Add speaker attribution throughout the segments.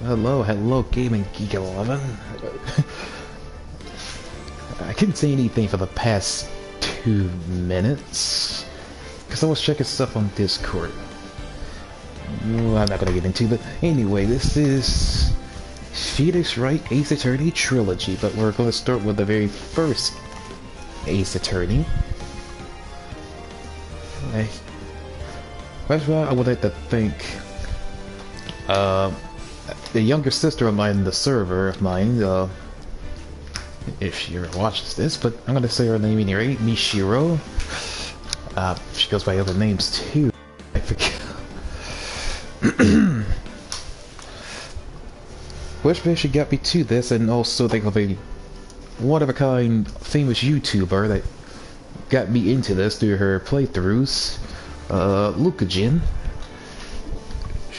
Speaker 1: Hello, hello, Gaming Geek 11. I couldn't say anything for the past 2 minutes because I was checking stuff on Discord. I'm not gonna get into it, but anyway, this is Wright Ace Attorney trilogy, but we're gonna start with the very first Ace Attorney. First of all, I would like to thank the younger sister of mine in the server of mine, if she ever watches this, but I'm gonna say her name anyway, Mishiro. She goes by other names too. I forget. Which basically got me to this, and also think of a one-of-a-kind famous YouTuber that got me into this through her playthroughs, Lucajin.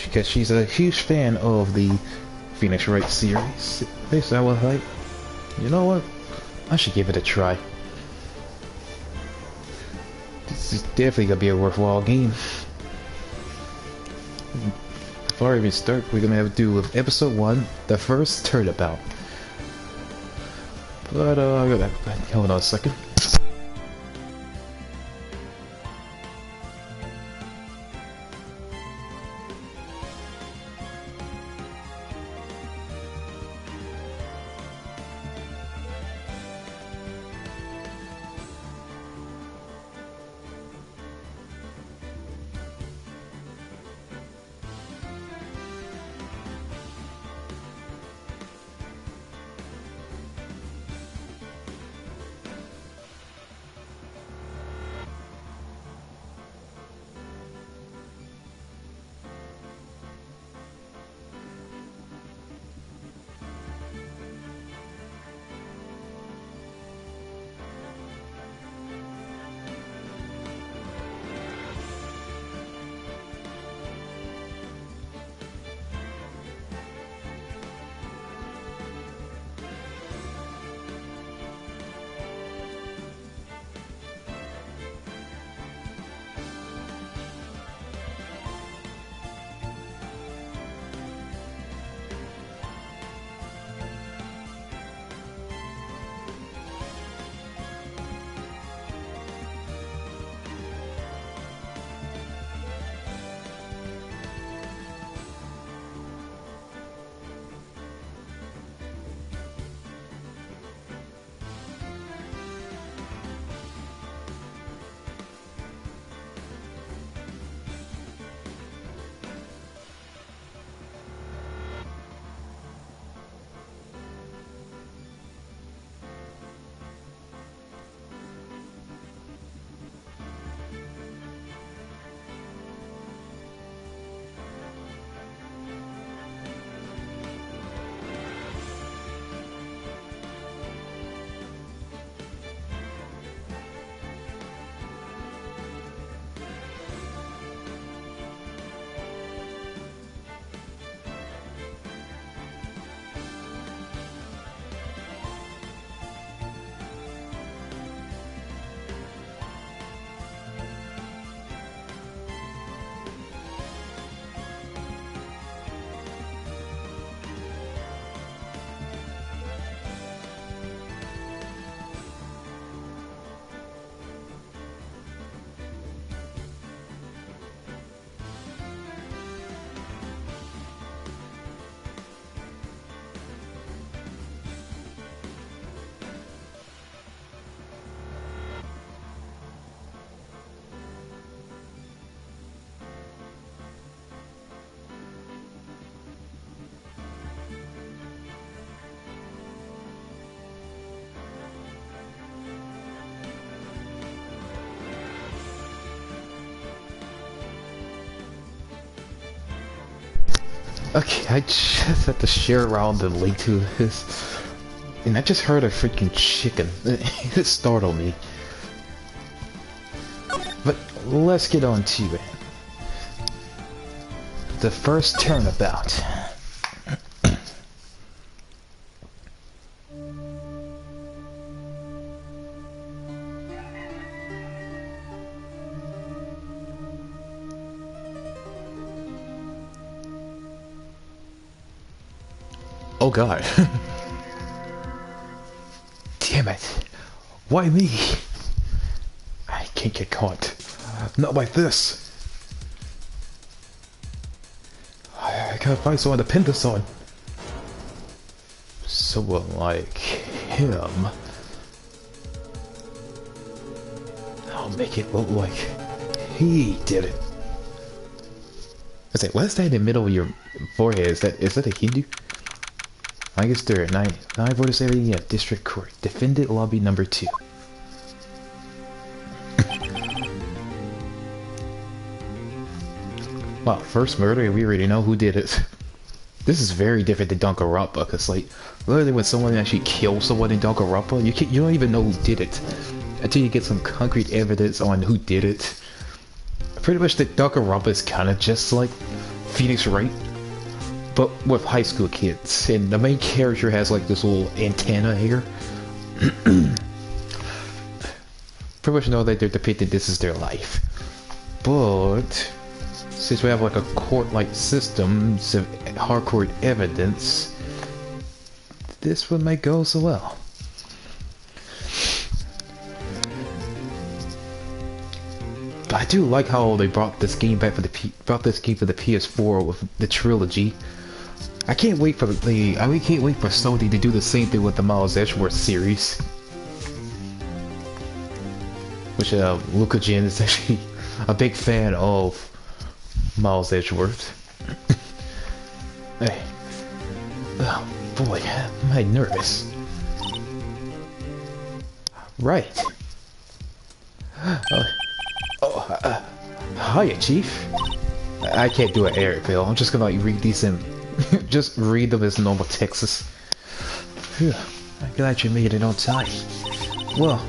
Speaker 1: Because she's a huge fan of the Phoenix Wright series. Basically, I was like, you know what? I should give it a try. This is definitely gonna be a worthwhile game. Before I even start, we're gonna have to do with episode 1, the first Turnabout. But hold on a second. Okay, I just had to share around the link to this, and I just heard a freaking chicken. It startled me. But let's get on to it. The first Turnabout. Oh god. Damn it. Why me? I can't get caught. Not like this. I gotta find someone to pin this on. Someone like him. I'll make it look like he did it. I say, what's that in the middle of your forehead? Is that a Hindu? August 3rd, 9:47 a.m. District Court. Defendant Lobby Number 2. Wow, first murder, we already know who did it. This is very different than Danganronpa, because like, literally when someone actually kills someone in Danganronpa, you don't even know who did it until you get some concrete evidence on who did it. Pretty much the Danganronpa is kind of just like Phoenix Wright, but with high school kids, and the main character has like this little antenna here. Pretty much know that they're depicting this as their life, but since we have like a court-like system of hardcore evidence, this one might go so well. But I do like how they brought this game back for the PS4 with the trilogy. I can't wait for Sony to do the same thing with the Miles Edgeworth series, which Luca Jin is actually a big fan of. Miles Edgeworth. Hey. Oh boy, am I nervous. Right. Hiya, Chief. I can't do an Eric Bill. I'm just gonna like read these in just read them as normal Texas. Phew, I'm glad you made it on time. Well,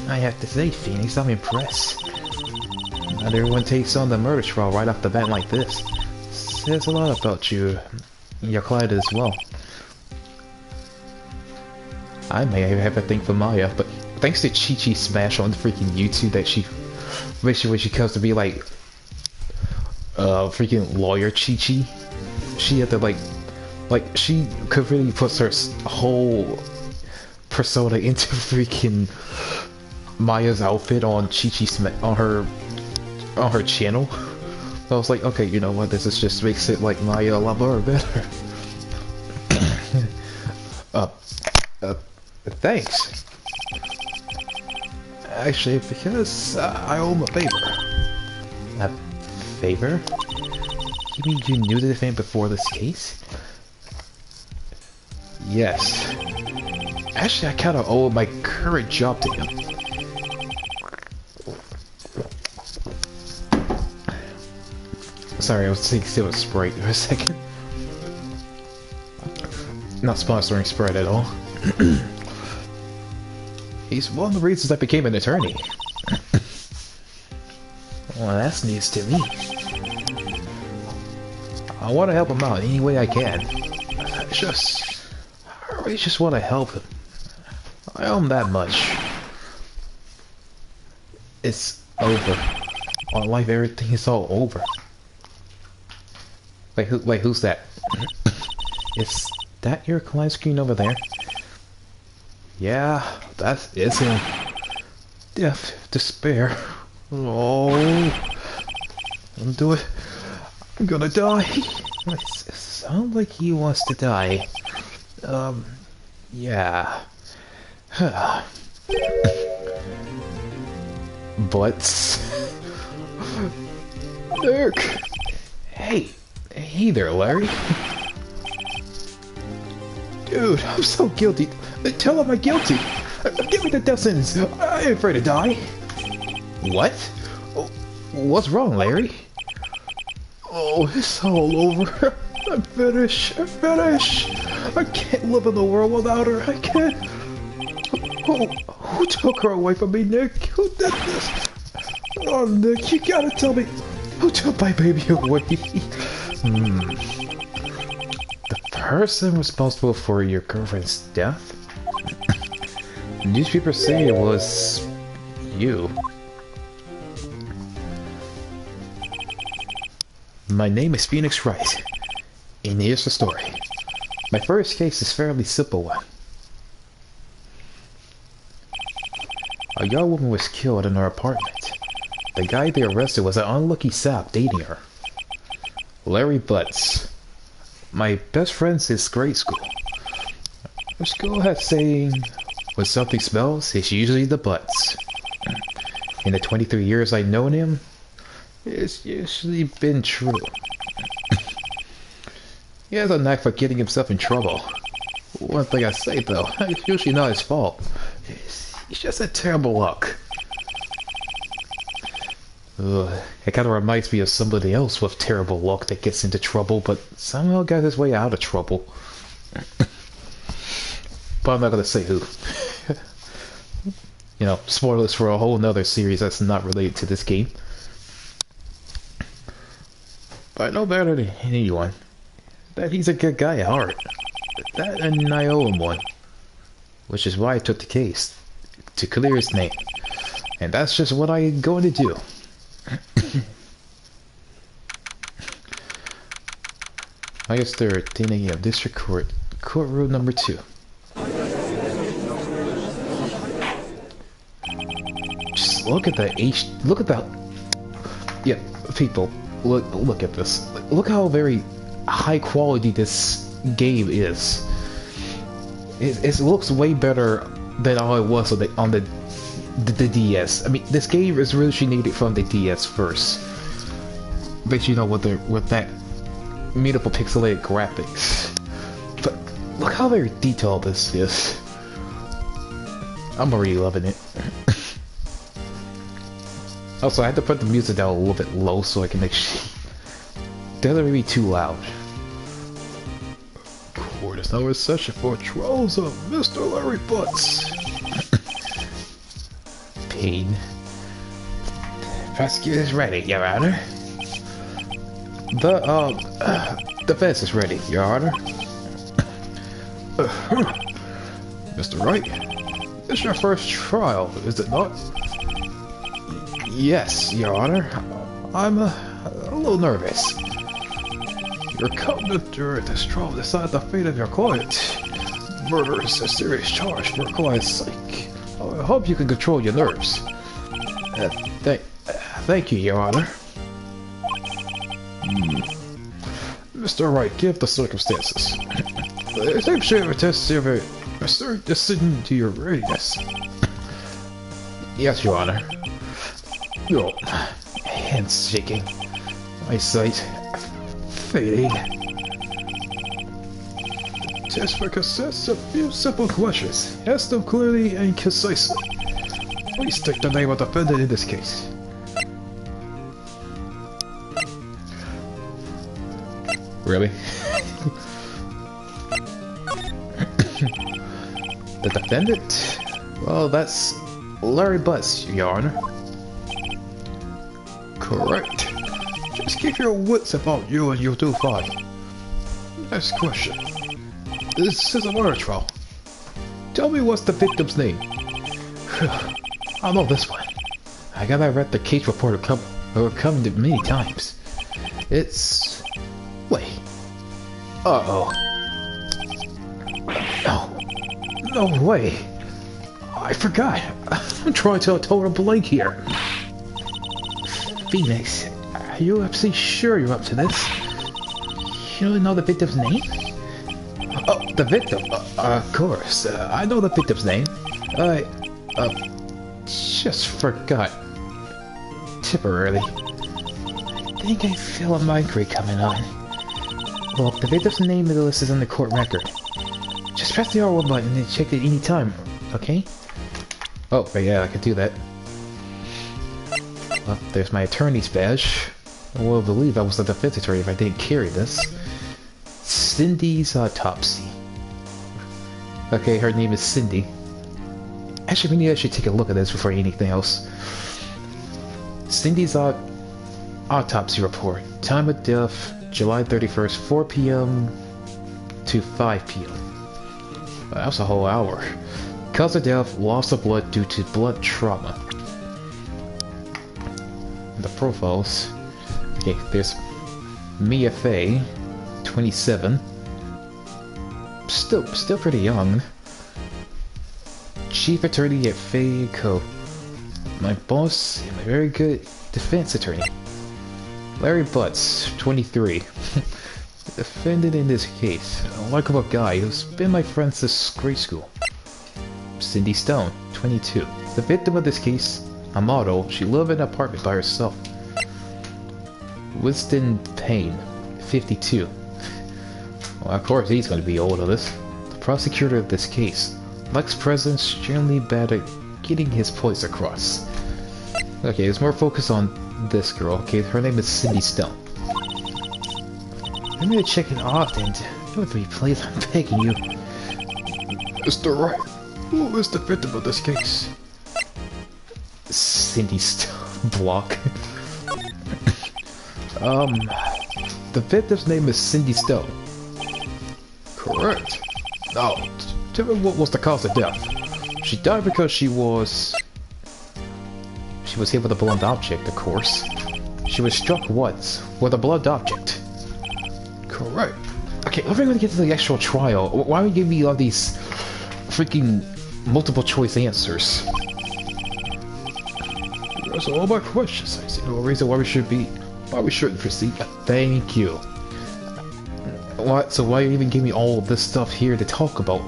Speaker 1: I have to say, Phoenix, I'm impressed. Not everyone takes on the murder trial right off the bat like this. Says a lot about you and your client as well. I may have a thing for Maya, but thanks to Chi-Chi Smash on freaking YouTube that she basically when she comes to be like freaking lawyer Chi-Chi, she had to like she completely puts her whole persona into freaking Maya's outfit on Chi-Chi on her channel. So I was like, okay, you know what, this is just makes it like Maya a lot more better. Thanks. Actually, because I owe him a favor. A favor? You mean you knew the defendant before this case? Yes. Actually, I kinda owe my current job to him. Sorry, I was thinking still with Sprite for a second. Not sponsoring Sprite at all. He's one of the reasons I became an attorney. Well, that's news to me. I want to help him out any way I can. I really just want to help him. I owe him that much. It's over. On life, everything is all over. Wait, who's that? Is that your client screen over there? Yeah, it's him. Death, despair. Oh, don't do it. I'm gonna die. It sounds like he wants to die. Yeah. But Dirk. Hey there, Larry. Dude, I'm so guilty. Tell him I'm guilty. Give me the death sentence. I ain't afraid to die. What? What's wrong, Larry? Oh, it's all over. I'm finished. I can't live in the world without her. I can't. Who took her away from me, Nick? Who did this? Oh, Nick, you gotta tell me. Who took my baby away? The person responsible for your girlfriend's death? Newspapers say it was you. My name is Phoenix Wright, and here's the story. My first case is a fairly simple one. A young woman was killed in her apartment. The guy they arrested was an unlucky sap dating her. Larry Butts. My best friend since grade school. Our school had saying, when something smells, it's usually the butts. In the 23 years I've known him, it's usually been true. He has a knack for getting himself in trouble. One thing I say though, it's usually not his fault. It's just a terrible luck. It kind of reminds me of somebody else with terrible luck that gets into trouble, but somehow got his way out of trouble. But I'm not gonna say who. You know, spoilers for a whole nother series that's not related to this game. But I know better than anyone that he's a good guy at heart. That and I owe him one. Which is why I took the case. To clear his name. And that's just what I'm going to do. August 3rd, 10 a.m. District Court. Courtroom number 2. Just look at the look at that. Yeah, people, look at this. Look how very high quality this game is. It looks way better than how it was on the DS. I mean, this game is originated from the DS first. But you know, with that beautiful pixelated graphics. But look how very detailed this is. I'm already loving it. Also, I had to put the music down a little bit low so I can make sure it doesn't be too loud. Court is now in session for trials of Mr. Larry Butts. Pain. Prosecutor is ready, Your Honor. The defense is ready, Your Honor. Mr. Wright, this is your first trial, is it not? Yes, Your Honor. I'm a little nervous. Your competent juror at this trial decide the fate of your client. Murder is a serious charge for a client's sake. I hope you can control your nerves. Thank you, Your Honor. Mr. Wright, give the circumstances. It seems you have a test of a certain decision to your readiness. Yes, Your Honor. No. Hands shaking. Eyesight fading. Test for consists of a few simple questions. Ask them clearly and concisely. Please state the name of the defendant in this case. Really? The defendant? Well, that's Larry Butts, Your Honor. Correct. Just keep your wits about you and you'll do fine. Next question. This is a murder trial. Tell me what's the victim's name? I know this one. I gotta read the case report come many times. It's... Wait. Uh-oh. No way. I forgot. I'm trying to total blank here. Phoenix, are you absolutely sure you're up to this? You don't know the victim's name? Oh, the victim? Of course. I know the victim's name. Just forgot. Temporarily. I think I feel a migraine coming on. Look, the victim's name in the list is on the court record. Just press the R1 button and check it any time, okay? Oh, yeah, I can do that. Well, there's my attorney's badge. I will believe I was a defense attorney if I didn't carry this. Cindy's Autopsy. Okay, her name is Cindy. Actually, maybe I should take a look at this before anything else. Cindy's Autopsy Report. Time of death, July 31st, 4 p.m. to 5 p.m. Well, that was a whole hour. Cause of death, loss of blood due to blood trauma. The profiles. Okay, there's Mia Fey, 27. still pretty young. Chief Attorney at Fay Co. My boss and my very good defense attorney. Larry Butts, 23. Defendant in this case, a likable guy who's been my friend since grade school. Cindy Stone, 22. The victim of this case, a model, she lived in an apartment by herself. Winston Payne, 52. Well, of course he's going to be old of this. The prosecutor of this case. Likes presidents generally bad at getting his points across. Okay, there's more focus on this girl. Okay, her name is Cindy Stone. I'm gonna check it off and don't be please, I'm begging you. Mr. Wright, who is the victim of this case? Cindy Stone. Block. The victim's name is Cindy Stone. Correct. Now, tell me what was the cause of death. She died because she was hit with a blunt object, of course. She was struck once with a blunt object. Correct. Okay, let me get to the actual trial. Why would you give me all these freaking multiple choice answers? That's all my questions. I see no reason why we shouldn't proceed. Thank you. What? So why you even give me all of this stuff here to talk about?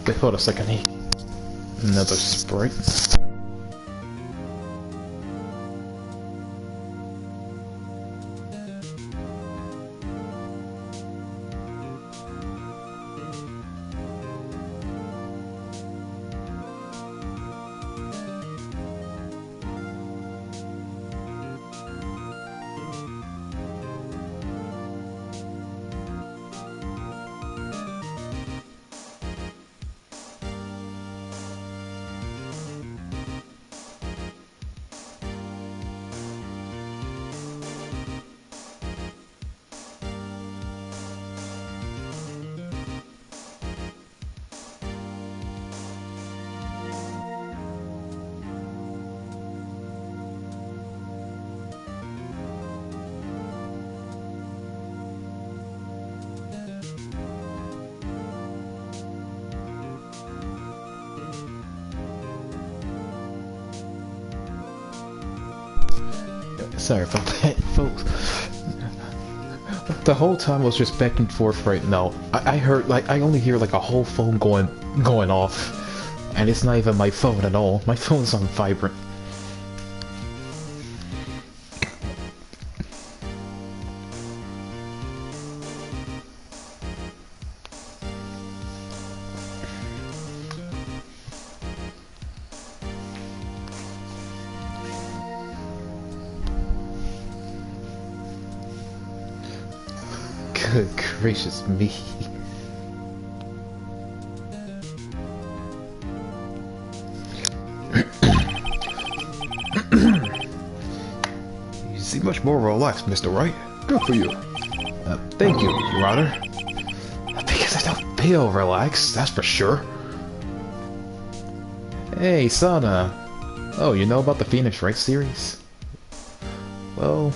Speaker 1: Wait, hold a second, I need another Sprite. Sorry about that, folks. The whole time I was just back and forth right now. I heard, like, I only hear like a whole phone going off, and it's not even my phone at all. My phone's on vibrant. Good gracious me. You seem much more relaxed, Mr. Wright. Good for you. Thank you, Your Honor. Because I don't feel relaxed, that's for sure. Hey, Sana. Oh, you know about the Phoenix Wright series? Well,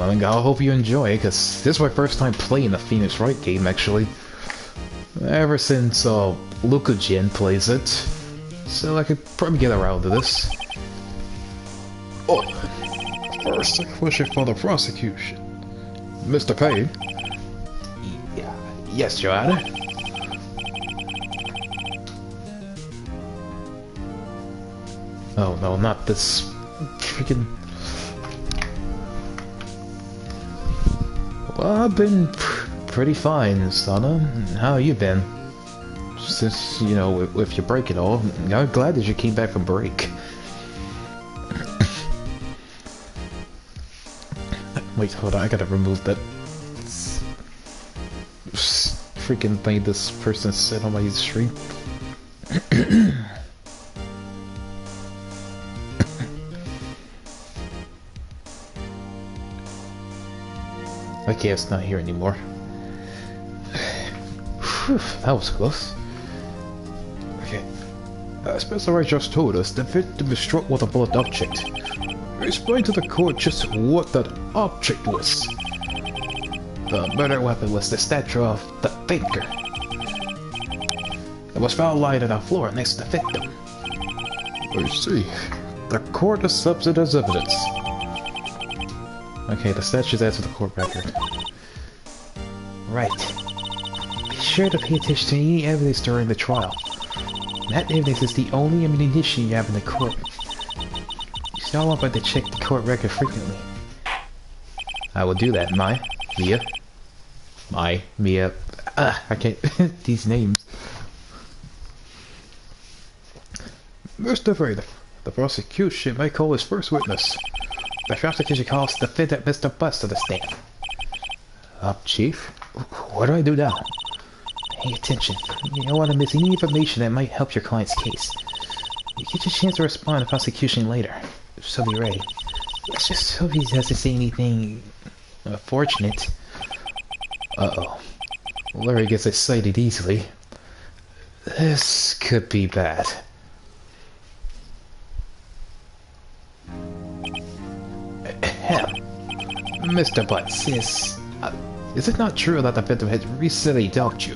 Speaker 1: I hope you enjoy it, because this is my first time playing the Phoenix Wright game, actually. Ever since, Luca Jin plays it. So I could probably get around to this. Oh, first a question for the prosecution. Mr. Payne? Yeah, yes, Your Honor. Oh no, not this freaking... Well, I've been pretty fine, Sana. How you been? Since, you know, with your break and all, I'm glad that you came back from break. Wait, hold on, I gotta remove that freaking thing this person said on my stream. Okay, it's not here anymore. Whew, that was close. Okay. Spencer Wright just told us the victim is struck with a blunt object. Explain to the court just what that object was. The murder weapon was the statue of the thinker. It was found lying on the floor next to the victim. I see. The court accepts it as evidence. Okay, the statue's added to the court record. Right. Be sure to pay attention to any evidence during the trial. That evidence is the only ammunition you have in the court. You still want to check the court record frequently. I will do that, Mia. I can't... these names. Mr. Vader, the prosecution may call his first witness. The prosecution calls the defendant Mr. Butts to the stand. Up, Chief. What do I do now? Pay attention. You don't want to miss any information that might help your client's case. You get your chance to respond to prosecution later, so be ready. Let's just hope he doesn't say anything unfortunate. Uh-oh. Larry gets excited easily. This could be bad. Mr. Butts, is it not true that the victim has recently dumped you?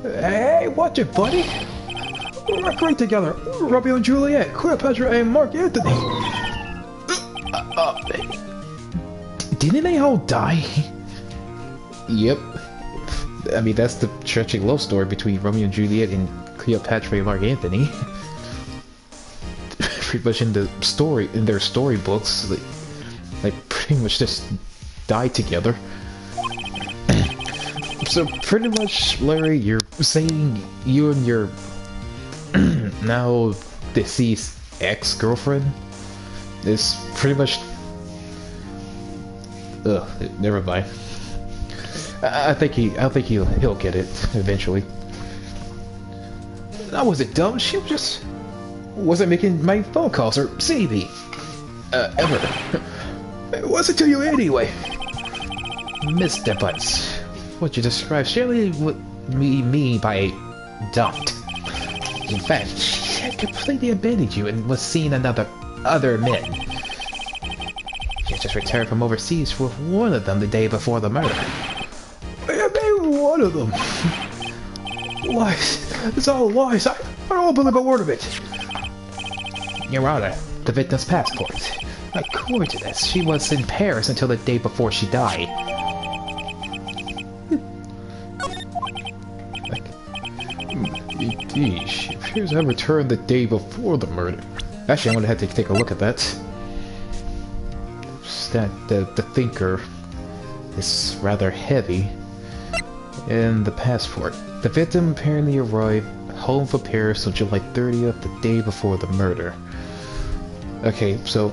Speaker 1: Hey, watch it, buddy! We're great together! Romeo and Juliet, Cleopatra and Mark Anthony! Didn't they all die? Yep. I mean, that's the tragic love story between Romeo and Juliet and Cleopatra and Mark Anthony. Pretty much in their storybooks, they pretty much just died together. So pretty much, Larry, you're saying you and your now deceased ex-girlfriend is pretty much... Ugh, never mind. I think he'll get it eventually. I wasn't dumb. She just wasn't making my phone calls or seeing me ever. It wasn't to you anyway. Mr. Butts, what you describe surely would mean by dumped. In fact, she had completely abandoned you and was seeing other men. She had just returned from overseas with one of them the day before the murder. I made one of them. Lies. It's all lies. I don't believe a word of it. Your Honor, the victim's passport. According to this, she was in Paris until the day before she died. Indeed, she appears to have returned the day before the murder. Actually, I'm gonna have to take a look at that. The thinker is rather heavy. And the passport. The victim apparently arrived home from Paris on July 30th, the day before the murder. Okay, so...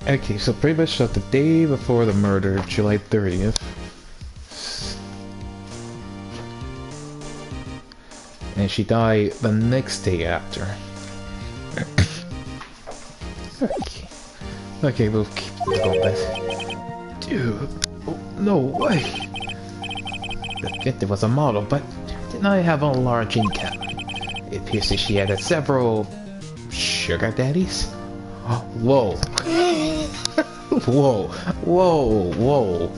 Speaker 1: Okay, so pretty much the day before the murder, July 30th. And she died the next day after. Okay, we'll keep going back. Dude, oh, no way. The victim was a model, but did not have a large income. It appears that she had several sugar daddies. Whoa. Whoa. Whoa. Whoa.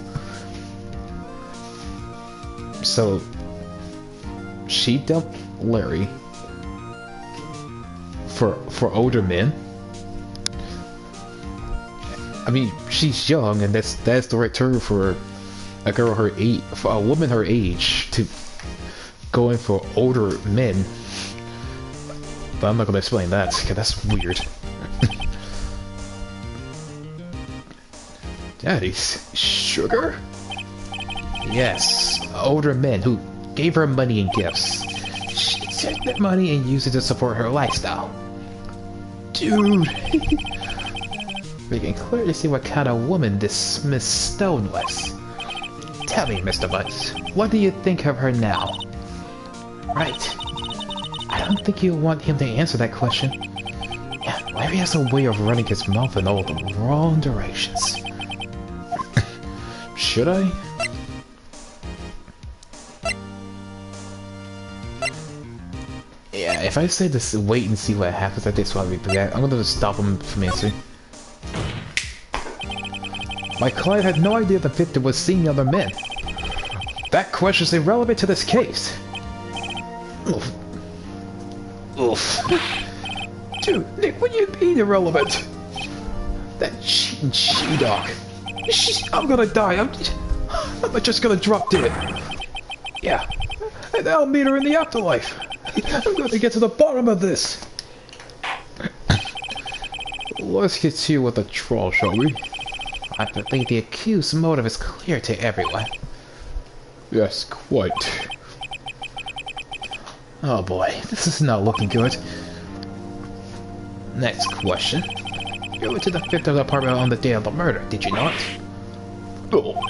Speaker 1: So, she dumped Larry for older men. I mean, she's young, and that's the right term for a girl her age, for a woman her age to go in for older men. But I'm not gonna explain that, because that's weird. Daddy's sugar? Yes, older men who gave her money and gifts. She took that money and used it to support her lifestyle. Dude! We can clearly see what kind of woman this Miss Stone was. Tell me, Mr. Butts, what do you think of her now? Right. I don't think you want him to answer that question. Yeah, Larry has a way of running his mouth in all the wrong directions. Should I? Yeah, if I say this, wait and see what happens, I think it's what we forget. I'm gonna just stop him from answering. My client had no idea the victim was seeing other men. That question is irrelevant to this case. Oof. Oof. Dude, Nick, what do you mean irrelevant? That cheating she-dog. I'm gonna die. I'm just gonna drop dead. Yeah. And I'll meet her in the afterlife. I'm gonna get to the bottom of this. Let's continue with the trial, shall we? I think the accused's motive is clear to everyone. Yes, quite. Oh boy, this is not looking good. Next question. You went to the fifth apartment on the day of the murder, did you not? Oh.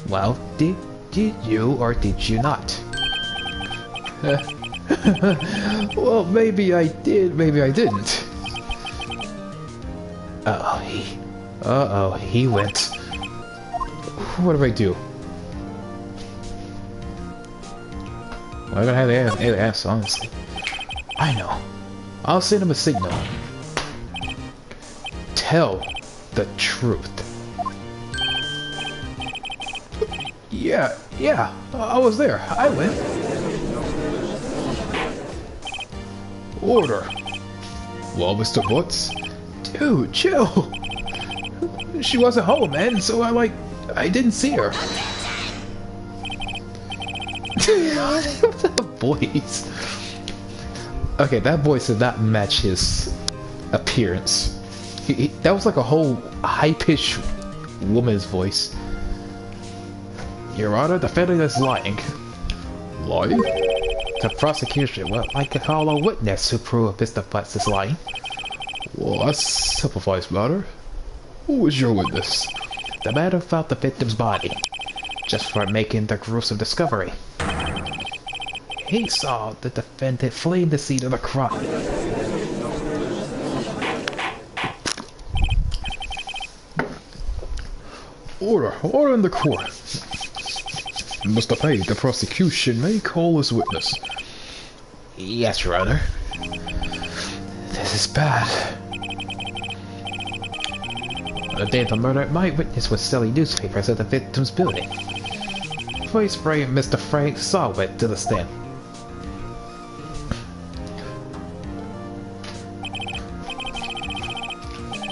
Speaker 1: Well, did you or did you not? Well, maybe I did, maybe I didn't. Uh-oh, he went. What do I do? Well, I'm gonna have to ask, honestly. I know. I'll send him a signal. Tell the truth. Yeah, I was there. I went. Order. Well, Mr. Butts? Dude, chill. She wasn't home, man, so I didn't see her. That voice. Okay, that voice did not match his appearance. That was like a whole high-pitched woman's voice. Your Honor, the defendant is lying. Lying? The prosecution would like to call a witness to prove Mr. Butts is lying. Well, that simplifies the matter. Who was your witness? The man who found the victim's body, just for making the gruesome discovery. He saw the defendant fleeing the scene of the crime. Order in the court. Mr. Payne, the prosecution may call as witness. Yes, Your Honor. This is bad. On the day of the murder, my witness was selling newspapers at the victim's building. Please bring Mr. Frank Sawit to the stand.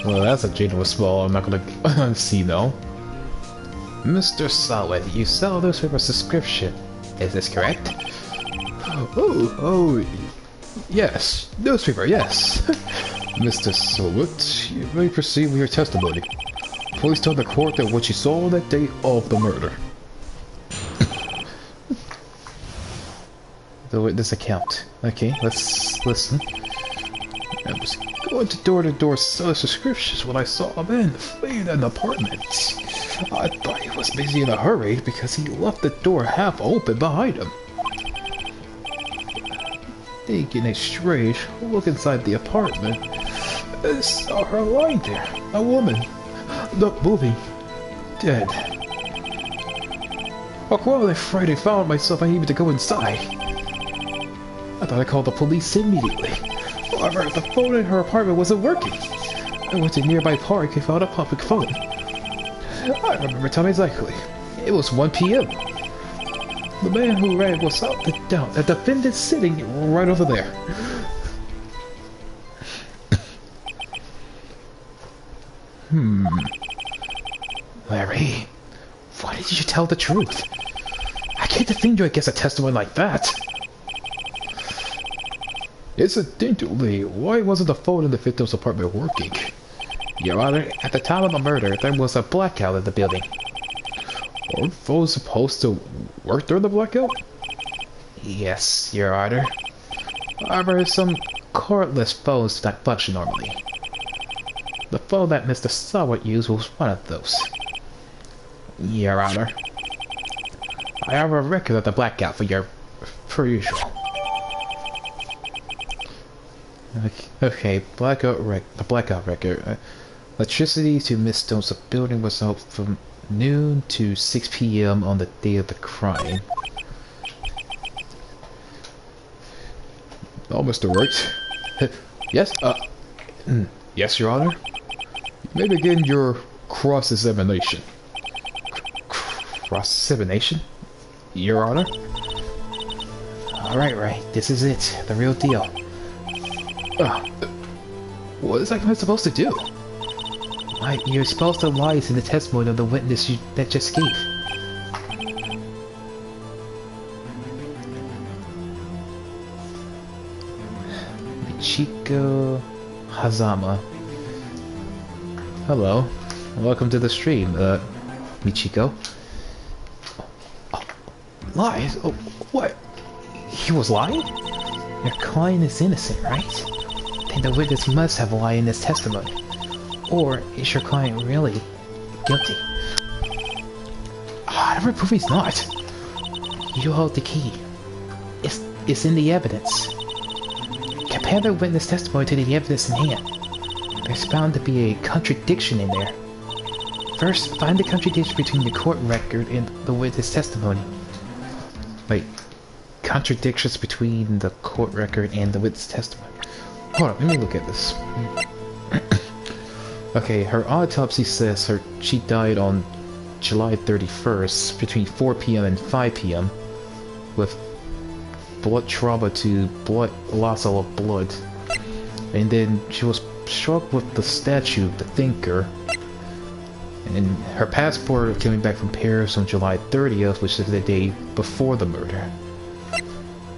Speaker 1: Well, that's a genuine small. I'm not gonna see no. Mr. Sawit, you sell newspaper subscription. Is this correct? Oh, yes. Newspaper, yes. Mr. Sawit, you may proceed with your testimony. Please tell the court that what you saw on that day of the murder. The witness account. Okay, let's listen. I was going to door selling subscriptions when I saw a man fleeing an apartment. I thought he was busy in a hurry because he left the door half open behind him. Taking a strange look inside the apartment, I saw her lying there, a woman, not moving, dead. While I frightened, found myself unable to go inside. I thought I called the police immediately. However, the phone in her apartment wasn't working. I went to a nearby park and found a public phone. I remember time exactly. It was 1 p.m. The man who ran was out the defendant sitting right over there. Larry, why did you tell the truth? I can't defend you against a testimony like that. Incidentally, why wasn't the phone in the victim's apartment working? Your Honor, at the time of the murder, there was a blackout in the building. Aren't phones supposed to work during the blackout? Yes, Your Honor. However, some cordless phones do not function normally. The phone that Mr. Sawit used was one of those. Your Honor. I have a record of the blackout for your... per usual. Okay, the blackout record. Electricity to Miss Stone's building was out from noon to 6 p.m. on the day of the crime. Oh, Mr. Wright. Yes, yes, Your Honor. You may begin your cross-examination. Cross-examination? Your Honor? Alright, right. This is it. The real deal. What is I supposed to do? You're supposed to lie to the testimony of the witness that just gave. Michiko Hazama. Hello. Welcome to the stream, Michiko. Lies? Oh, what? He was lying? Your client is innocent, right? Then the witness must have lied in his testimony. Or is your client really guilty? I never prove he's not. You hold the key. It's in the evidence. Compare the witness testimony to the evidence in hand. There's bound to be a contradiction in there. First, find the contradiction between the court record and the witness testimony. Wait, contradictions between the court record and the witness testimony. Hold on, let me look at this. Okay, her autopsy says she died on July 31st between 4 p.m. and 5 p.m. with blood trauma to loss of blood. And then she was struck with the statue of the thinker. And her passport coming back from Paris on July 30th, which is the day before the murder.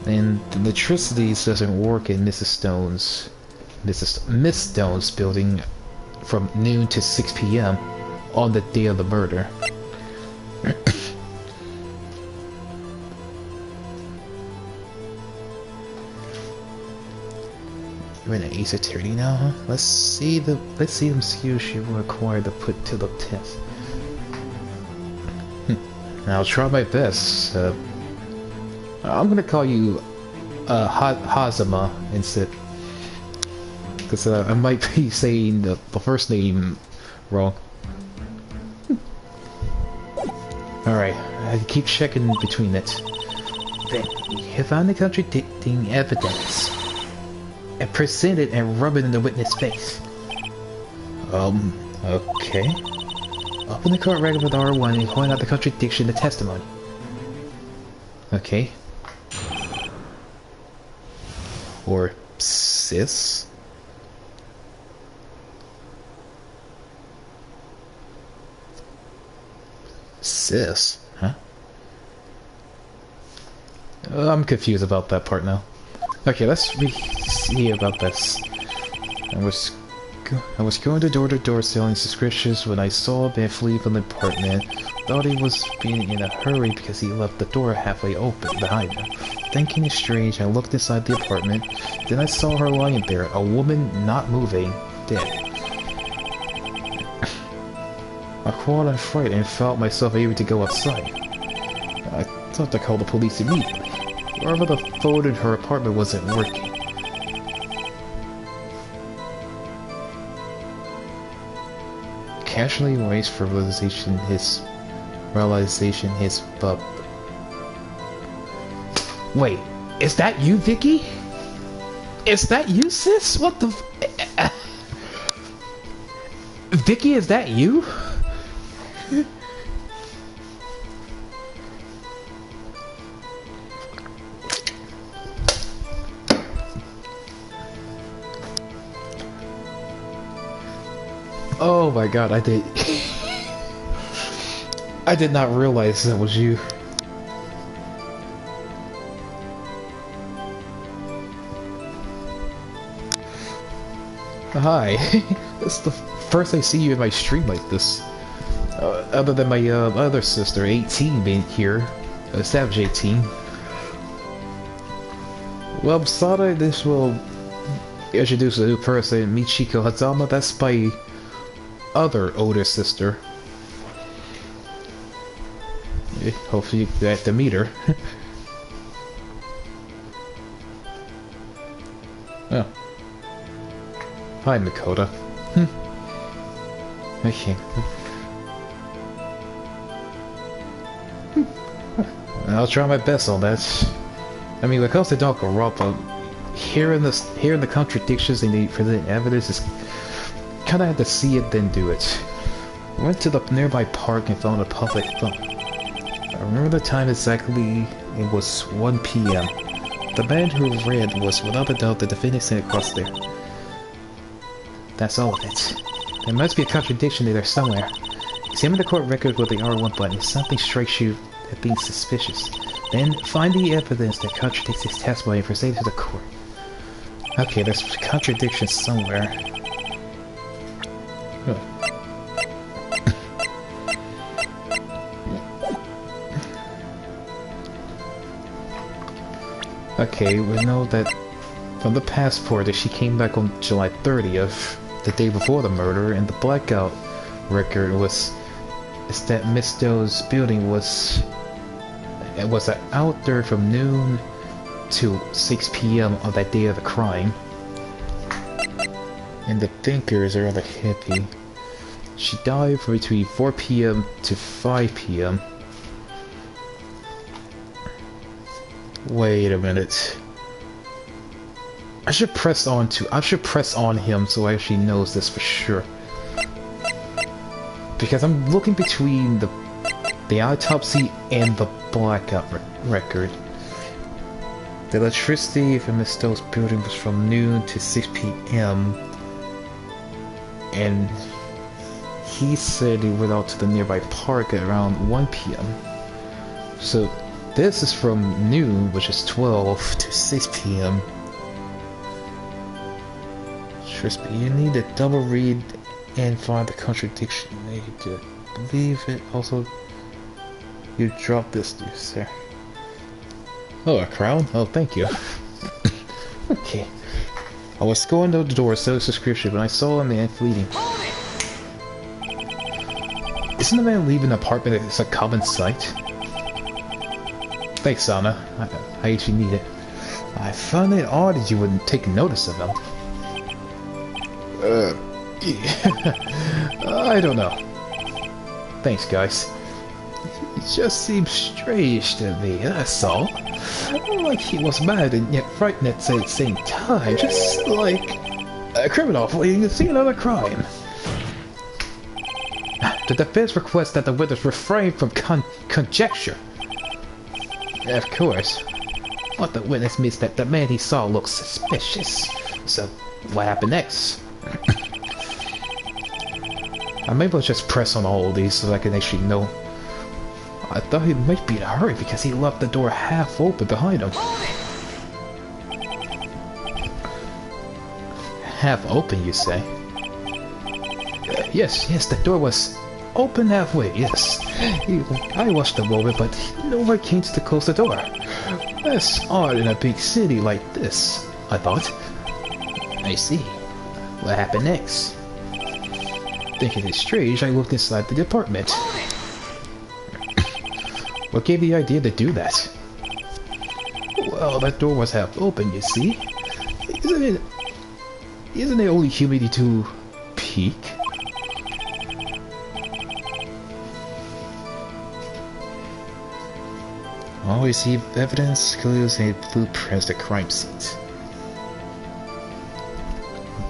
Speaker 1: And the electricity doesn't work in Miss Stone's building from noon to 6 p.m. on the day of the murder. You're an Ace Attorney now, huh? Let's see them skills she will require to put to the test. I'll try my best. I'm gonna call you Hazama instead, because I might be saying the first name wrong. Alright, I keep checking between it. Then, you found the contradicting evidence and present it and rub it in the witness' face. Okay. Open the court record with R1 and point out the contradiction in the testimony. Okay. Or sis? Sis? Huh? I'm confused about that part now. Okay, let's see about this. I was going door to door selling subscriptions when I saw a man flee from the apartment. Thought he was being in a hurry because he left the door halfway open behind him. Thinking it's strange, I looked inside the apartment. Then I saw her lying there, a woman not moving, dead. I crawled in fright and felt myself able to go outside. I thought to call the police immediately. Wherever the phone in her apartment wasn't working. Casually waits for realization his bub. Wait, is that you, Vicky? Is that you, sis? What the Vicky, is that you? Oh my god, I did not realize that was you. Hi. This is the first I see you in my stream like this. Other than my other sister, 18, being here. Savage 18. Well, Sada, this will introduce a new person, Michiko Hazama. That's my other older sister. Hopefully you get to meet her. Oh. Hi, Makoto. Okay. I'll try my best on that. I mean, because they don't corrupt, but hearing the contradictions in the presented evidence is kind of had to see it, then do it. Went to the nearby park and found a public phone. I remember the time exactly. It was 1 p.m. The man who read was without a doubt the defendant sitting across there. That's all of it. There must be a contradiction in there somewhere. Examine the court record with the R1 button if something strikes you as being suspicious. Then find the evidence that contradicts his testimony and present it to the court. Okay, there's a contradiction somewhere. Huh. Okay, we know that from the passport that she came back on July 30th, the day before the murder, and the blackout record is that Miss Doe's building was out there from noon to 6 p.m. on that day of the crime. And the thinkers are rather hippie. She died from between 4 p.m. to 5 p.m. Wait a minute. I should press on him so I actually knows this for sure. Because I'm looking between the autopsy and the blackout record. The electricity from Miss Stowe's building was from noon to 6 p.m. And he said he went out to the nearby park at around 1 p.m. So this is from noon, which is 12, to 6 p.m. You need to double read and find the contradiction. You need to believe it. Also, you dropped this, dear sir. Oh, a crown? Oh, thank you. Okay. I was going to the door, so subscription, when I saw a man fleeing. Isn't the man leaving the apartment as a common sight? Thanks, Anna. I actually need it. I found it odd that you wouldn't take notice of him. I don't know. Thanks, guys. It just seems strange to me, that's all. Like he was mad and yet frightened at the same time, just like a criminal fleeing to see another crime. The defense requests that the witness refrain from conjecture. Of course. What the witness means that the man he saw looks suspicious. So, what happened next? I may well just press on all of these so I can actually know. I thought he might be in a hurry because he left the door half open behind him. Half open, you say? Yes, the door was open halfway, yes. I watched the moment, but no one came to close the door. That's odd in a big city like this, I thought. I see. What happened next? Thinking it's strange, I looked inside the apartment. What gave you the idea to do that? Well, that door was half open, you see. Isn't it only human to peek? Always see evidence, clues, and blueprints at crime scenes.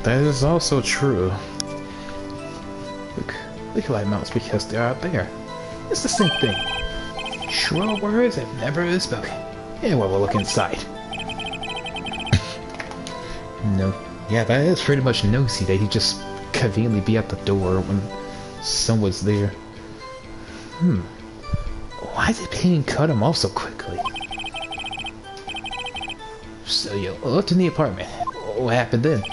Speaker 1: That is also true. Look at my mouse because they're out there. It's the same thing. True words have never been spoken. Anyway, we'll look inside. No. Yeah, that is pretty much nosy that he just conveniently be at the door when someone's there. Why did Payne cut him off so quickly? So you looked in the apartment. What happened then?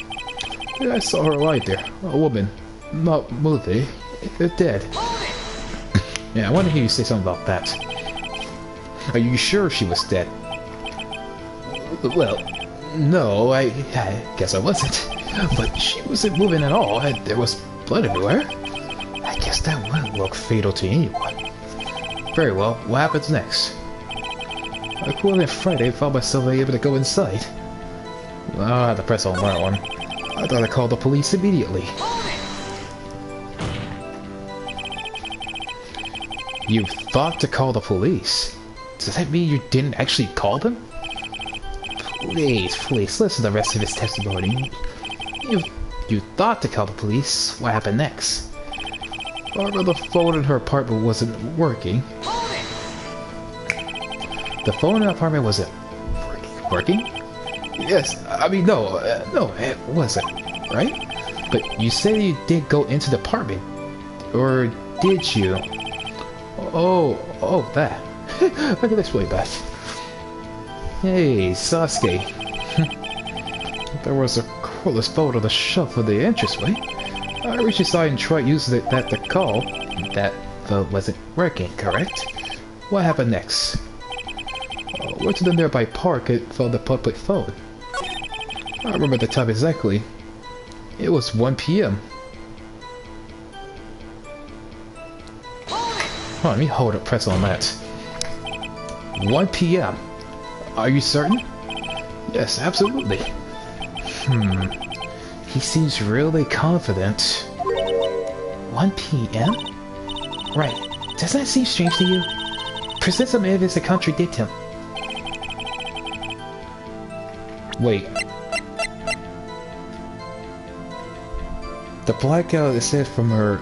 Speaker 1: I saw her lie there. A woman. Not moving. Dead. Yeah, I want to hear you say something about that. Are you sure she was dead? Well, no, I guess I wasn't. But she wasn't moving at all, and there was blood everywhere. I guess that wouldn't look fatal to anyone. Very well, what happens next? According to Friday, I found myself able to go inside. Well, I'll have to press on that one. I thought I called the police immediately. You thought to call the police? Does that mean you didn't actually call them? Please, listen to the rest of his testimony. You thought to call the police. What happened next? Barbara, the phone in her apartment wasn't working. The phone in the apartment wasn't working? Yes, I mean, no, it wasn't, right? But you said you did go into the apartment. Or did you? Oh, that. Look at this way back. Hey, Sasuke. There was a cordless phone on the shelf of the entranceway. I reached inside and tried using that to call. That phone wasn't working, correct? What happened next? Went to the nearby park and found the public phone. I remember the time exactly. It was 1 p.m. Oh, let me hold up, press on that. 1 p.m. Are you certain? Yes, absolutely. He seems really confident. 1 p.m.? Right. Does that seem strange to you? Present some evidence to contradict him. Wait. The blackout, it said from her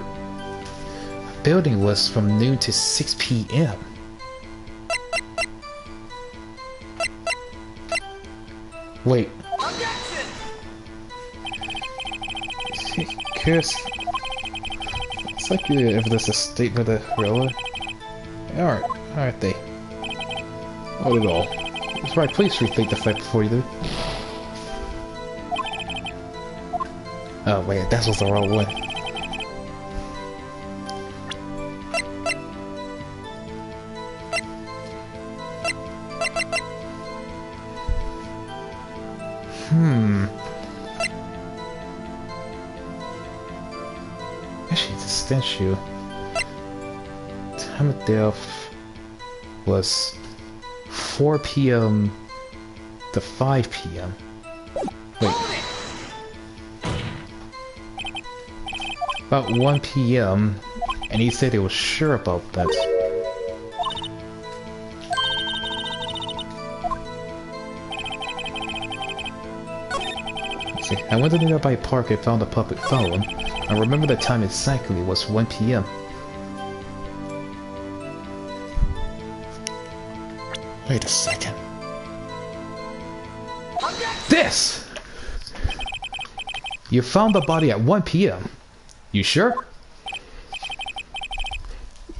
Speaker 1: building was from noon to 6 p.m. Wait. Chris, it's like you if there's a statement of really. Aren't they? Not at all. That's right, please rethink the fact before you do. Oh wait, that was the wrong one. Actually, the statue. Time of death was 4 p.m. to 5 p.m. Wait. About 1 p.m. and he said he was sure about that. Let's see. I went to the nearby park and found a public phone. I remember the time exactly was 1 p.m. Wait a second. This! You found the body at 1 p.m. You sure?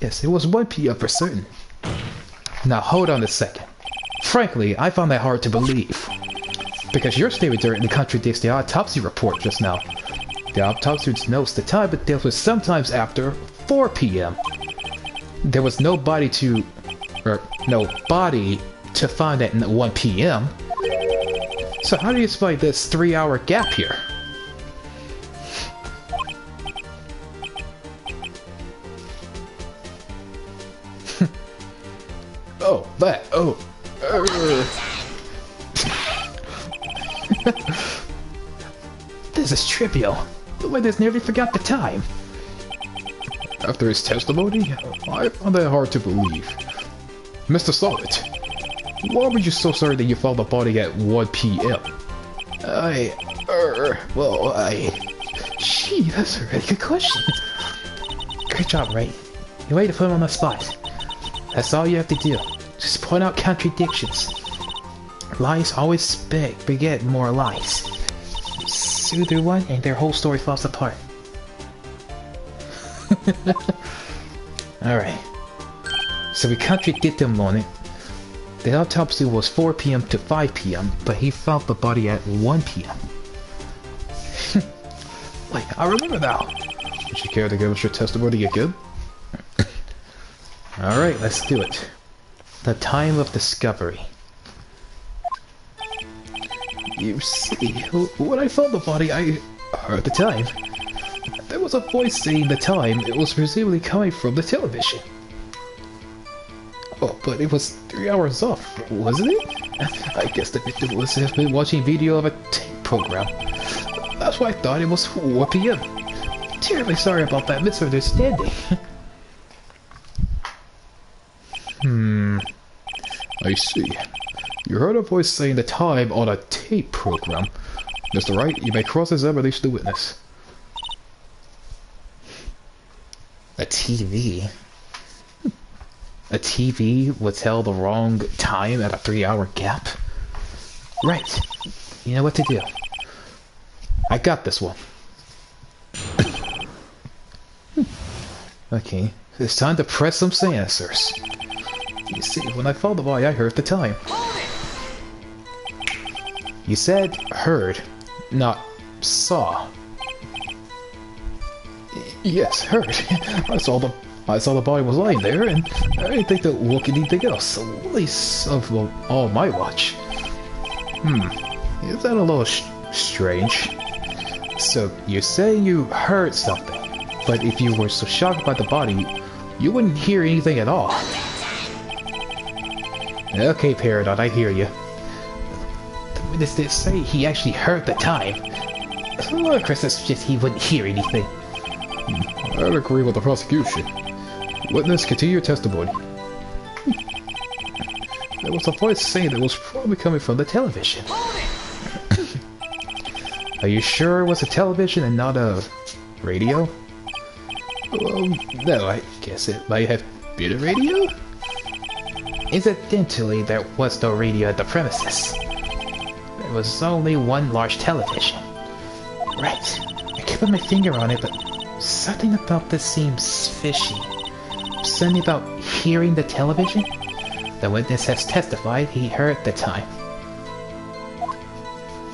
Speaker 1: Yes, it was 1 p.m. for certain. Now hold on a second. Frankly, I found that hard to believe. Because your statement directly contradicts the autopsy report just now. The autopsy notes the time of death was sometimes after 4 p.m. There was no body to find at 1 p.m. So how do you explain this 3-hour gap here? Oh, that. Oh. This is trivial. The witness nearly forgot the time. After his testimony, I found that hard to believe. Mr. Solid, why were you so certain that you found the body at 1 p.m.? Gee, that's a really good question. Good job, Ray. You ready to put him on the spot. That's all you have to do. Just point out contradictions. Lies always beget more lies. Sue through one, and their whole story falls apart. Alright. So we contradict him on it. The autopsy was 4 p.m. to 5 p.m., but he found the body at 1 p.m. Wait, I remember now. Would you care to give us your testimony again? Alright, let's do it. The time of discovery. You see, when I found the body, I heard the time. There was a voice saying the time. It was presumably coming from the television. Oh, but it was 3 hours off, wasn't it? I guess the victim must have been watching video of a tape program. That's why I thought it was 4 p.m. Terribly sorry about that misunderstanding. I see. You heard a voice saying the time on a tape program. Mr. Wright, you may cross-examine the witness. A TV? A TV would tell the wrong time at a 3-hour gap? Right. You know what to do. I got this one. Okay, it's time to press some answers. You see, when I found the body, I heard the time. You said heard, not saw. Yes, heard. I saw the body was lying there, and I didn't think to look at anything else. At least of all my watch. Is that a little strange? So you say you heard something, but if you were so shocked by the body, you wouldn't hear anything at all. Okay, Peridot, I hear you. The witness did say he actually heard the time. Well, of course, it's just he wouldn't hear anything.
Speaker 2: I agree with the prosecution. Witness, continue your testimony.
Speaker 1: There was a voice saying that it was probably coming from the television. Are you sure it was a television and not a radio? Well, no, I guess it might have been a radio? Incidentally, there was no radio at the premises. There was only one large television. Right. I kept my finger on it, but something about this seems fishy. Something about hearing the television? The witness has testified he heard the time.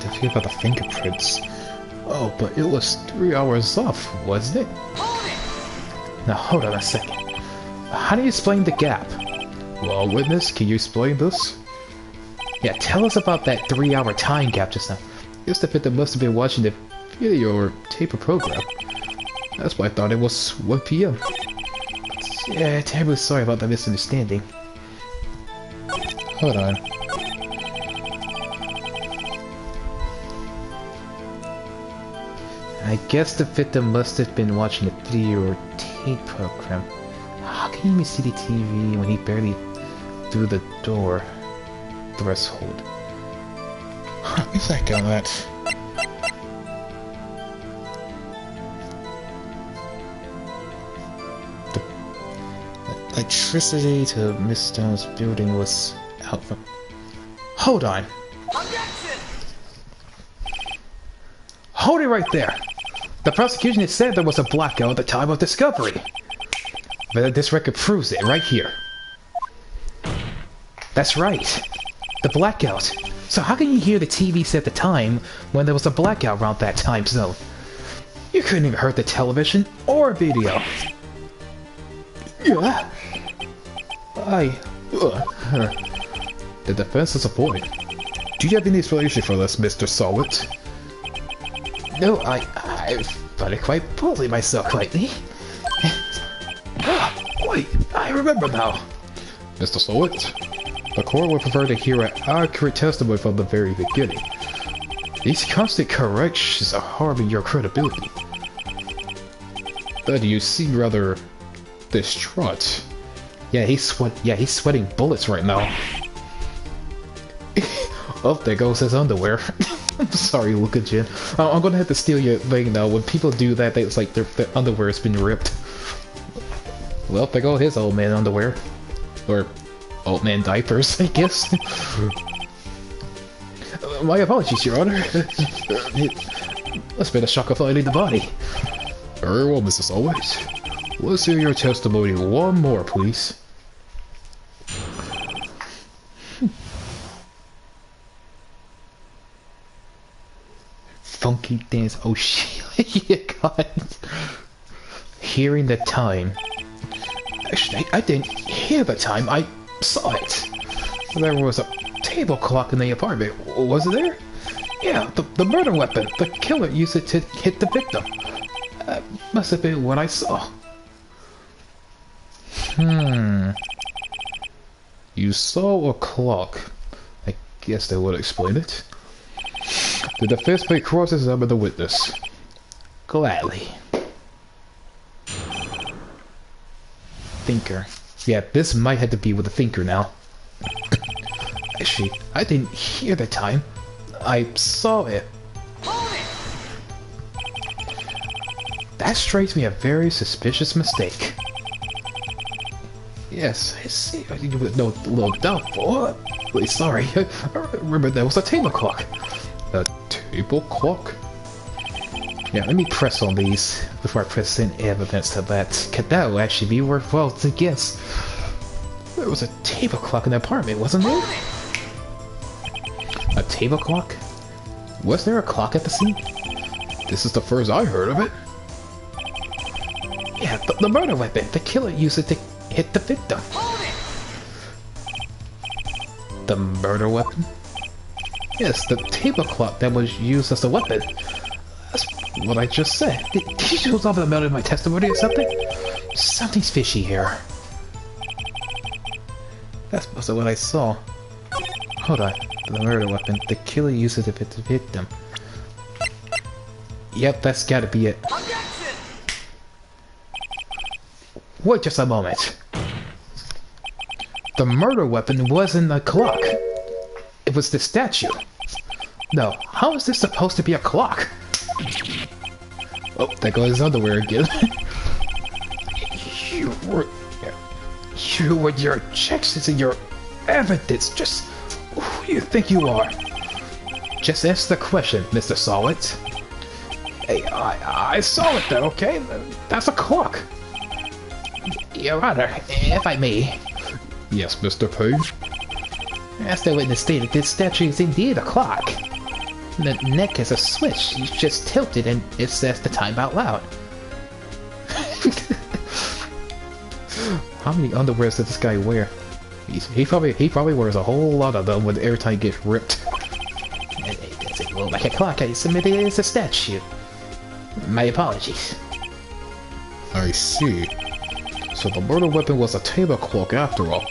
Speaker 2: Don't forget about the fingerprints.
Speaker 1: Oh, but it was 3 hours off, wasn't it? Now hold on a second. How do you explain the gap?
Speaker 2: Well, witness, can you explain this?
Speaker 1: Yeah, tell us about that 3-hour time gap just now. Guess the victim must have been watching the video or tape or program. That's why I thought it was 1 p.m. Yeah, terribly sorry about that misunderstanding.
Speaker 2: Hold on.
Speaker 1: I guess the victim must have been watching a video or tape program. How can he even see the TV when he barely through the door threshold?
Speaker 2: Let me think on that. The electricity to Miss Stone's building was out from...
Speaker 1: Hold on!
Speaker 3: Objection!
Speaker 1: Hold it right there! The prosecution had said there was a blackout at the time of discovery. But this record proves it right here. That's right. The blackout. So how can you hear the TV set the time when there was a blackout around that time zone? You couldn't even heard the television or video.
Speaker 2: Yeah.
Speaker 1: The defense is a point.
Speaker 2: Do you have any explanation for this, Mr. Solid?
Speaker 1: No, I've found it quite puzzling myself lately. Wait, I remember now.
Speaker 2: Mr. Solid, the court would prefer to hear an accurate testimony from the very beginning.
Speaker 1: These constant corrections are harming your credibility.
Speaker 2: Then you seem rather distraught.
Speaker 1: Yeah, he's sweating bullets right now. Oh, there goes his underwear. I'm sorry, Luca Jin. I'm gonna have to steal your thing now. When people do that, it's like their underwear has been ripped. Well, there go his old man underwear. Or old man diapers, I guess. My apologies, Your Honor. Must have been a shock of finding the body.
Speaker 2: Very well, Mrs. Owens. Let's hear your testimony one more, please.
Speaker 1: Funky dance. Oh shit. Yeah, God. Hearing the time. Actually, I didn't hear the time. I saw it. There was a table clock in the apartment. Was it there? Yeah, the murder weapon. The killer used it to hit the victim. Must have been what I saw.
Speaker 2: You saw a clock. I guess that would explain it. The defense may cross-examine the witness.
Speaker 1: Gladly. Thinker. Yeah, this might have to be with a thinker now. Actually, I didn't hear the time. I saw it. That strikes me a very suspicious mistake.
Speaker 2: Yes, I see. No, little doubtful. Wait, sorry. I remember that was a table clock. A table clock?
Speaker 1: Yeah, let me press on these before I press in evidence to that. Could that will actually be worthwhile to guess? There was a table clock in the apartment, wasn't there? A table clock? Was there a clock at the scene?
Speaker 2: This is the first I heard of it.
Speaker 1: Yeah, the murder weapon. The killer used it to hit the victim. The murder weapon? Yes, the table clock that was used as a weapon. That's what I just said. Did you choose off the murder in my testimony or something? Something's fishy here. That's also what I saw. Hold on. The murder weapon. The killer used it to hit the victim. Yep, that's gotta be it. Wait just a moment. The murder weapon wasn't a clock. It was the statue. No, how is this supposed to be a clock?
Speaker 2: Oh, there goes his underwear again.
Speaker 1: You with your objections and your evidence, just who you think you are? Just answer the question, Mr. Solid. Hey, I saw it though, okay? That's a clock. Your Honor, if I may.
Speaker 2: Yes, Mr. Page?
Speaker 1: As the witness stated, this statue is indeed a clock. The neck is a switch. You just tilt it and it says the time out loud. How many underwears does this guy wear? He probably wears a whole lot of them when every time he gets ripped. It doesn't look like a clock. I submit it is a statue. My apologies.
Speaker 2: I see. So the murder weapon was a table clock after all.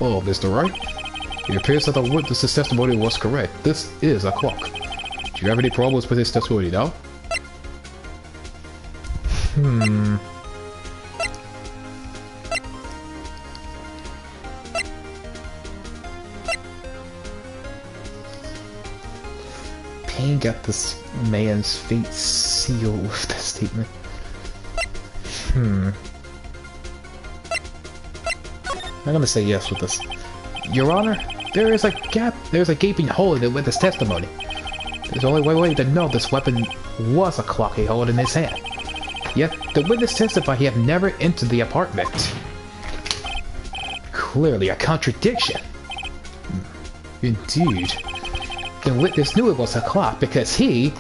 Speaker 2: Well, Mr. Wright, it appears that the witness's testimony was correct. This is a clock. Do you have any problems with his testimony now?
Speaker 1: Payne got this man's fate sealed with that statement. I'm gonna say yes with this. Your Honor, there's a gaping hole in the witness testimony. There's only one way to know this weapon was a clock he held in his hand. Yet, the witness testified he had never entered the apartment. Clearly a contradiction.
Speaker 2: Indeed.
Speaker 1: The witness knew it was a clock because he...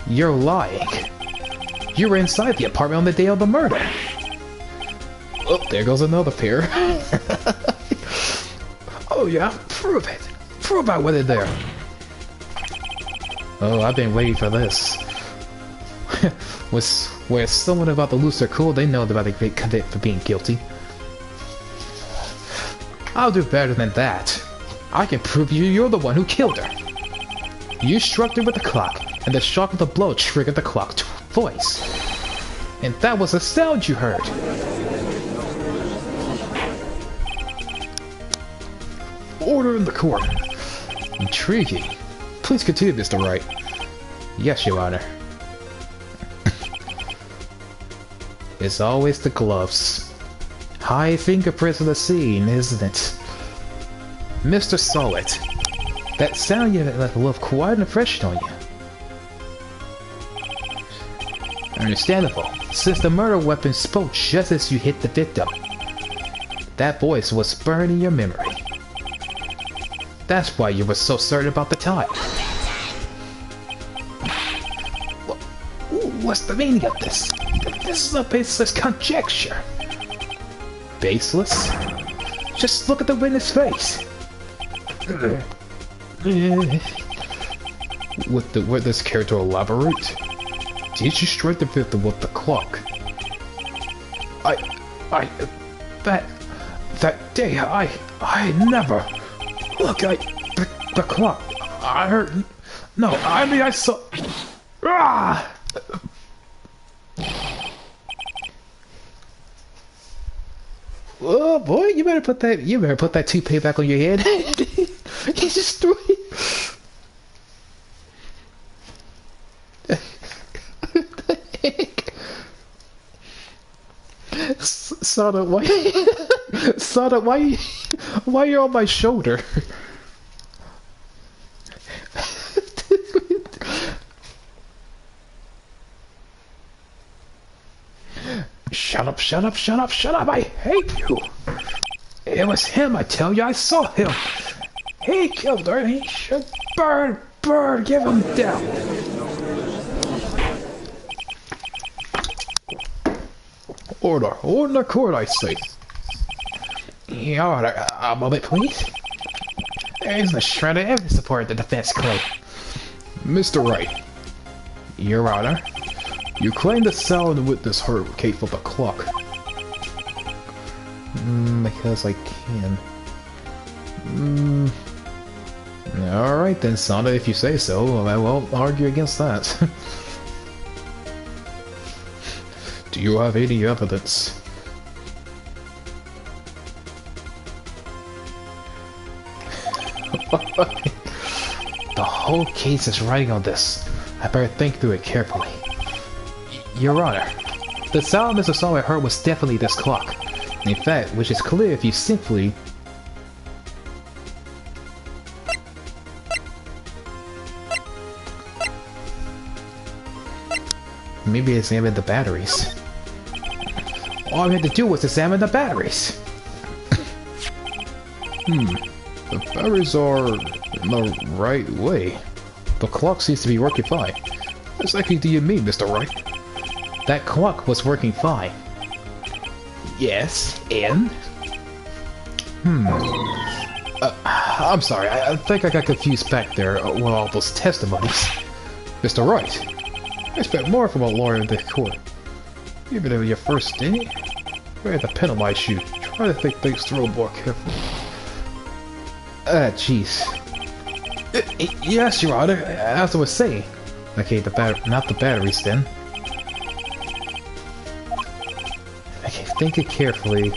Speaker 1: You're lying. You were inside the apartment on the day of the murder.
Speaker 2: Oh, there goes another pair.
Speaker 1: Oh yeah, prove it. Prove I went in there. Oh, I've been waiting for this. Where someone about to lose their cool, they know about the great convict for being guilty. I'll do better than that. I can prove you're the one who killed her. You struck her with the clock, and the shock of the blow triggered the clock's voice. And that was the sound you heard.
Speaker 2: Order in the court.
Speaker 1: Intriguing.
Speaker 2: Please continue, Mr. Wright.
Speaker 1: Yes, Your Honor. It's always the gloves. High fingerprints of the scene, isn't it? Mr. Solid, that sound you left quite an impression on you. Understandable, since the murder weapon spoke just as you hit the victim. That voice was burned in your memory. That's why you were so certain about the time. What's the meaning of this? This is a baseless conjecture. Baseless? Just look at the witness' face.
Speaker 2: Would the witness care to elaborate? Did you strike the victim with the clock?
Speaker 1: That day, I never... Look, the clock. I heard... No, I mean, I saw... Ah! Oh boy, you better put that toupee back on your head. He just threw it. The heck? Sada, why you on my shoulder? Shut up, I hate you! It was him, I tell you, I saw him! He killed her, he should burn, give him death! Order in the court, I say! Your Honor, a moment, please. There isn't a shred of evidence supporting the defense claim.
Speaker 2: Mr. Wright.
Speaker 1: Your Honor.
Speaker 2: You claim the sound the witness heard came from the clock.
Speaker 1: Because I can. Alright then, Sada, if you say so, I won't argue against that.
Speaker 2: Do you have any evidence?
Speaker 1: The whole case is riding on this. I better think through it carefully. Your Honor, the sound Mr. Sawyer heard was definitely this clock. In fact, which is clear if you simply... Maybe examine the batteries. All we had to do was examine the batteries!
Speaker 2: The batteries are in the right way.
Speaker 1: The clock seems to be working fine.
Speaker 2: What exactly do you mean, Mr. Wright?
Speaker 1: That clock was working fine. Yes, and? I'm sorry, I think I got confused back there with all those testimonies.
Speaker 2: Mr. Wright, I expect more from a lawyer in the court. Even in your first day, I had to penalize you. Try to think things through more carefully.
Speaker 1: Jeez. Yes, Your Honor, as I was saying. Okay, not the batteries then. Okay, think it carefully.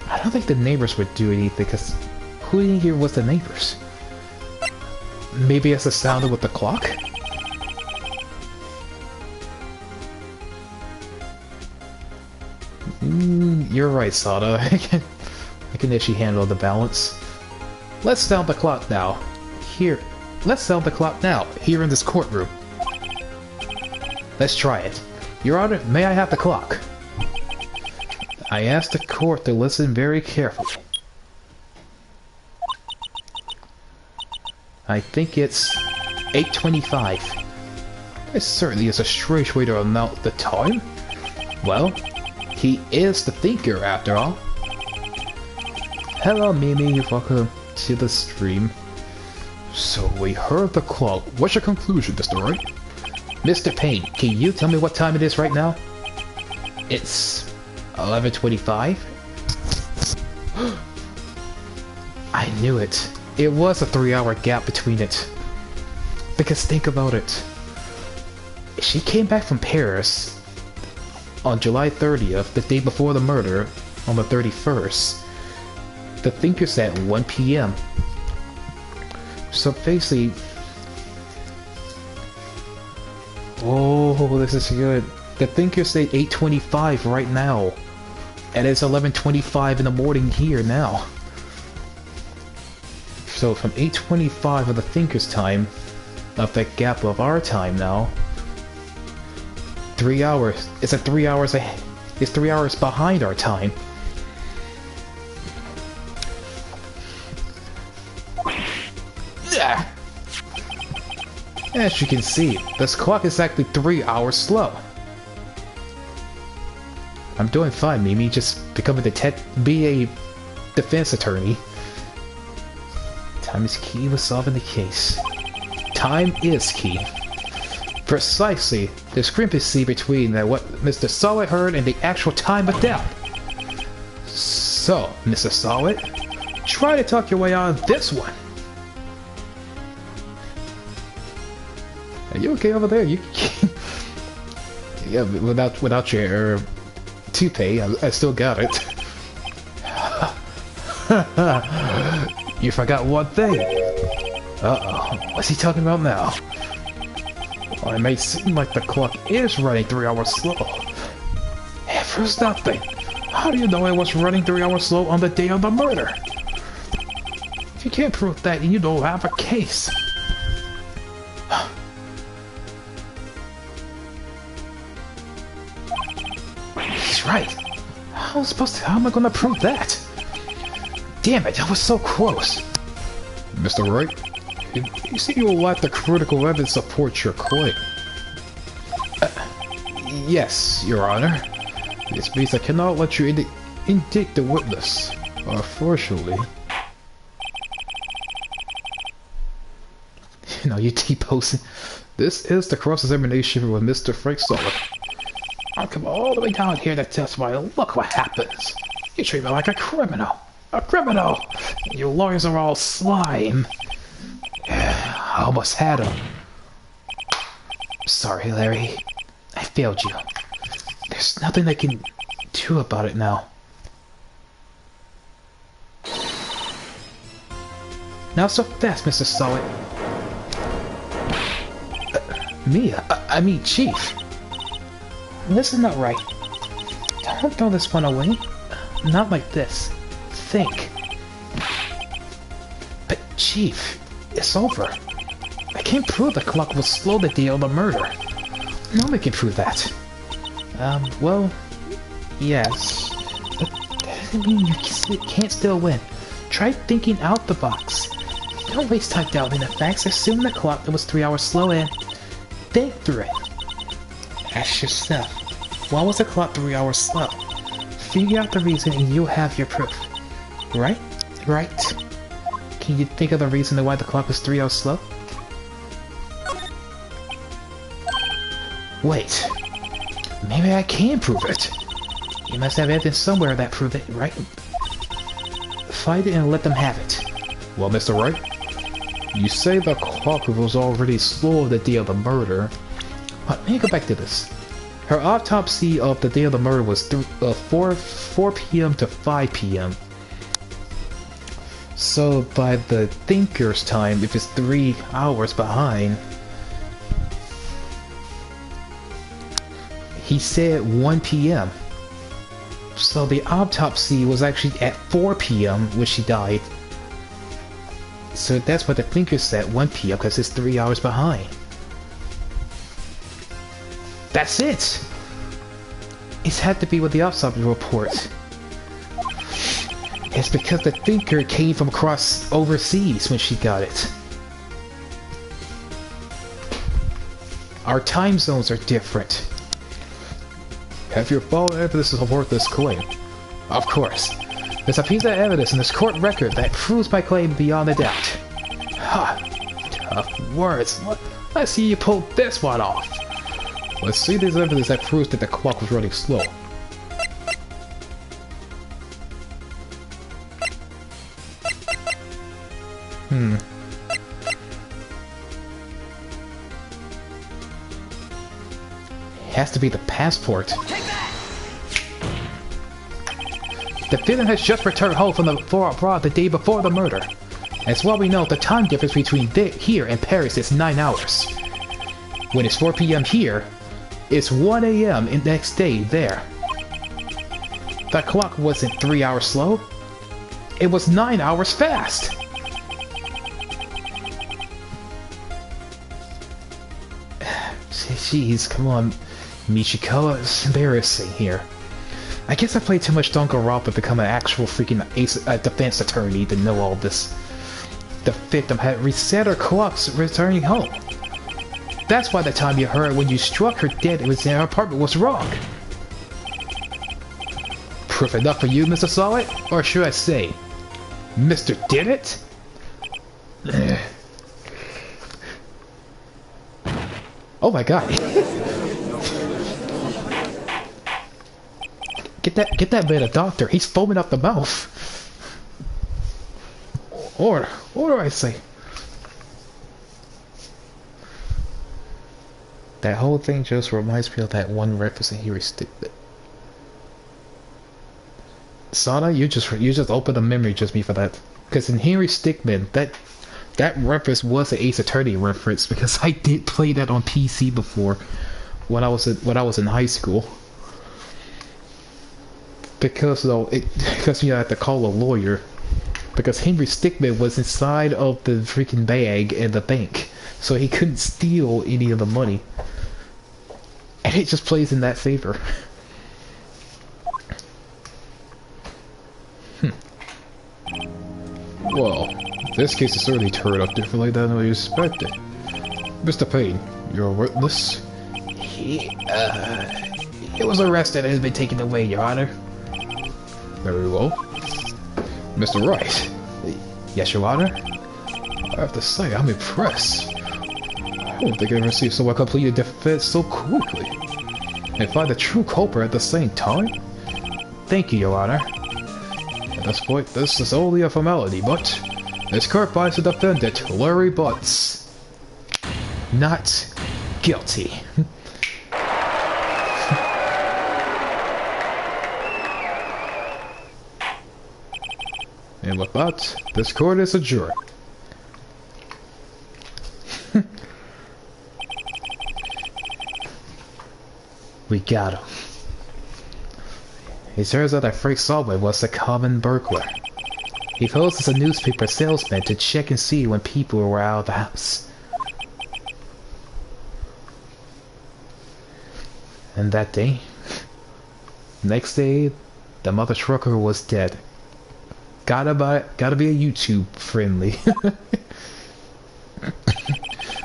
Speaker 1: I don't think the neighbors would do anything, because who in here was the neighbors? Maybe it's the sound with the clock? You're right, Sada. I can actually handle the balance. Let's sound the clock now. Here. Let's sound the clock now, here in this courtroom. Let's try it. Your Honor, may I have the clock? I ask the court to listen very carefully. I think it's 8:25. It certainly is a strange way to amount the time. Well, he is the thinker after all. Hello Mimi, welcome to the stream.
Speaker 2: So we heard the clock. What's your conclusion, Mr. Wright?
Speaker 1: Mr. Payne, can you tell me what time it is right now? It's 11:25. I knew it. It was a 3-hour gap between it. Because think about it. She came back from Paris on July 30th, the day before the murder, on the 31st. The thinker said 1 p.m. So basically... Oh, this is good. The thinker said 8:25 right now. And it's 11:25 in the morning here now. So from 8:25 of the thinker's time, of that gap of our time now, 3 hours. It's 3 hours ahead. It's 3 hours behind our time. As you can see, this clock is actually 3 hours slow. I'm doing fine, Mimi. Just be a defense attorney. Time is key with solving the case. Time is key. Precisely. Discrepancy between what Mr. Solid heard and the actual time of death. So, Mr. Solid, try to talk your way out of this one. Are you okay over there? You yeah, without your toupee, I still got it. You forgot one thing. Uh-oh, what's he talking about now? Well, it may seem like the clock is running 3 hours slow. It proves nothing. How do you know it was running 3 hours slow on the day of the murder? If you can't prove that, you don't have a case. He's right. How am I gonna prove that? Damn it, that was so close.
Speaker 2: Mr. Wright, you see you will lack the critical evidence to support your claim.
Speaker 1: Yes, Your Honor.
Speaker 2: This means I cannot let you indict the witness. Unfortunately.
Speaker 1: You know, you T-posing.
Speaker 2: This is the cross-examination with Mr. Frank Solid.
Speaker 1: I'll come all the way down here to testify. Look what happens. You treat me like a criminal. A criminal! You lawyers are all slime. I almost had him. Sorry, Larry. I failed you. There's nothing I can do about it now. Not so fast, Mr. Solid. I mean, Chief. This is not right. Don't throw this one away. Not like this. Think. But, Chief, it's over. I can't prove the clock will slow the day of the murder. Nobody can prove that. Well, yes. But that doesn't mean you can't still win. Try thinking out the box. Don't waste time doubting the facts. Assume the clock that was 3 hours slow and think through it. Ask yourself, why was the clock 3 hours slow? Figure out the reason and you'll have your proof. Right? Right? Can you think of the reason why the clock was 3 hours slow? Wait. Maybe I can prove it. You must have evidence somewhere that proves it, right? Find it and let them have it.
Speaker 2: Well, Mr. Wright, you say the clock was already slow the day of the murder.
Speaker 1: But let me go back to this. Her autopsy of the day of the murder was 4 p.m. to 5 p.m. So by the thinker's time, if it's 3 hours behind, he said 1 p.m. So the autopsy was actually at 4 p.m. when she died. So that's what the thinker said, 1 p.m. because it's 3 hours behind. That's it! It's had to be with the autopsy report. It's because the thinker came from across overseas when she got it. Our time zones are different.
Speaker 2: Have you followed evidence to support this claim?
Speaker 1: Of course. There's a piece of evidence in this court record that proves my claim beyond a doubt. Ha! Tough words. Let's see you pull this one off.
Speaker 2: Let's see this evidence that proves that the clock was running slow.
Speaker 1: It has to be the passport. The victim has just returned home from abroad the day before the murder. As well we know, the time difference between here and Paris is 9 hours. When it's 4 p.m. here, it's 1 a.m. the next day there. That clock wasn't 3 hours slow. It was 9 hours fast. Jeez, come on, Michiko, it's embarrassing here. I guess I played too much Danganronpa to become an actual freaking defense attorney to know all this. The victim had reset her clocks returning home. That's why the time you heard when you struck her dead in her apartment was wrong. Proof enough for you, Mr. Solid? Or should I say, Mr. Did It? Oh my god. Get that man a doctor. He's foaming up the mouth. Order, I say. That whole thing just reminds me of that one reference in Henry Stickmin. Sana, you just opened a memory just me for that. Because in Henry Stickmin, that reference was an Ace Attorney reference because I did play that on PC before when I was in high school. Because you had to call a lawyer. Because Henry Stickmin was inside of the freaking bag in the bank, so he couldn't steal any of the money. And it just plays in that favor.
Speaker 2: Well, this case has certainly turned out differently than we expected. Mr. Payne, you're a witness?
Speaker 1: He was arrested and has been taken away, Your Honor.
Speaker 2: Very well. Mr. Wright?
Speaker 1: Yes, Your Honor?
Speaker 2: I have to say, I'm impressed. I don't think I've ever seen someone complete a defense so quickly. And find the true culprit at the same time?
Speaker 1: Thank you, Your Honor.
Speaker 2: At this point, this is only a formality, but this court finds the defendant, Larry Butts,
Speaker 1: not guilty.
Speaker 2: And with that, this court is adjourned.
Speaker 1: We got him. It turns out that Frank Solway was a common burglar. He posed as a newspaper salesman to check and see when people were out of the house. And that day, next day, the mother trucker was dead. Gotta be a YouTube friendly.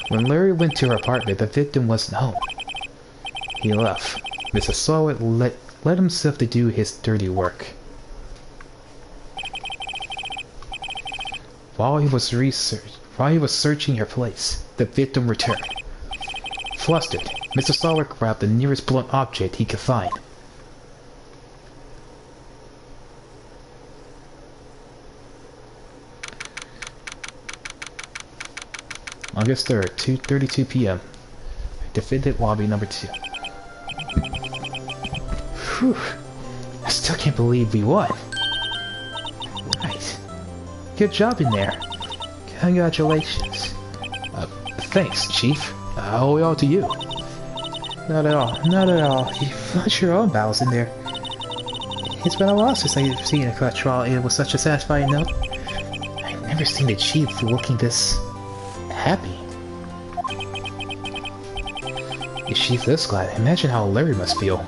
Speaker 1: When Larry went to her apartment, the victim wasn't home. He left. Mr. Solway let himself to do his dirty work. While he was searching her place, the victim returned. Flustered, Mr. Solway grabbed the nearest blunt object he could find. August 3rd, 2:32 p.m. Defendant lobby number 2. Whew. I still can't believe we won. Right. Good job in there. Congratulations. Thanks, Chief. I owe it all to you. Not at all. Not at all. You flushed your own bowels in there. It's been a while since I've seen a court trial and with such a satisfying note. I've never seen the Chief looking this happy. If Chief this glad, imagine how Larry must feel.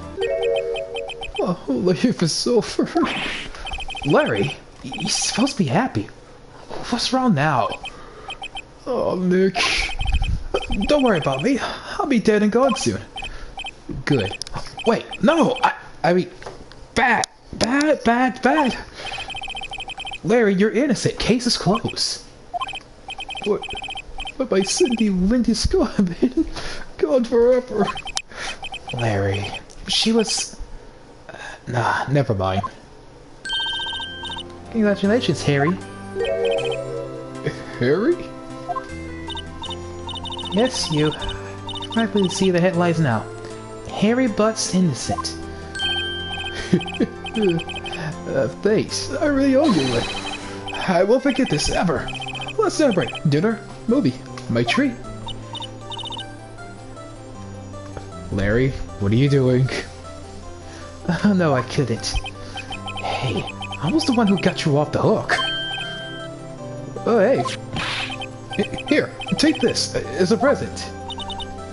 Speaker 2: Oh, life is over.
Speaker 1: Larry, you're supposed to be happy. What's wrong now?
Speaker 2: Oh, Nick. Don't worry about me. I'll be dead and gone soon.
Speaker 1: Good. Wait, no! I mean, bad. Larry, you're innocent. Case is closed.
Speaker 2: But my Cindy Lindy's gone, man. Gone forever.
Speaker 1: Larry, she was... Nah, never mind. Congratulations, Harry.
Speaker 2: Harry?
Speaker 1: Yes, you. Probably see the headlines now. Harry Butts innocent.
Speaker 2: Thanks. I really owe you one. I won't forget this ever. Let's celebrate. Dinner, movie, my treat.
Speaker 1: Larry, what are you doing? Oh, no, I couldn't. Hey, I was the one who got you off the hook.
Speaker 2: Oh, hey. Here, take this as a present.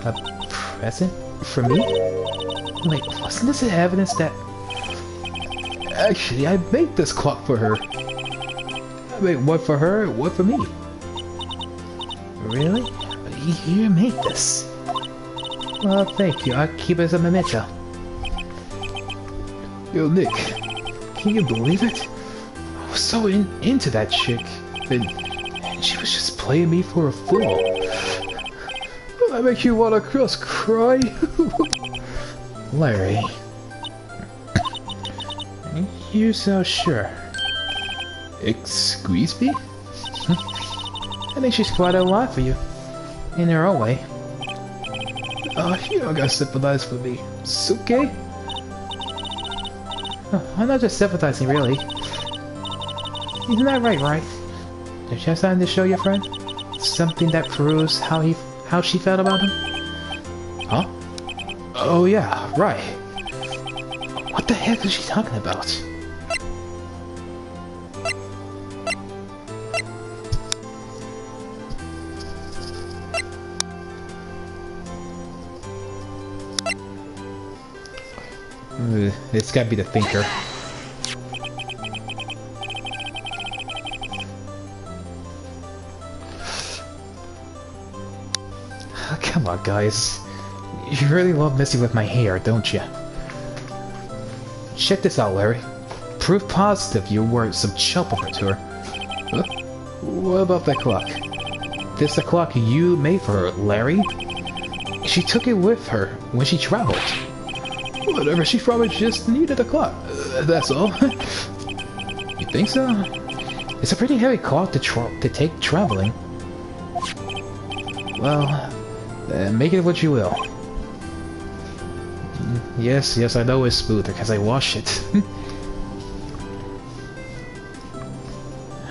Speaker 1: A present? For me? Wait, wasn't this evidence that...
Speaker 2: Actually, I made this clock for her. I made one for her, one for me.
Speaker 1: Really? You made this? Well, thank you. I'll keep it as a memento.
Speaker 2: Yo, Nick,
Speaker 1: can you believe it? I was so into that chick, and she was just playing me for a fool. I make you wanna just cry. Larry. You're so sure. Excuse me? I think she's quite a lot for you. In her own way. You don't gotta sympathize with me. It's okay. I'm not just sympathizing, really. Isn't that right, right? Don't you have something to show your friend? Something that proves how she felt about him? Huh? Oh yeah, right. What the heck is she talking about? It's gotta be the thinker. Come on, guys. You really love messing with my hair, don't you? Check this out, Larry. Proof positive you wore some chump over to her. Huh? What about that clock? This the clock you made for her, Larry? She took it with her when she traveled. Whatever, she probably just needed a clock. That's all. You think so? It's a pretty heavy clock to take traveling. Well, make it what you will. Yes, I know it's smoother because I wash it.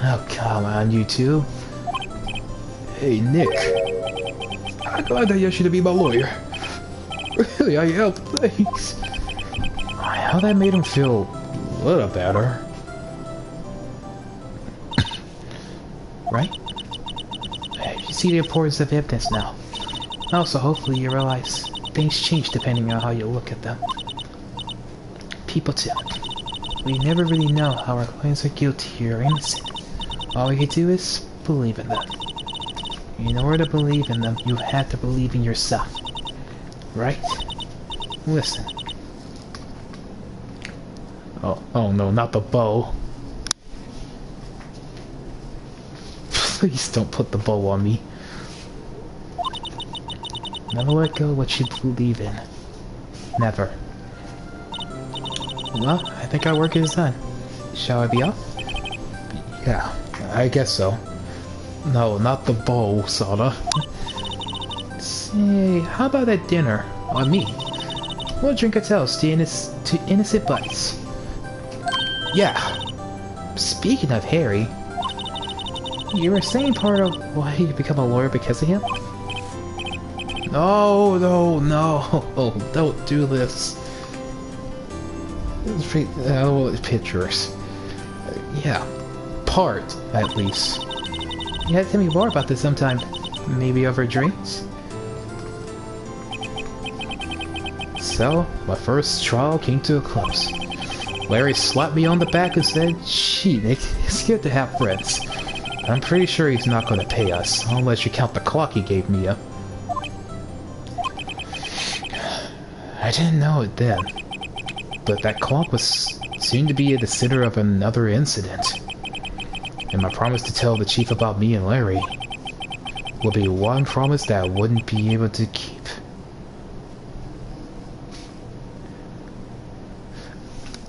Speaker 1: Oh, come on, you two. Hey, Nick. I'm glad that you should be my lawyer. Really, I helped, thanks. How that made him feel a little better. Right? You see the importance of evidence now. Also, hopefully you realize things change depending on how you look at them. People too. We never really know how our clients are guilty or innocent. All we can do is believe in them. In order to believe in them, you have to believe in yourself. Right? Listen. Oh no, not the bow. Please don't put the bow on me. Never let go of what you believe in. Never. Well, I think our work is done. Shall I be off? Yeah, I guess so. No, not the bow, Sada. Say, how about that dinner? On me. We'll drink a toast to innocent bites. Yeah. Speaking of Harry, you were saying part of why you become a lawyer because of him? No, don't do this. Pictures. Yeah, part, at least. You had to tell me more about this sometime. Maybe over drinks? So, my first trial came to a close. Larry slapped me on the back and said, "Gee, Nick, it's good to have friends. I'm pretty sure he's not going to pay us, unless you count the clock he gave me, I didn't know it then, but that clock was soon to be at the center of another incident. And my promise to tell the chief about me and Larry will be one promise that I wouldn't be able to keep.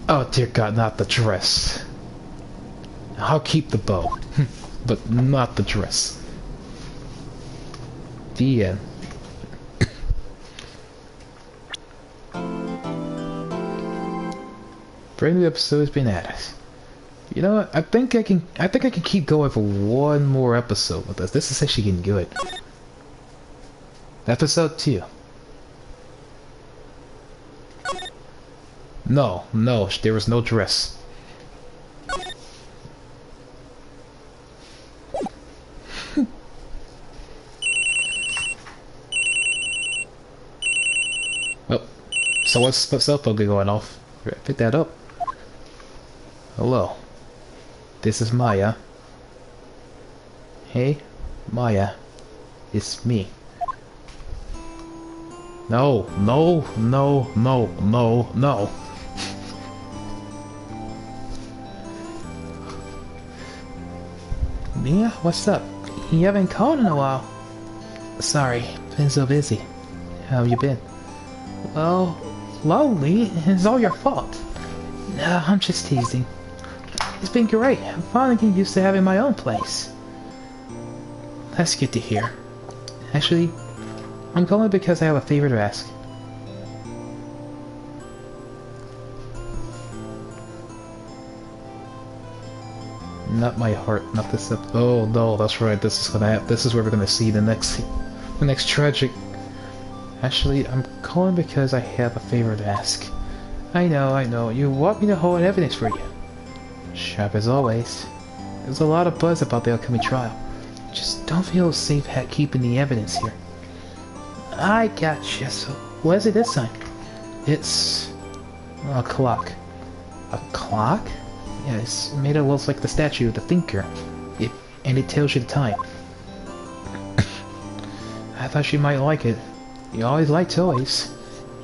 Speaker 1: Oh dear God, not the dress. I'll keep the bow, but not the dress. The end. Brand new episode has been added. You know what? I think I can keep going for one more episode with this. This is actually getting good. Episode 2. No, there was no dress. Oh, someone's cell phone going off. Pick that up. Hello. This is Maya. Hey, Maya. It's me. No. Mia, what's up? You haven't called in a while. Sorry, been so busy. How have you been? Well, lonely. It's all your fault. No, I'm just teasing. It's been great. I'm finally getting used to having my own place. That's good to hear. Actually, I'm calling because I have a favor to ask. Not my heart, not this. Oh no, that's right. This is gonna happen. This is where we're gonna see the next tragic. Actually, I'm calling because I have a favor to ask. I know. You want me to hold evidence for you. Sharp as always. There's a lot of buzz about the upcoming trial. Just don't feel safe keeping the evidence here. I gotcha. So, what is it this time? It's a clock. A clock? Yeah, it's made it look like the statue of the thinker. And it tells you the time. I thought you might like it. You always like toys.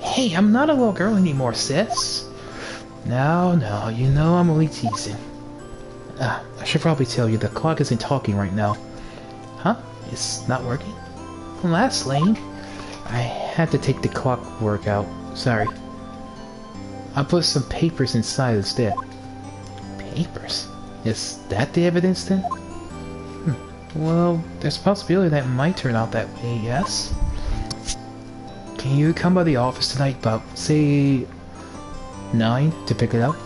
Speaker 1: Hey, I'm not a little girl anymore, sis. No, you know I'm only teasing. I should probably tell you the clock isn't talking right now. Huh? It's not working? Well, that's lame. I had to take the clockwork out. Sorry. I put some papers inside instead. Papers? Is that the evidence then? Well, there's a possibility that might turn out that way, yes? Can you come by the office tonight about, say, 9 to pick it up?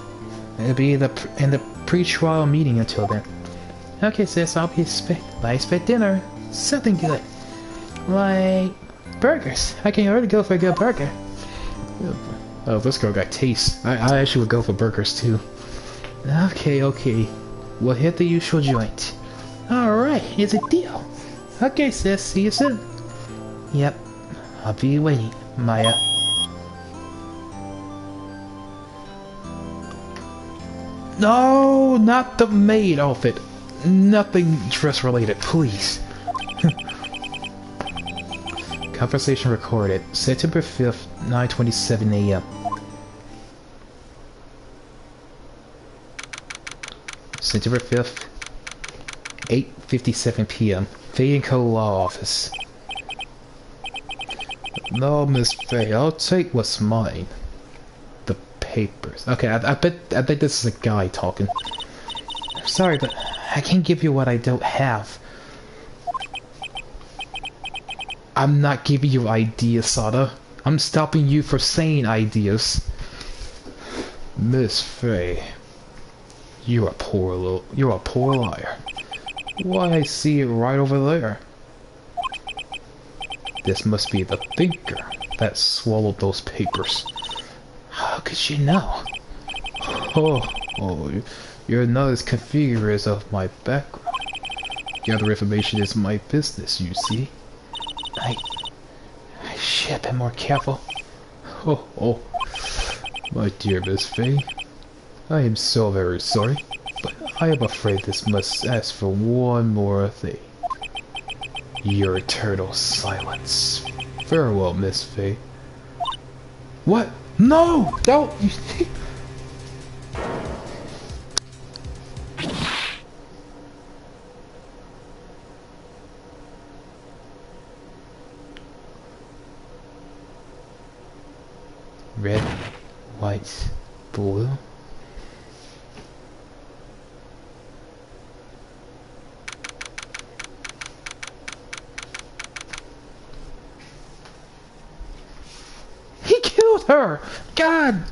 Speaker 1: It'll be in the pre-trial meeting until then. Okay, sis, I expect dinner. Something good. Like burgers. I can already go for a good burger. Oh, this girl got taste. I actually would go for burgers too. Okay. We'll hit the usual joint. Alright, it's a deal. Okay, sis, see you soon. Yep, I'll be waiting, Maya. No, not the maid outfit. Nothing dress related, please. Conversation recorded. September 5th, 9:27 a.m. September 5th, 8:57 p.m. Faye & Co. Law Office. No, Miss Faye, I'll take what's mine. The papers. Okay, I bet this is a guy talking. Sorry, but I can't give you what I don't have. I'm not giving you ideas, Sada. I'm stopping you from saying ideas. Miss Faye, you're a poor liar. Why, I see it right over there. This must be the thinker that swallowed those papers. How could you know? Oh, you're not as configurous of my background. Gather information is my business, you see. I should have been more careful. Oh, my dear Miss Faye, I am so very sorry, but I am afraid this must ask for one more thing. Your eternal silence. Farewell, Miss Faye. What? No! Don't! Red, white, blue. He killed her! God!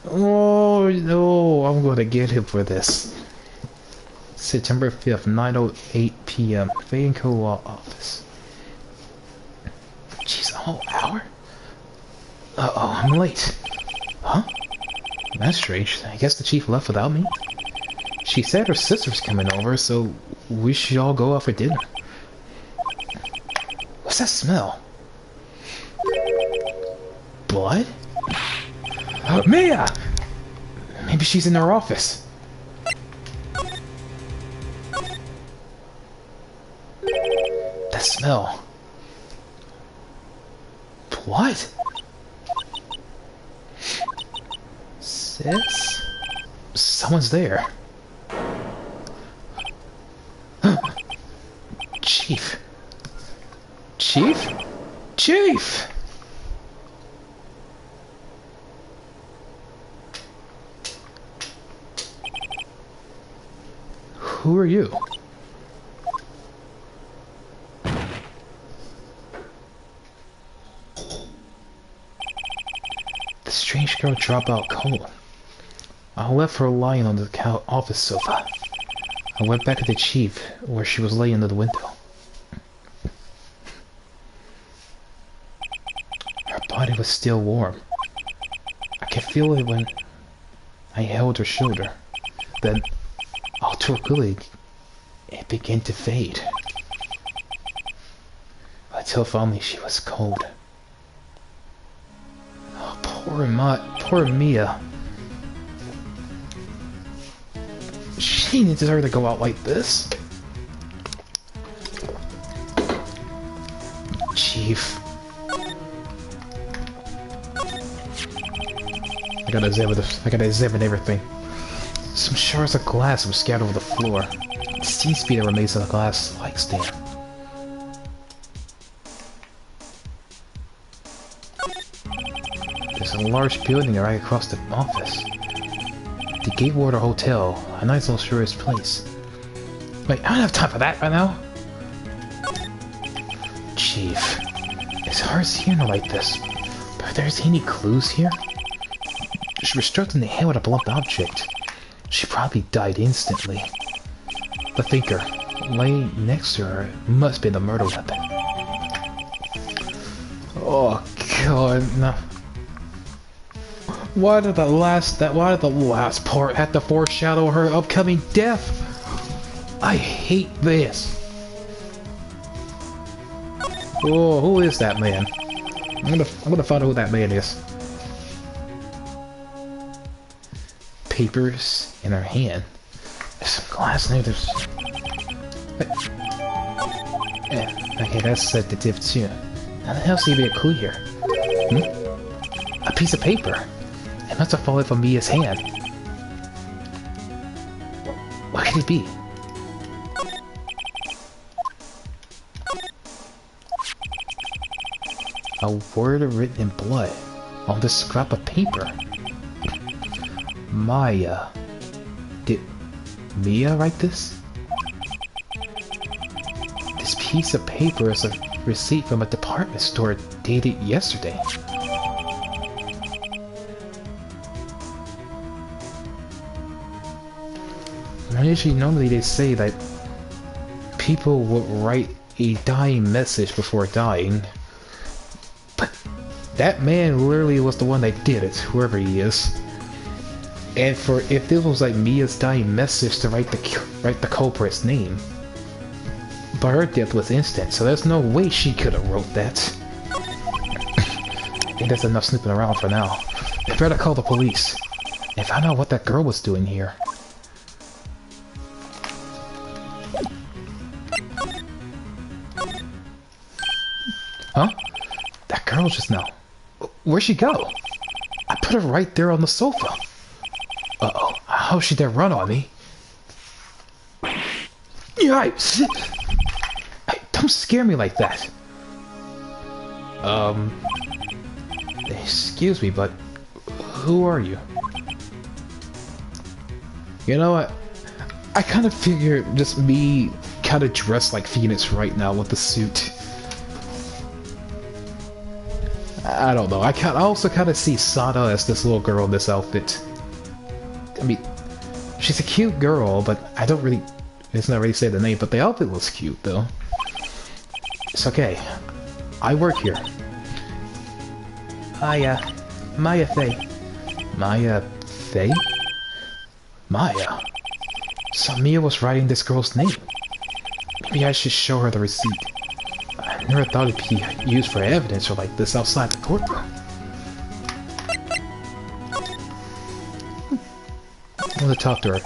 Speaker 1: Oh no, I'm gonna get him for this. September 5th, 9:08 p.m. Faye & Co. Law Office. Jeez, a whole hour? Uh-oh, I'm late. Huh? That's strange. I guess the chief left without me. She said her sister's coming over, so we should all go out for dinner. What's that smell? Blood? Mia! Maybe she's in her office. That smell. What? this? Someone's there. Chief. Chief? Chief! Who are you? The strange girl dropped out cold. I left her lying on the office sofa. I went back to the chief, where she was laying under the window. Her body was still warm. I could feel it when I held her shoulder. Then, automatically, it began to fade. Until finally she was cold. Oh, poor Mia. She didn't deserve to go out like this. Chief. I gotta examine everything. Some shards of glass were scattered over the floor. It seems to be the remains of the glass light stand. There's a large building right across the office. The Gatewater Hotel, a nice luxurious place. Wait, I don't have time for that right now. Chief, it's hard seeing her like this, but if there's any clues here? She was struck in the head with a blunt object. She probably died instantly. The thinker, laying next to her, must be the murder weapon. Oh god, no. Why did the last part have to foreshadow her upcoming death? I hate this. Oh, who is that man? I'm gonna find out who that man is. Papers in her hand. There's some glass in there. Okay, that's sedative too. How the hell seems to be a clue here? Hmm? A piece of paper. It must have fallen from Mia's hand. What could it be? A word written in blood on this scrap of paper. Maya. Did Mia write this? This piece of paper is a receipt from a department store dated yesterday. Usually, normally they say that people would write a dying message before dying. But that man literally was the one that did it, whoever he is. And if this was like Mia's dying message to write the culprit's name, but her death was instant, so there's no way she could have wrote that. I think that's enough snooping around for now. I better call the police and find out what that girl was doing here. Huh? That girl just now. Where'd she go? I put her right there on the sofa. Uh-oh. How'd she dare run on me? Yikes! Hey, don't scare me like that. Excuse me, but who are you? You know what? I kind of figure just me kind of dressed like Phoenix right now with the suit. I don't know. I also kind of see Sada as this little girl in this outfit. I mean, she's a cute girl, but I don't really... It's not really say the name, but the outfit looks cute, though. It's okay. I work here. Maya Faye. Maya Faye? Maya? So Mia was writing this girl's name. Maybe I should show her the receipt. I never thought it'd be used for evidence or like this outside the courtroom. I want to talk to her.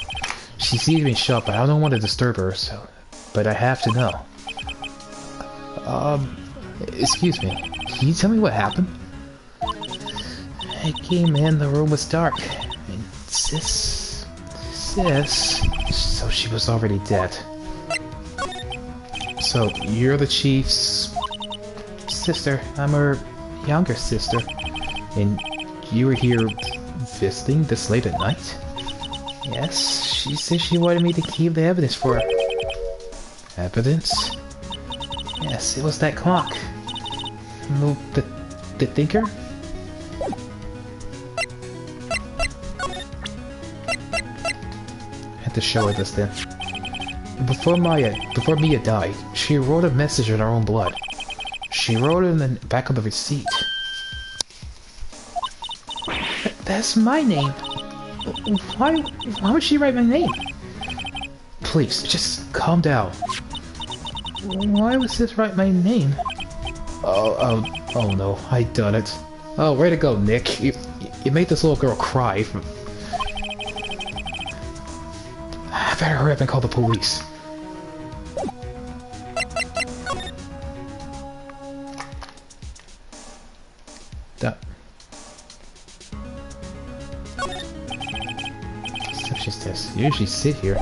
Speaker 1: She's even shut, but I don't want to disturb her, so... But I have to know. Excuse me. Can you tell me what happened? I came in, the room was dark. And Sis? Sis? So she was already dead. So, you're the chief's sister. I'm her younger sister. And you were here visiting this late at night? Yes, she said she wanted me to keep the evidence for her. Evidence? Yes, it was that clock. The thinker? I had to show her this then. Before Mia died, she wrote a message in her own blood. She wrote it in the back of the receipt. That's my name. Why would she write my name? Please, just calm down. Why would sis write my name? Oh no, I done it. Oh, way to go, Nick. You made this little girl cry. I better hurry up and call the police. So she says, you usually sit here.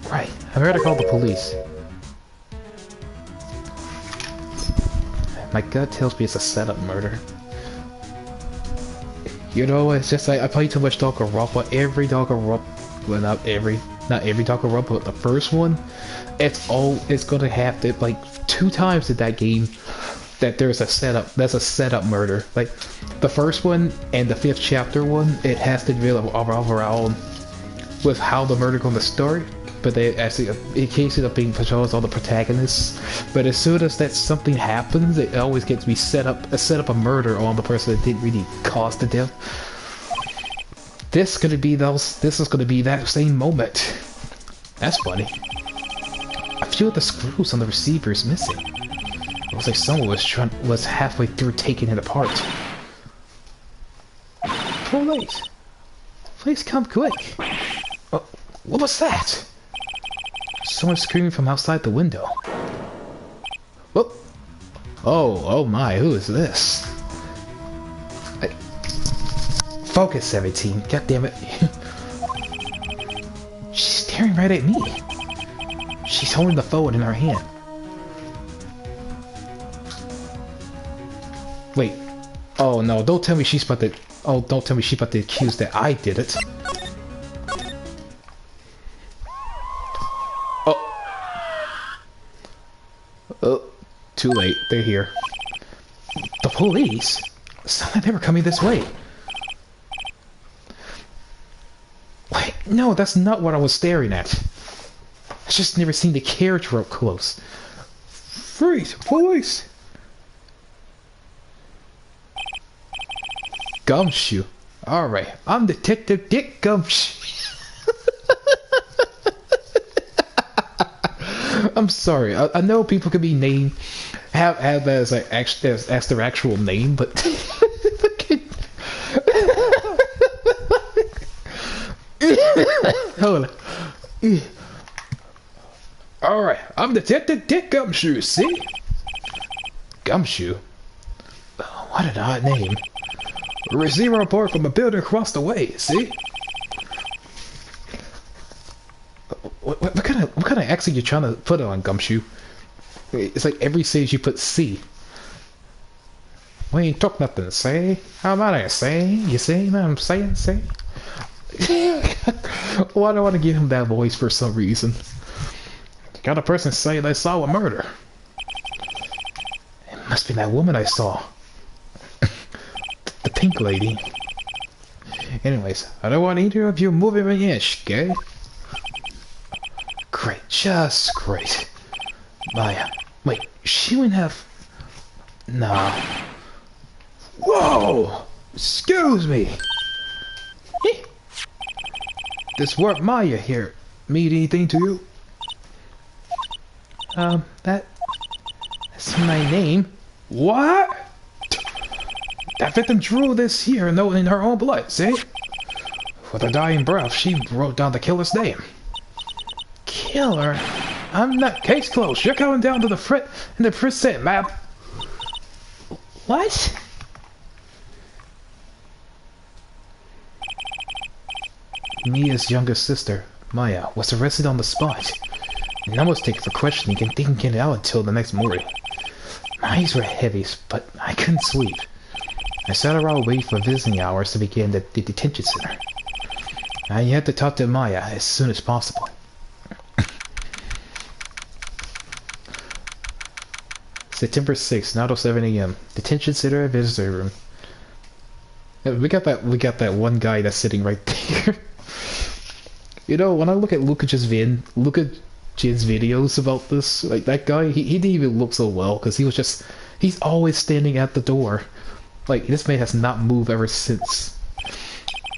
Speaker 1: Right, I better call the police. My gut tells me it's a setup murder. You know, it's just like I play too much Danganronpa. Every Danganronpa, well, not every Danganronpa, but the first one, it's gonna have to, like 2 times in that game that there's a setup. That's a setup murder. Like the first one and the 5th chapter one, it has to revolve around with how the murder gonna start. But they actually, in case of being portrayed as all the protagonists. But as soon as that something happens, it always gets me set up a murder on the person that didn't really cause the death. This is gonna be that same moment. That's funny. A few of the screws on the receiver is missing. It was like someone was halfway through taking it apart. Police! Please come quick! Oh, what was that? Someone screaming from outside the window. Whoop! Oh my, who is this? Focus, 17. God damn it. She's staring right at me. She's holding the phone in her hand. Wait. Oh no, don't tell me she's about to... Oh, don't tell me she's about to accuse that I did it. Oh, too late. They're here. The police? Someone never coming this way. Wait, no, that's not what I was staring at. I just never seen the carriage up close. Freeze! Police! Gumshoe. Alright, I'm Detective Dick Gumshoe. I'm sorry. I know people could be named, have as like as their actual name, but hold on. All right, I'm Detective Dick Gumshoe. See, Gumshoe. Oh, what an odd name. Receive a report from a building across the way. See. What kind of accent you trying to put on, Gumshoe? It's like every stage you put C. We ain't talk nothing, say. How about I say? You see what I'm saying, say? Why do I want to give him that voice for some reason? Got a person say they saw a murder. It must be that woman I saw. The pink lady. Anyways, I don't want either of you moving an inch, okay? Great, just great. Maya, wait, she wouldn't have... Nah. Whoa! Excuse me! This work Maya here mean anything to you? That's my name. What? That victim drew this here note in her own blood, see? With her dying breath, she wrote down the killer's name. Killer? I'm not. Case closed. You're going down to the in the precinct, ma'am. What? Mia's younger sister, Maya, was arrested on the spot. And I was taken for questioning and didn't get out until the next morning. My eyes were heavy, but I couldn't sleep. I sat around waiting for visiting hours to begin at the detention center. I had to talk to Maya as soon as possible. September 6th, 9:07 a.m. Detention center visitor room. Yeah, we got that one guy that's sitting right there. You know, when I look at Luka's videos about this, like that guy, he didn't even look so well because he's always standing at the door. Like, this man has not moved ever since.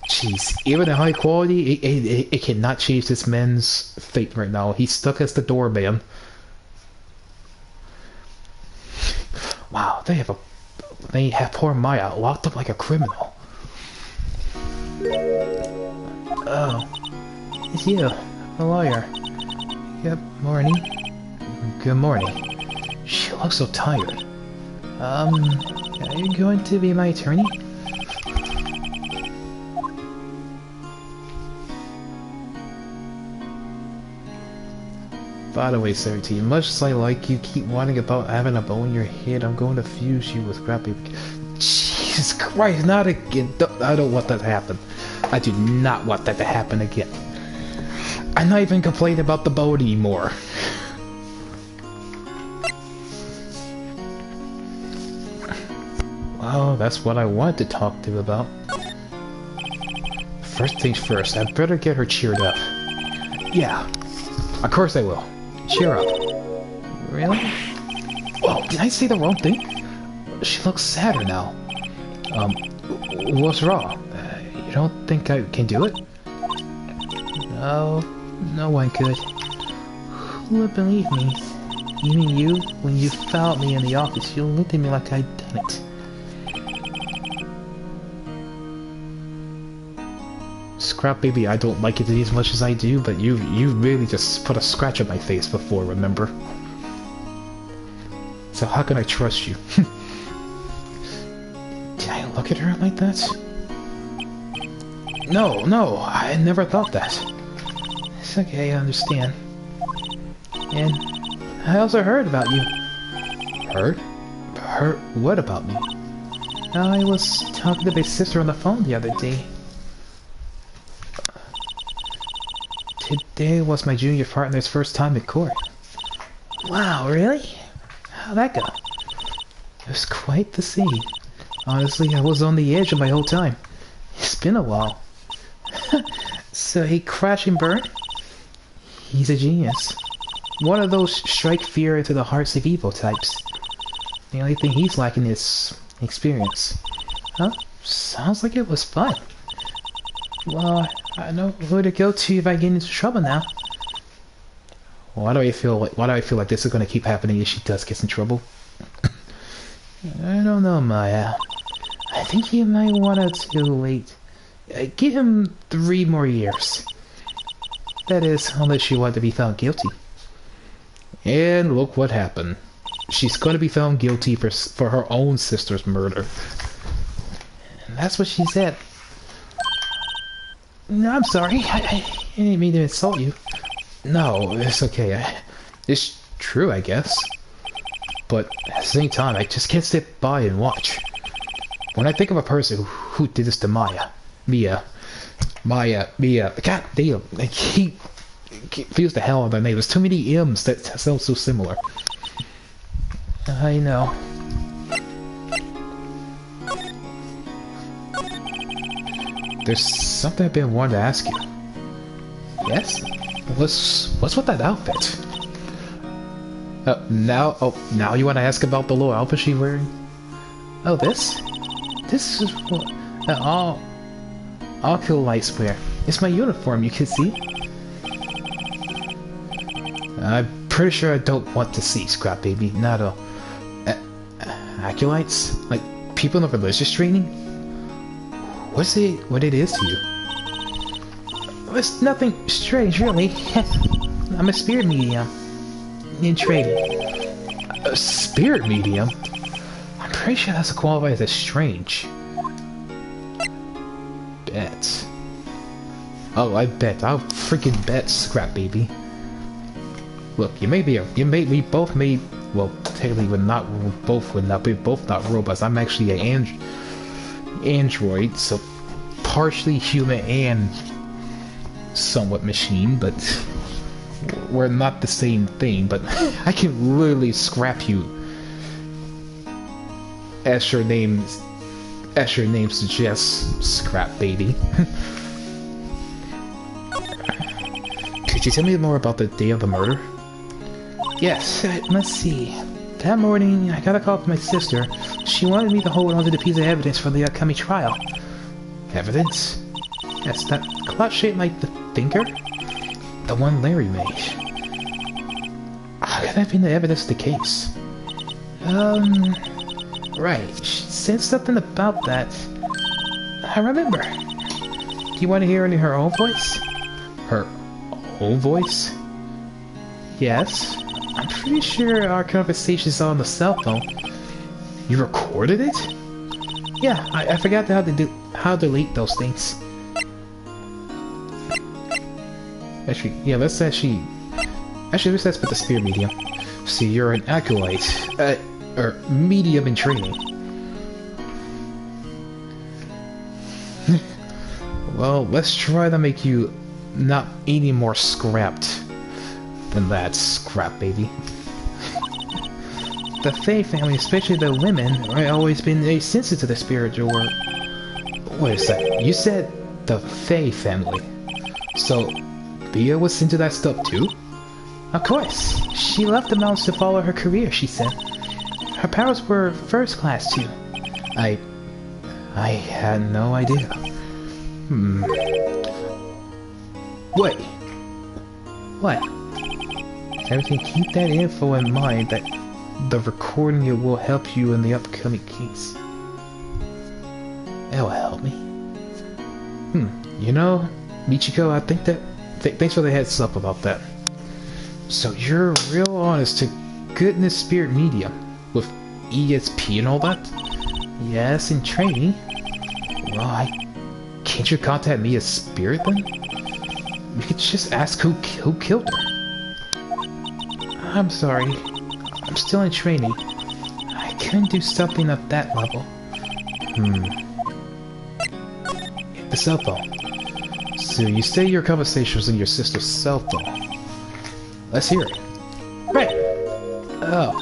Speaker 1: Jeez, even at high quality, it cannot change this man's fate right now. He's stuck as the doorman. Wow, they have poor Maya locked up like a criminal. Oh, it's you, the lawyer. Good morning. Good morning. She looks so tired. Are you going to be my attorney? By the way, 17, much as I like you keep whining about having a bone in your head, I'm going to fuse you with crap baby. Jesus Christ, not again. I don't want that to happen. I do not want that to happen again. I'm not even complaining about the bone anymore. Well, that's what I wanted to talk to you about. First things first, I better get her cheered up. Yeah, of course I will. Cheer up. Really? Whoa, did I say the wrong thing? She looks sadder now. What's wrong? You don't think I can do it? No, no one could. Who would believe me? Even you, when you found me in the office, you looked at me like I'd done it. Scrap baby, I don't like it as much as I do, but you really just put a scratch on my face before, remember? So how can I trust you? Did I look at her like that? No, I never thought that. It's okay, I understand. And I also heard about you. Heard? Heard what about me? I was talking to my sister on the phone the other day. Today was my junior partner's first time in court. Wow, really? How'd that go? It was quite the scene. Honestly, I was on the edge of my whole time. It's been a while. So he crashed and burned? He's a genius. One of those strike fear into the hearts of evil types. The only thing he's lacking is experience. Huh? Sounds like it was fun. Well, I know who to go to if I get into trouble now. Why do I feel like this is going to keep happening if she does get in trouble? I don't know, Maya. I think you might want to wait. Give him 3 more years. That is, unless you want to be found guilty. And look what happened. She's going to be found guilty for her own sister's murder. And that's what she said. No, I'm sorry. I didn't mean to insult you. No, it's okay. It's true, I guess. But at the same time, I just can't sit by and watch. When I think of a person who did this to Mia. God damn, I keep confused the hell out of their name. There's too many M's that sound so similar. I know. There's something I've been wanting to ask you. Yes? What's with that outfit? Now you want to ask about the little outfit she's wearing? Oh, this? This is what all kill lights wear. It's my uniform, you can see. I'm pretty sure I don't want to see, Scrap Baby. Not at all. Acolytes? Like, people in the religious training? What it is to you? It's nothing strange, really.
Speaker 3: I'm a spirit medium. In trading.
Speaker 1: A spirit medium? I'm pretty sure that's qualified as strange. Bet. Oh, I bet. I'll freaking bet, Scrap Baby. Look, we both may, well, technically we're not, we're both not robots. I'm actually an android, so partially human and somewhat machine, but we're not the same thing. But I can literally scrap you, as your name suggests, Scrap Baby. Could you tell me more about the day of the murder?
Speaker 3: Yes, let's see. That morning, I got a call from my sister. She wanted me to hold onto the piece of evidence for the upcoming trial.
Speaker 1: Evidence?
Speaker 3: Yes, that clock shaped like the thinker?
Speaker 1: The one Larry made. How could that be the evidence of the case?
Speaker 3: Right. She said something about that. I remember. Do you want to hear it in her own voice?
Speaker 1: Her own voice?
Speaker 3: Yes. I'm pretty sure our conversation's on the cell phone.
Speaker 1: You recorded it?
Speaker 3: Yeah, I forgot how to delete those things.
Speaker 1: Actually, yeah, let's put the spirit medium. See, you're an acolyte, or medium in training. Well, let's try to make you not any more scrapped than that, Scrap Baby.
Speaker 3: The Fae family, especially the women, have always been very sensitive to the spiritual world.
Speaker 1: Wait a sec, you said the Fae family. So, Bia was into that stuff too?
Speaker 3: Of course. She left the mountains to follow her career, she said. Her powers were first class too.
Speaker 1: I had no idea. Wait.
Speaker 3: What?
Speaker 1: Everything, keep that info in mind, that the recording will help you in the upcoming case. It'll help me. You know, Michiko, I think that... thanks for the heads up about that. So you're real honest to goodness spirit medium, with ESP and all that?
Speaker 3: Yes, in training.
Speaker 1: Well, can't you contact me as spirit then? You could just ask who killed her.
Speaker 3: I'm sorry. I'm still in training. I couldn't do something at that level.
Speaker 1: The cell phone. So you say your conversation was in your sister's cell phone. Let's hear it.
Speaker 3: Right. Oh.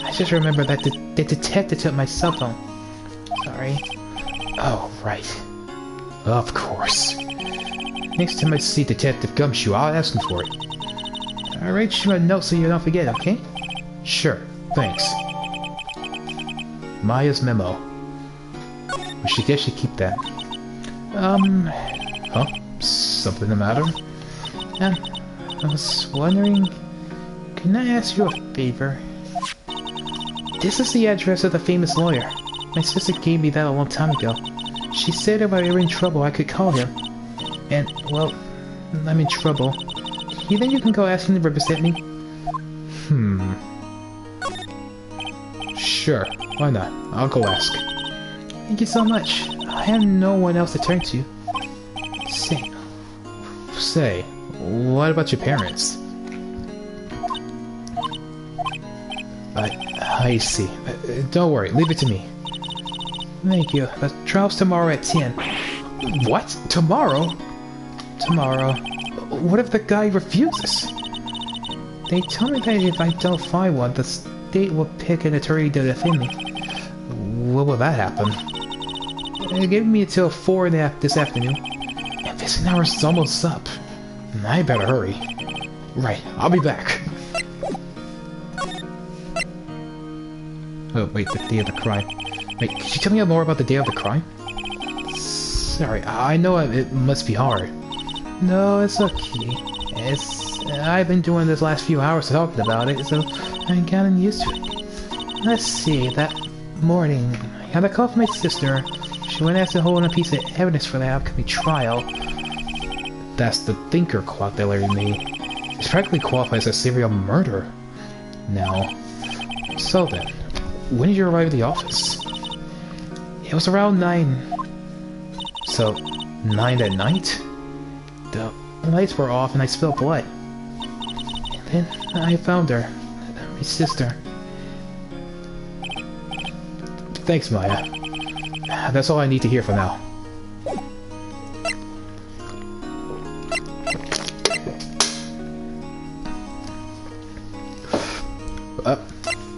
Speaker 3: I just remembered that the detective took my cell phone. Sorry.
Speaker 1: Oh, right. Of course. Next time I see Detective Gumshoe, I'll ask him for it.
Speaker 3: I'll write you a note so you don't forget, okay?
Speaker 1: Sure, thanks. Maya's memo. We should keep that. Huh? Something the matter?
Speaker 3: I was wondering, can I ask you a favor? This is the address of the famous lawyer. My sister gave me that a long time ago. She said if I were in trouble, I could call him. And, well, I'm in trouble. You think you can go ask him to represent me?
Speaker 1: Sure, why not? I'll go ask.
Speaker 3: Thank you so much. I have no one else to turn to.
Speaker 1: Say, what about your parents? I see. Don't worry, leave it to me.
Speaker 3: Thank you. The trial's tomorrow at 10.
Speaker 1: What? Tomorrow?
Speaker 3: Tomorrow.
Speaker 1: What if the guy refuses?
Speaker 3: They told me that if I don't find one, the state will pick an attorney to defend me.
Speaker 1: When will that happen?
Speaker 3: They gave me until 4 this afternoon.
Speaker 1: And visiting hours is almost up. I better hurry. Right, I'll be back. Oh, wait, the day of the crime. Wait, could you tell me more about the day of the crime? Sorry, I know it must be hard.
Speaker 3: No, it's okay. I've been doing this last few hours talking about it, so I'm getting used to it. Let's see, that morning, I got a call from my sister. She went and asked to hold on a piece of evidence for the upcoming trial.
Speaker 1: That's the thinker clock that Larry made. It practically qualifies as serial murder. Now, so then, when did you arrive at the office? It was around 9. So, 9 at night? The lights were off and I spilled blood. And then I found her. My sister. Thanks, Maya. That's all I need to hear for now.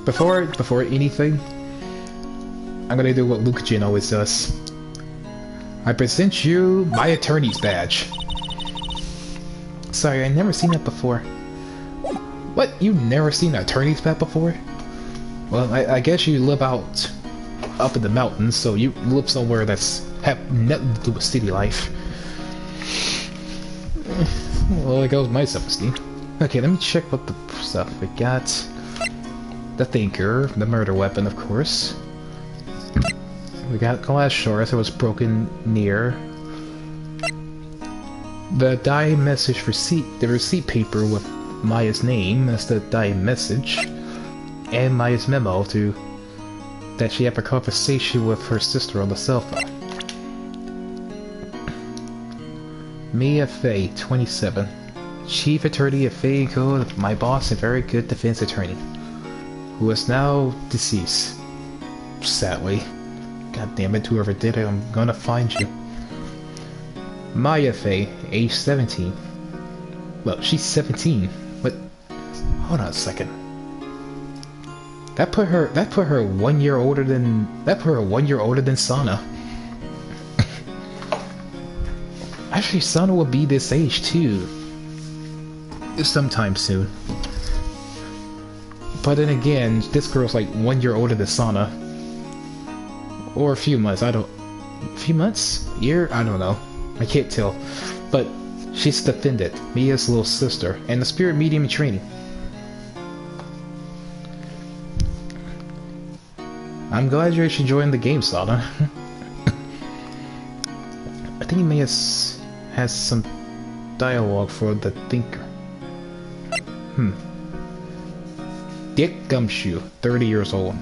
Speaker 1: Before anything, I'm gonna do what Luke Jin always does. I present you my attorney's badge. Sorry, I've never seen that before. What? You've never seen an attorney's badge before? Well, I guess you live out up in the mountains, so you live somewhere that's have nothing to do with city life. Well, there goes my self-esteem. Okay, let me check what the stuff we got. The thinker, the murder weapon, of course. We got glass shards that was broken near. The die message receipt, the receipt paper with Maya's name, that's the die message. And Maya's memo to that she had a conversation with her sister on the cell phone. Mia Fey, 27. Chief Attorney of Fey & Co., my boss and very good defense attorney. Who is now deceased. Sadly. God damn it, whoever did it, I'm gonna find you. Maya Fey, age 17. Well, she's 17, but hold on a second. That put her 1 year older than Sana. Actually, Sana will be this age too. Sometime soon. But then again, this girl's like 1 year older than Sana. Or a few months, a few months? Year? I don't know. I can't tell. But she's the defendant, Mia's little sister, and the spirit medium in training. I'm glad you're actually enjoying the game, Sana. I think Mia has some dialogue for the thinker. Dick Gumshoe, 30 years old.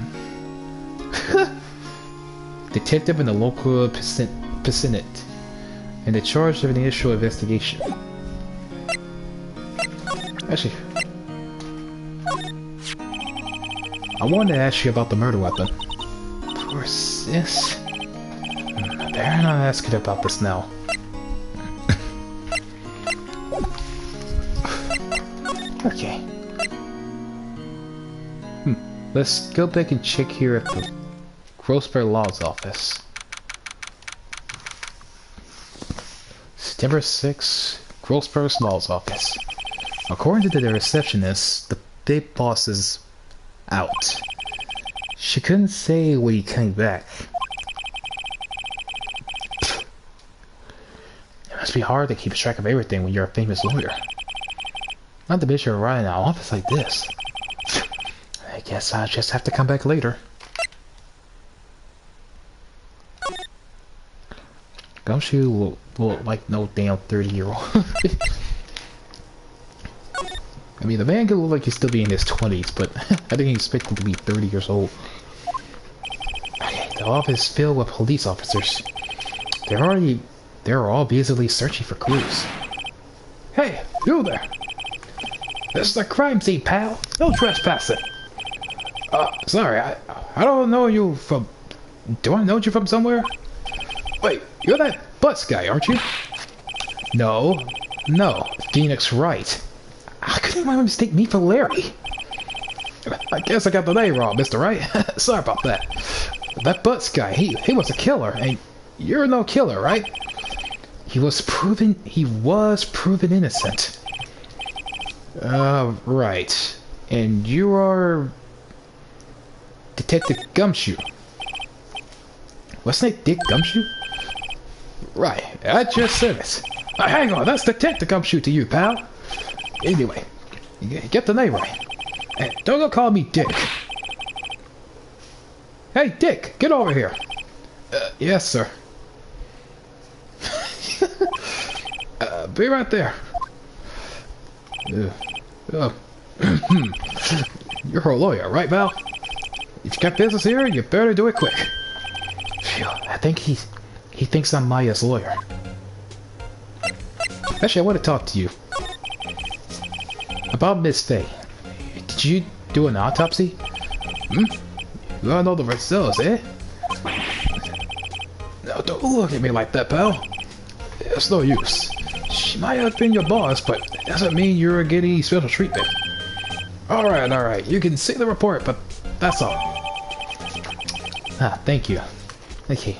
Speaker 1: Detective in the local Pacinet, and in charge of an initial investigation. Actually, I wanted to ask you about the murder weapon. Poor sis. Better not ask her about this now. Okay. Let's go back and check here at the Grossberg Law's office. September 6th, Grossberg's Law's office. According to the receptionist, the big boss is out. She couldn't say when he came back. It must be hard to keep track of everything when you're a famous lawyer. Not to mention you're running an office like this. I guess I'll just have to come back later. Gumshoe will look like no damn 30-year-old. I mean, the man could look like he's still be in his 20s, but I didn't expect him to be 30 years old. Okay, the office is filled with police officers. They're all busily searching for clues. Hey, you there! This is a crime scene, pal. No trespassing. Sorry, I don't know you from... Do I know you from somewhere? Wait, you're that bus guy, aren't you? No, Phoenix Wright. How could anyone mistake me for Larry? I guess I got the name wrong, Mr. Wright. Sorry about that. That bus guy, he was a killer, and you're no killer, right? He was proven innocent. Right. And you are... Detective Gumshoe. Wasn't it Dick Gumshoe? Right, I just said it. Hang on, that's Detective Gumshoe to you, pal. Anyway, get the name right. And don't go call me Dick. Hey, Dick, get over here. Yes, sir. Be right there.
Speaker 2: Uh, You're a lawyer, right, Val? If you got business here, you better do it quick.
Speaker 3: Phew, I think he thinks I'm Maya's lawyer.
Speaker 2: Actually, I want to talk to you.
Speaker 3: About Miss Faye. Did you do an autopsy?
Speaker 2: Hmm? You wanna know the results, eh? Now, don't look at me like that, pal. It's no use. She might have been your boss, but it doesn't mean you're getting special treatment. Alright, you can see the report, but that's all.
Speaker 3: Ah, thank you. Okay,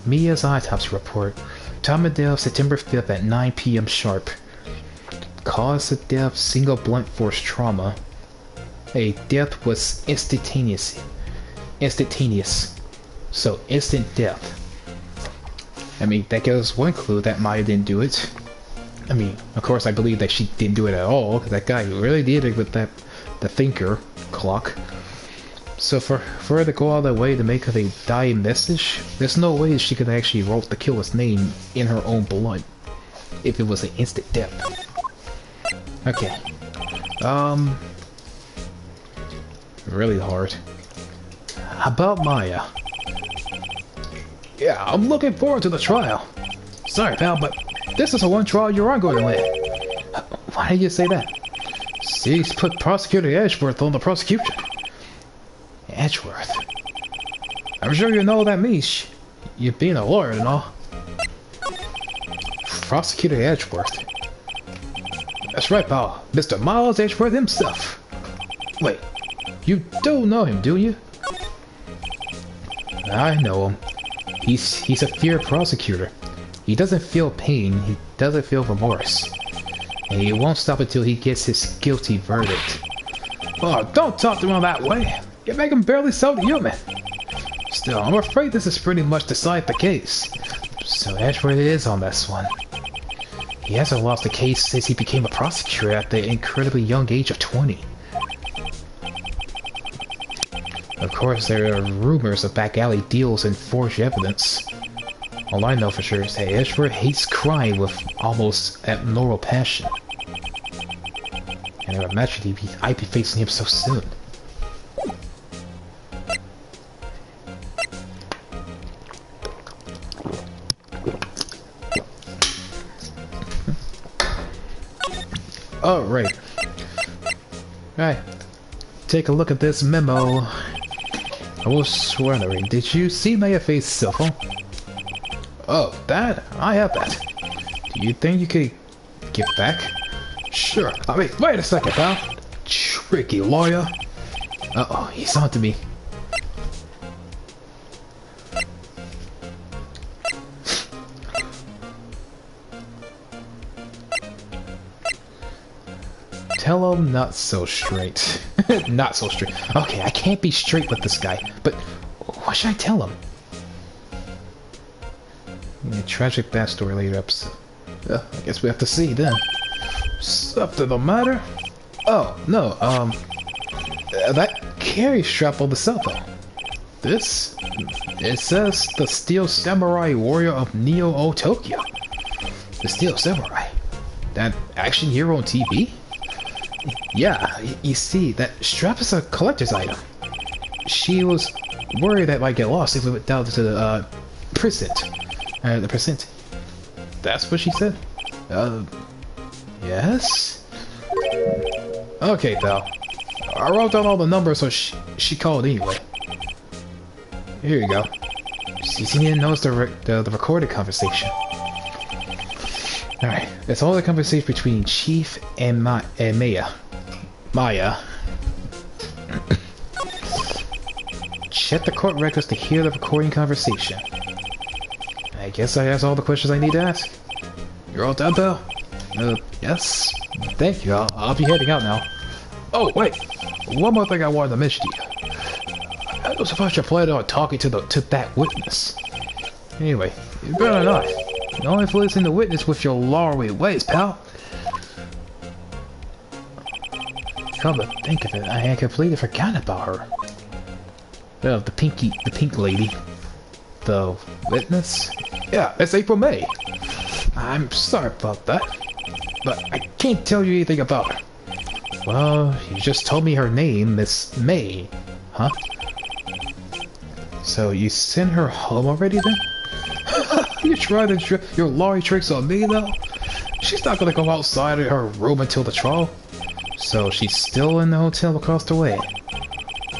Speaker 3: Mia's autopsy report. Time of death, September 5th at 9 p.m. sharp. Cause of death, single blunt force trauma. A death was instantaneous. So, instant death. I mean, that gives one clue that Maya didn't do it. I mean, of course I believe that she didn't do it at all, because that guy really did it with the thinker clock. So for her to go all the way to make her a dying message, there's no way she could actually wrote the killer's name in her own blood, if it was an instant death. Okay. Really hard. How about Maya?
Speaker 2: Yeah, I'm looking forward to the trial. Sorry, pal, but this is the one trial you aren't going to win.
Speaker 3: Why did you say that?
Speaker 2: She's put Prosecutor Edgeworth on the prosecution.
Speaker 3: Edgeworth?
Speaker 2: I'm sure you know what that means. You being a lawyer and all.
Speaker 3: Prosecutor Edgeworth?
Speaker 2: That's right, pal. Mr. Miles Edgeworth himself.
Speaker 3: Wait,
Speaker 2: you do know him, do you?
Speaker 3: I know him. He's a feared prosecutor. He doesn't feel pain, he doesn't feel remorse. And he won't stop until he gets his guilty verdict.
Speaker 2: Oh, don't talk to him that way. You make him barely so human. Still, I'm afraid this is pretty much decided the case.
Speaker 3: So Edgeworth is on this one. He hasn't lost a case since he became a prosecutor at the incredibly young age of 20. Of course, there are rumors of back alley deals and forged evidence. All I know for sure is that Edgeworth hates crime with almost abnormal passion. I never imagined I'd be facing him so soon.
Speaker 2: Alright. Alright. Take a look at this memo. I was wondering, did you see Maya Faye's cell phone? Oh, that? I have that. Do you think you could get back? Sure. I mean, wait a second, pal. Tricky lawyer.
Speaker 3: Uh-oh, he's on to me. Tell him not so straight. Not so straight. Okay, I can't be straight with this guy, but what should I tell him? A tragic backstory later episode.
Speaker 2: I guess we have to see then. Something the matter? Oh, no, that carry strap on the cell phone. This? It says the Steel Samurai Warrior of Neo-O Tokyo.
Speaker 3: The Steel Samurai? That action hero on TV? Yeah, you see, that strap is a collector's item. She was worried that it might get lost if we went down to the precinct. The precinct.
Speaker 2: That's what she said?
Speaker 3: Yes?
Speaker 2: Okay, pal. I wrote down all the numbers so she called anyway. Here you go.
Speaker 3: She didn't notice the recorded conversation. Alright, it's all the conversation between Chief and Maya. Check the court records to hear the recording conversation. I guess I asked all the questions I need to ask.
Speaker 2: You're all done, pal?
Speaker 3: Yes. Thank you. I'll be heading out now.
Speaker 2: Oh, wait. One more thing I wanted to mention to you. I was about your plan on talking to that witness.
Speaker 3: Anyway, you better not. No influencing the witness with your lawry ways, pal. Come to think of it, I had completely forgotten about her. The pink lady. The witness?
Speaker 2: Yeah, it's April May. I'm sorry about that.
Speaker 1: but I can't tell you anything about her. Well, you just told me her name, Miss May, huh? So you sent her home already then? You trying to your lawyer tricks on me though? She's not gonna go outside of her room until the trial. So she's still in the hotel across the way.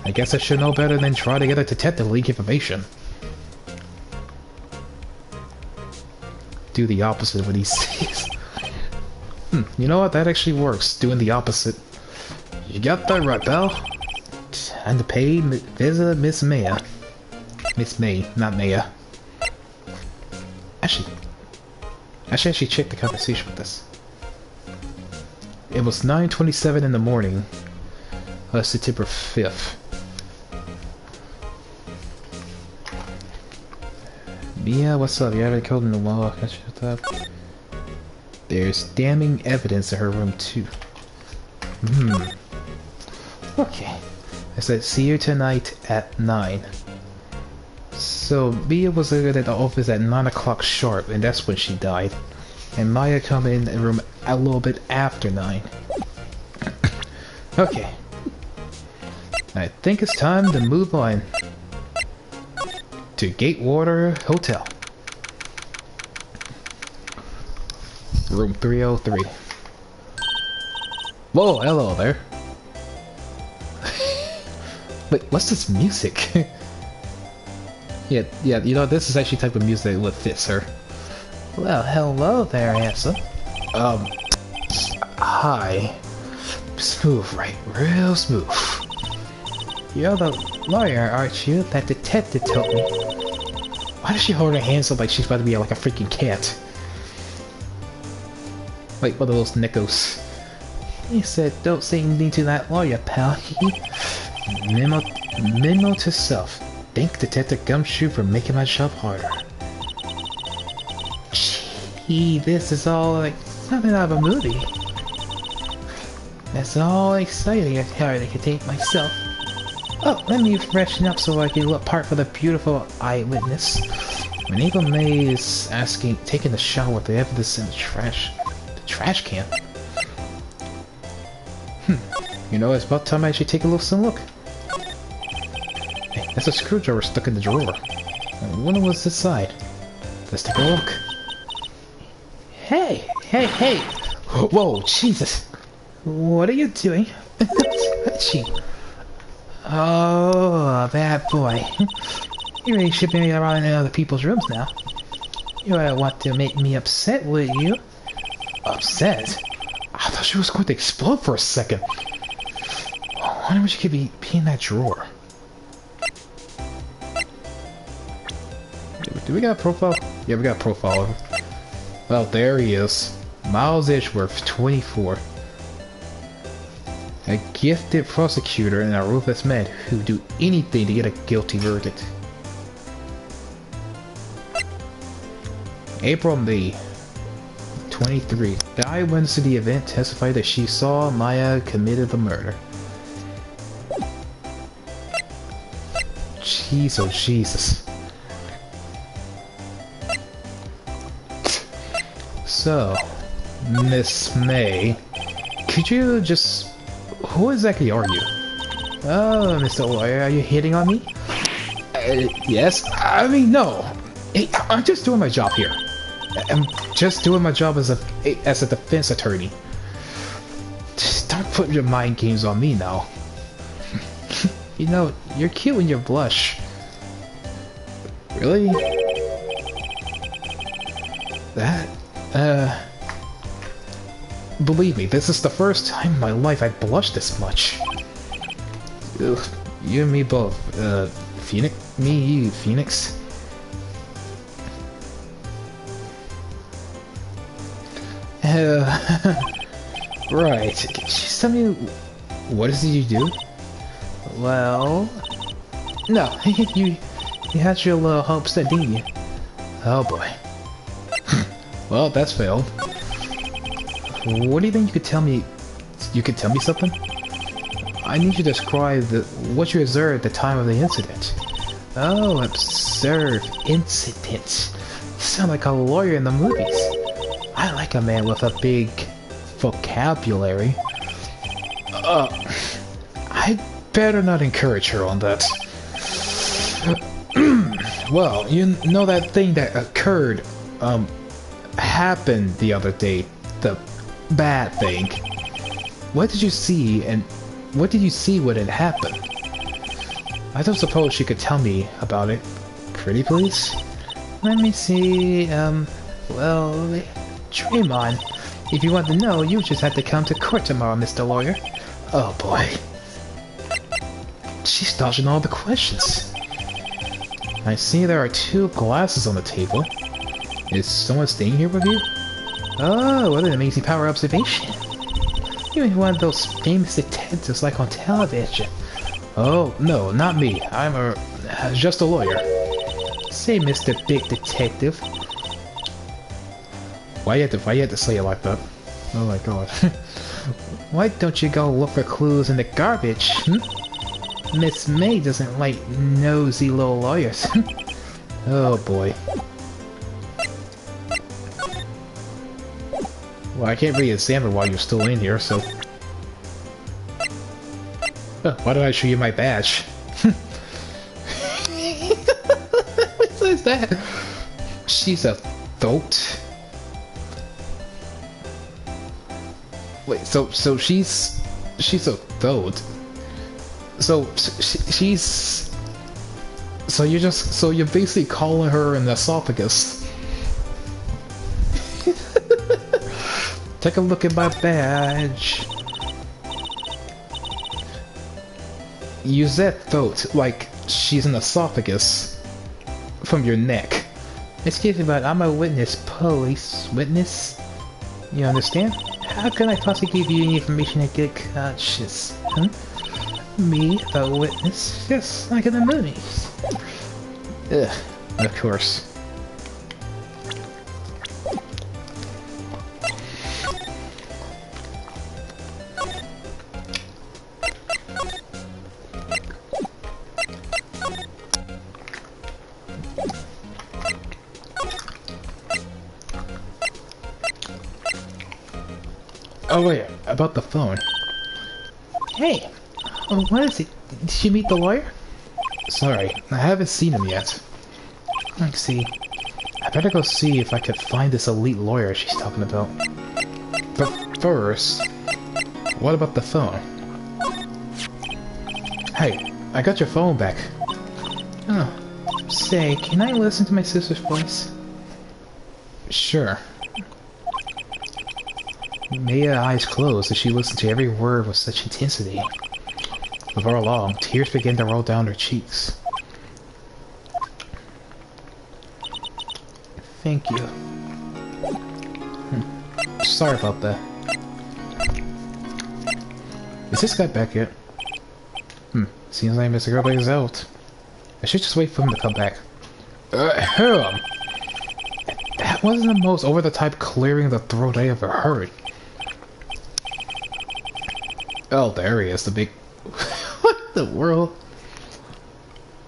Speaker 1: I guess I should know better than try to get a detective to leak information. Do the opposite of what he says. You know what? That actually works. Doing the opposite. You got that right, pal. Time to pay visit Miss Maya. Miss May, not Maya. Actually, check the conversation with this. It was 9:27 in the morning, September 5th. Mia, what's up? You already called in the law. Shut up. There's damning evidence in her room too. Okay. I said see you tonight at 9. So Mia was at the office at 9 o'clock sharp, and that's when she died. And Maya come in the room a little bit after 9. Okay. I think it's time to move on to Gatewater Hotel. Room 303. Whoa, hello there. Wait, what's this music? yeah, you know, this is actually type of music that would fit, sir.
Speaker 3: Well, hello there, handsome.
Speaker 1: Hi. Smooth, right? Real smooth.
Speaker 3: You're the lawyer, aren't you? That detective told me.
Speaker 1: Why does she hold her hands up like she's about to be like a freaking cat? Like one of those nickos.
Speaker 3: He said, don't say anything to that lawyer, pal.
Speaker 1: Memo to self. Thank Detective Gumshoe for making my job harder.
Speaker 3: Gee, this is all like something out of a movie. That's all exciting. I hardly can take myself. Oh, let me freshen up so I can look part for the beautiful eyewitness.
Speaker 1: When Ava May is taking a shower with the evidence in the trash can. You know, it's about time I should take a look. Hey, that's a screwdriver stuck in the drawer. I wonder what's this side. Let's take a look.
Speaker 3: Hey!
Speaker 1: Whoa, Jesus!
Speaker 3: What are you doing?
Speaker 1: Gee.
Speaker 3: Oh, bad boy. You really should be around in other people's rooms now. You don't want to make me upset, would you?
Speaker 1: Upset? I thought she was going to explode for a second. I wonder what she could be in that drawer. Do we got a profile? Yeah, we got a profile of him. Well, there he is. Miles Edgeworth, 24. A gifted prosecutor and a ruthless man who do anything to get a guilty verdict. April May, 23. The eyewitness to the event testified that she saw Maya committed the murder. Jeez, oh Jesus. So, Miss May, could you just... Who exactly are you?
Speaker 3: Oh, Mr. Lawyer, are you hitting on me?
Speaker 1: Yes. I mean, no. Hey, I'm just doing my job here. I'm just doing my job as a defense attorney. Just don't put your mind games on me now. You know, you're cute when you blush. Really? That, believe me, this is the first time in my life I've blushed this much. Ugh, you and me both, Phoenix? Me, you, Phoenix? Right. Can you just tell me, what is it you do?
Speaker 3: Well... No, you had your little hopes there, didn't you?
Speaker 1: Oh boy. Well, that's failed. What do you think you could tell me? You could tell me something? I need you to describe what you observed at the time of the incident.
Speaker 3: Oh, observe incident. You sound like a lawyer in the movies. I like a man with a big
Speaker 1: vocabulary. I better not encourage her on that. Well, you know that thing that occurred, happened the other day. The bad thing. What did you see, and what did you see when it happened? I don't suppose you could tell me about it. Pretty please?
Speaker 3: Let me see, well, dream on. If you want to know, you just have to come to court tomorrow, Mr. Lawyer.
Speaker 1: Oh boy. She's dodging all the questions. I see there are 2 glasses on the table. Is someone staying here with you?
Speaker 3: Oh, what an amazing power observation. You're one of those famous detectives like on television.
Speaker 1: Oh, no, not me. I'm just a lawyer.
Speaker 3: Say, Mr. Big Detective.
Speaker 1: Why you had to say it like that? Oh my god.
Speaker 3: Why don't you go look for clues in the garbage, Miss May doesn't like nosy little lawyers.
Speaker 1: Oh boy. Well, I can't really examine while you're still in here, so... Why did I show you my badge? What is that? She's a thoat. Wait, so she's a thoat. So she's... So you're basically calling her an esophagus.
Speaker 3: Take a look at my badge.
Speaker 1: You said throat, like she's an esophagus from your neck.
Speaker 3: Excuse me, but I'm a witness, police witness. You understand? How can I possibly give you any information that get conscious? Me, a witness, just like in the movies.
Speaker 1: Ugh, of course. Oh wait, about the phone.
Speaker 3: Hey, what is it? Did you meet the lawyer?
Speaker 1: Sorry, I haven't seen him yet.
Speaker 3: Let's see.
Speaker 1: I better go see if I could find this elite lawyer she's talking about. But first, what about the phone? Hey, I got your phone back.
Speaker 3: Oh, say, can I listen to my sister's voice?
Speaker 1: Sure. Maya's eyes closed as she listened to every word with such intensity. Before long, tears began to roll down her cheeks.
Speaker 3: Thank you.
Speaker 1: Sorry about that. Is this guy back yet? Seems like Mr. Girlbag is out. I should just wait for him to come back. Him! That wasn't the most over-the-top clearing of the throat I ever heard. Oh, there he is, the big... What the world?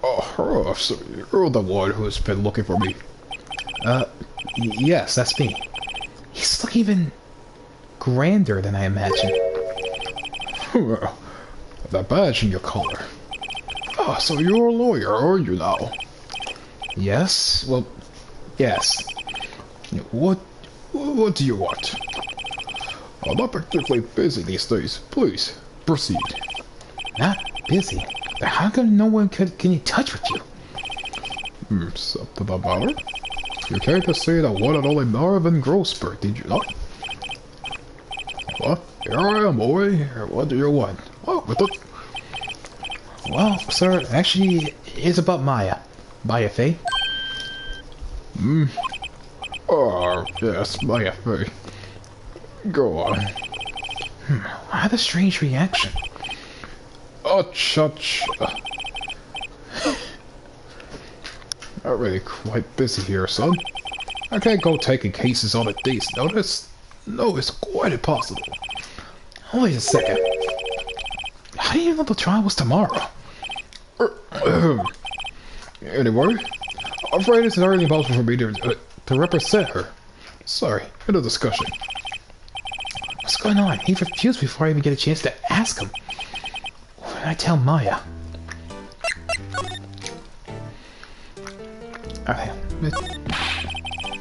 Speaker 1: Oh, so you're the one who's been looking for me. Yes, that's me. He's looking even grander than I imagined. Well, the badge in your collar. Oh, so you're a lawyer, are you now? Yes, well, yes. What do you want? I'm not particularly busy these days. Please, proceed. Not busy? How come no one can in touch with you? Something the matter? You came to see the one and only Marvin Grossberg, did you not? Well, here I am, boy. What do you want? What with it? Well, sir, actually, it's about Maya. Maya Fey. Oh, yes, Maya Fey. Go on. I had a strange reaction. I'm really quite busy here, son. I can't go taking cases on a day's notice. No, it's quite impossible. Wait a second. How do you know the trial was tomorrow? Anyway, I'm afraid it's entirely impossible for me to represent her. Sorry, end of discussion.
Speaker 3: What's going on? He refused before I even get a chance to ask him. What did I tell Maya? Okay.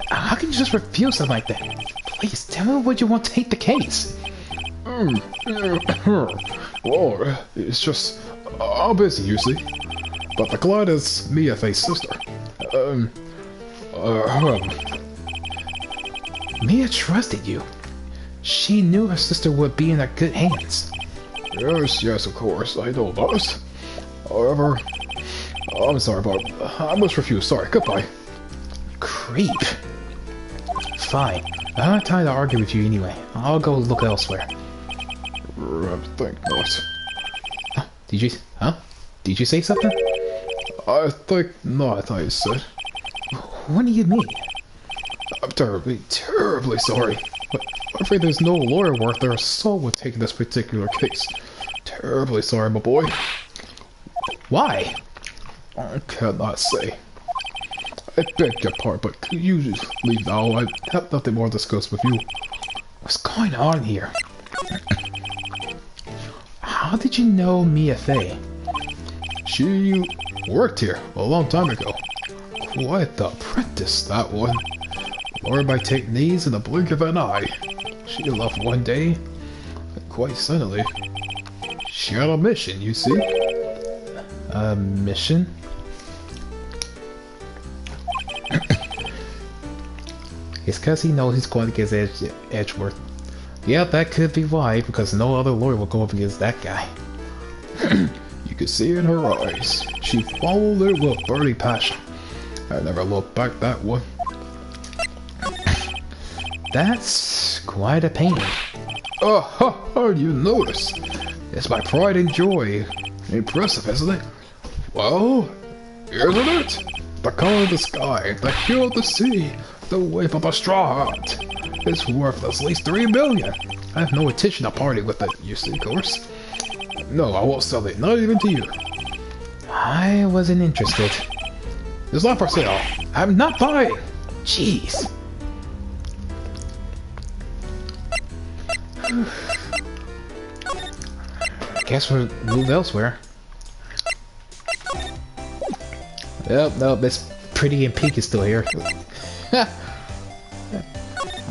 Speaker 3: How can you just refuse something like that? Please, tell me what you want to take the case.
Speaker 2: Well, it's just... I'm busy, you see. But the client is Mia Faye's sister.
Speaker 3: Mia trusted you. She knew her sister would be in her good hands.
Speaker 2: Yes, of course, I know that. However, I'm sorry, but I must refuse. Sorry, goodbye.
Speaker 3: Creep. Fine. I don't have time to argue with you anyway. I'll go look elsewhere.
Speaker 2: I think not.
Speaker 3: Huh? Did you say something?
Speaker 2: I think not, I said.
Speaker 3: What do you mean?
Speaker 2: I'm terribly sorry. But I'm afraid there's no lawyer worth their salt would take this particular case. Terribly sorry, my boy.
Speaker 3: Why?
Speaker 2: I cannot say. I beg your pardon, but could you just leave now? I have nothing more to discuss with you.
Speaker 3: What's going on here? How did you know Mia Faye?
Speaker 2: She worked here a long time ago. Quite the apprentice, that one. Learned by techniques in the blink of an eye. She left one day, and quite suddenly, she had a mission, you see.
Speaker 3: A mission? It's because he knows he's going against Edgeworth. Yeah, that could be why, because no other lawyer will go up against that guy.
Speaker 2: You could see in her eyes. She followed it with burning passion. I never looked back, that one.
Speaker 3: That's quite a pain.
Speaker 2: Oh, you notice. It's my pride and joy. Impressive, isn't it? Well, isn't it? The color of the sky, the hue of the sea, the wave of a straw hat. It's worth at least 3 million. I have no intention of parting with it, you see, of course. No, I won't sell it, not even to you.
Speaker 3: I wasn't interested.
Speaker 2: It's not for sale. I'm not buying.
Speaker 3: Jeez. Guess we'll move elsewhere. Yep, no, Miss Pretty and Pink is still here.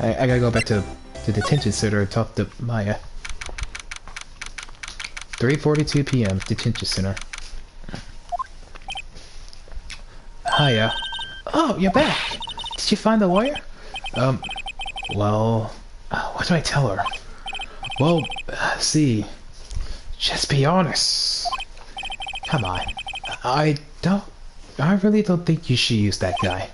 Speaker 3: I gotta go back to the detention center and talk to Maya. 3:42 p.m. Detention center. Hiya. Oh, you're back. Did you find the lawyer?
Speaker 2: Well,
Speaker 3: What do I tell her?
Speaker 2: well,
Speaker 3: See, just be honest. Come on. I really don't think you should use that guy.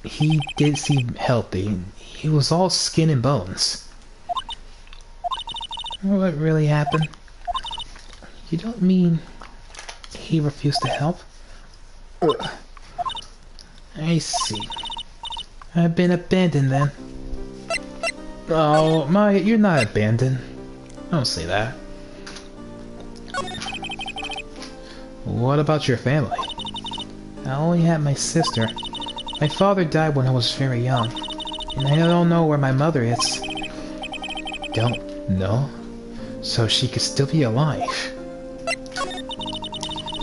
Speaker 3: He did seem healthy. He was all skin and bones. What really happened? You don't mean he refused to help? I see. I've been abandoned then. Oh, Maya, you're not abandoned. Don't say that. What about your family? I only had my sister. My father died when I was very young, and I don't know where my mother is. Don't know? So she could still be alive.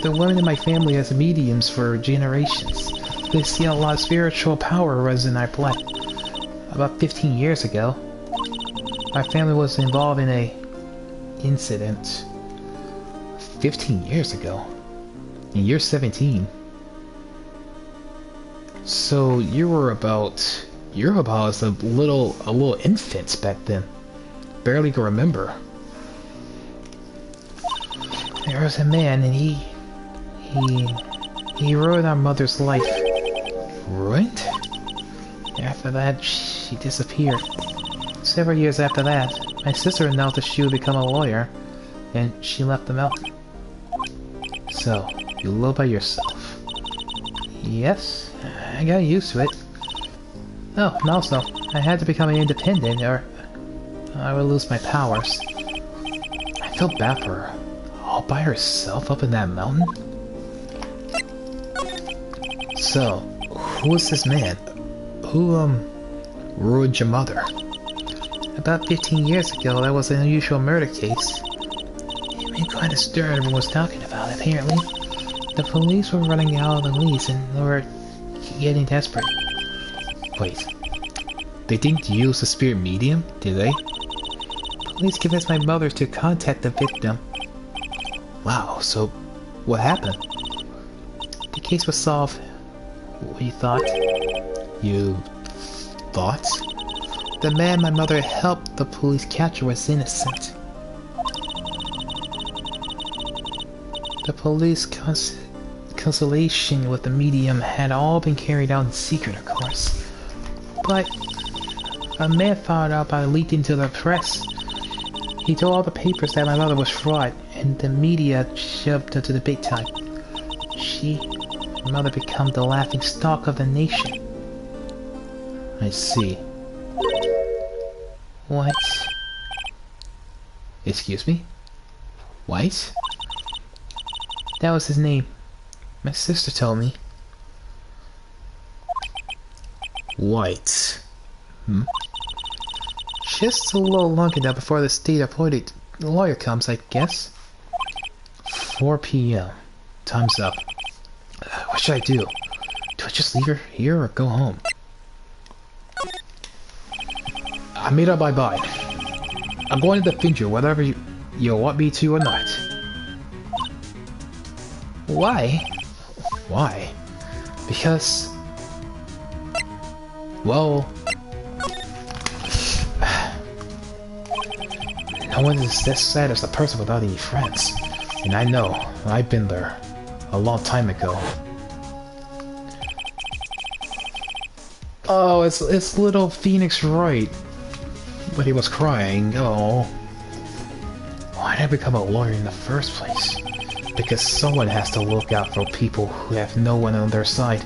Speaker 3: The women in my family as mediums for generations. They see a lot of spiritual power runs in our blood. About 15 years ago, our family was involved in a incident. 15 years ago? And you're 17. So you're about as a little infant back then. Barely can remember. There was a man and he ruined our mother's life. Ruined? After that, she disappeared. Several years after that, my sister announced that she would become a lawyer, and she left the mountain. So, you live by yourself. Yes, I got used to it. Oh, and also, I had to become an independent, or I would lose my powers. I felt bad for her. All by herself up in that mountain? So, who was this man? Who, ruined your mother? About 15 years ago, that was an unusual murder case. It made quite a stir everyone was talking about, apparently. The police were running out of the leads and they were getting desperate.
Speaker 1: Wait. They didn't use the spirit medium, did they?
Speaker 3: Police convinced my mother to contact the victim.
Speaker 1: Wow, so what happened?
Speaker 3: The case was solved. We thought.
Speaker 1: You thought?
Speaker 3: The man my mother helped the police capture was innocent. The police consultation with the medium had all been carried out in secret, of course. But a man found out about it leaked into the press. He told all the papers that my mother was fraud, and the media jumped into the big time. My mother became the laughing stock of the nation.
Speaker 1: I see.
Speaker 3: What?
Speaker 1: Excuse me? White?
Speaker 3: That was his name. My sister told me.
Speaker 1: White.
Speaker 3: Just a little longer now before the state-appointed lawyer comes, I guess.
Speaker 1: 4 p.m. Time's up. What should I do? Do I just leave her here or go home? I made up my mind. I'm going to defend you whether you want me to or not.
Speaker 3: Why?
Speaker 1: Why? Because... well... no one is as sad as the person without any friends. And I know, I've been there. A long time ago. Oh, it's little Phoenix Wright. But he was crying. Oh. Why did I become a lawyer in the first place? Because someone has to look out for people who have no one on their side.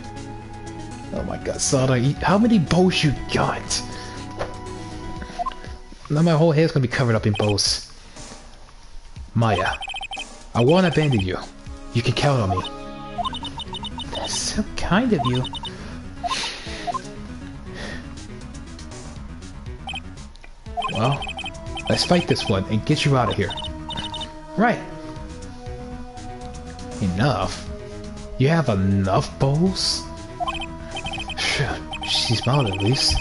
Speaker 1: Oh my god, Sada, how many bows you got? Now my whole head's gonna be covered up in bows. Maya, I won't abandon you. You can count on me.
Speaker 3: That's so kind of you.
Speaker 1: Well, let's fight this one and get you out of here.
Speaker 3: Right.
Speaker 1: Enough? You have enough bows? Phew, she smiled at least.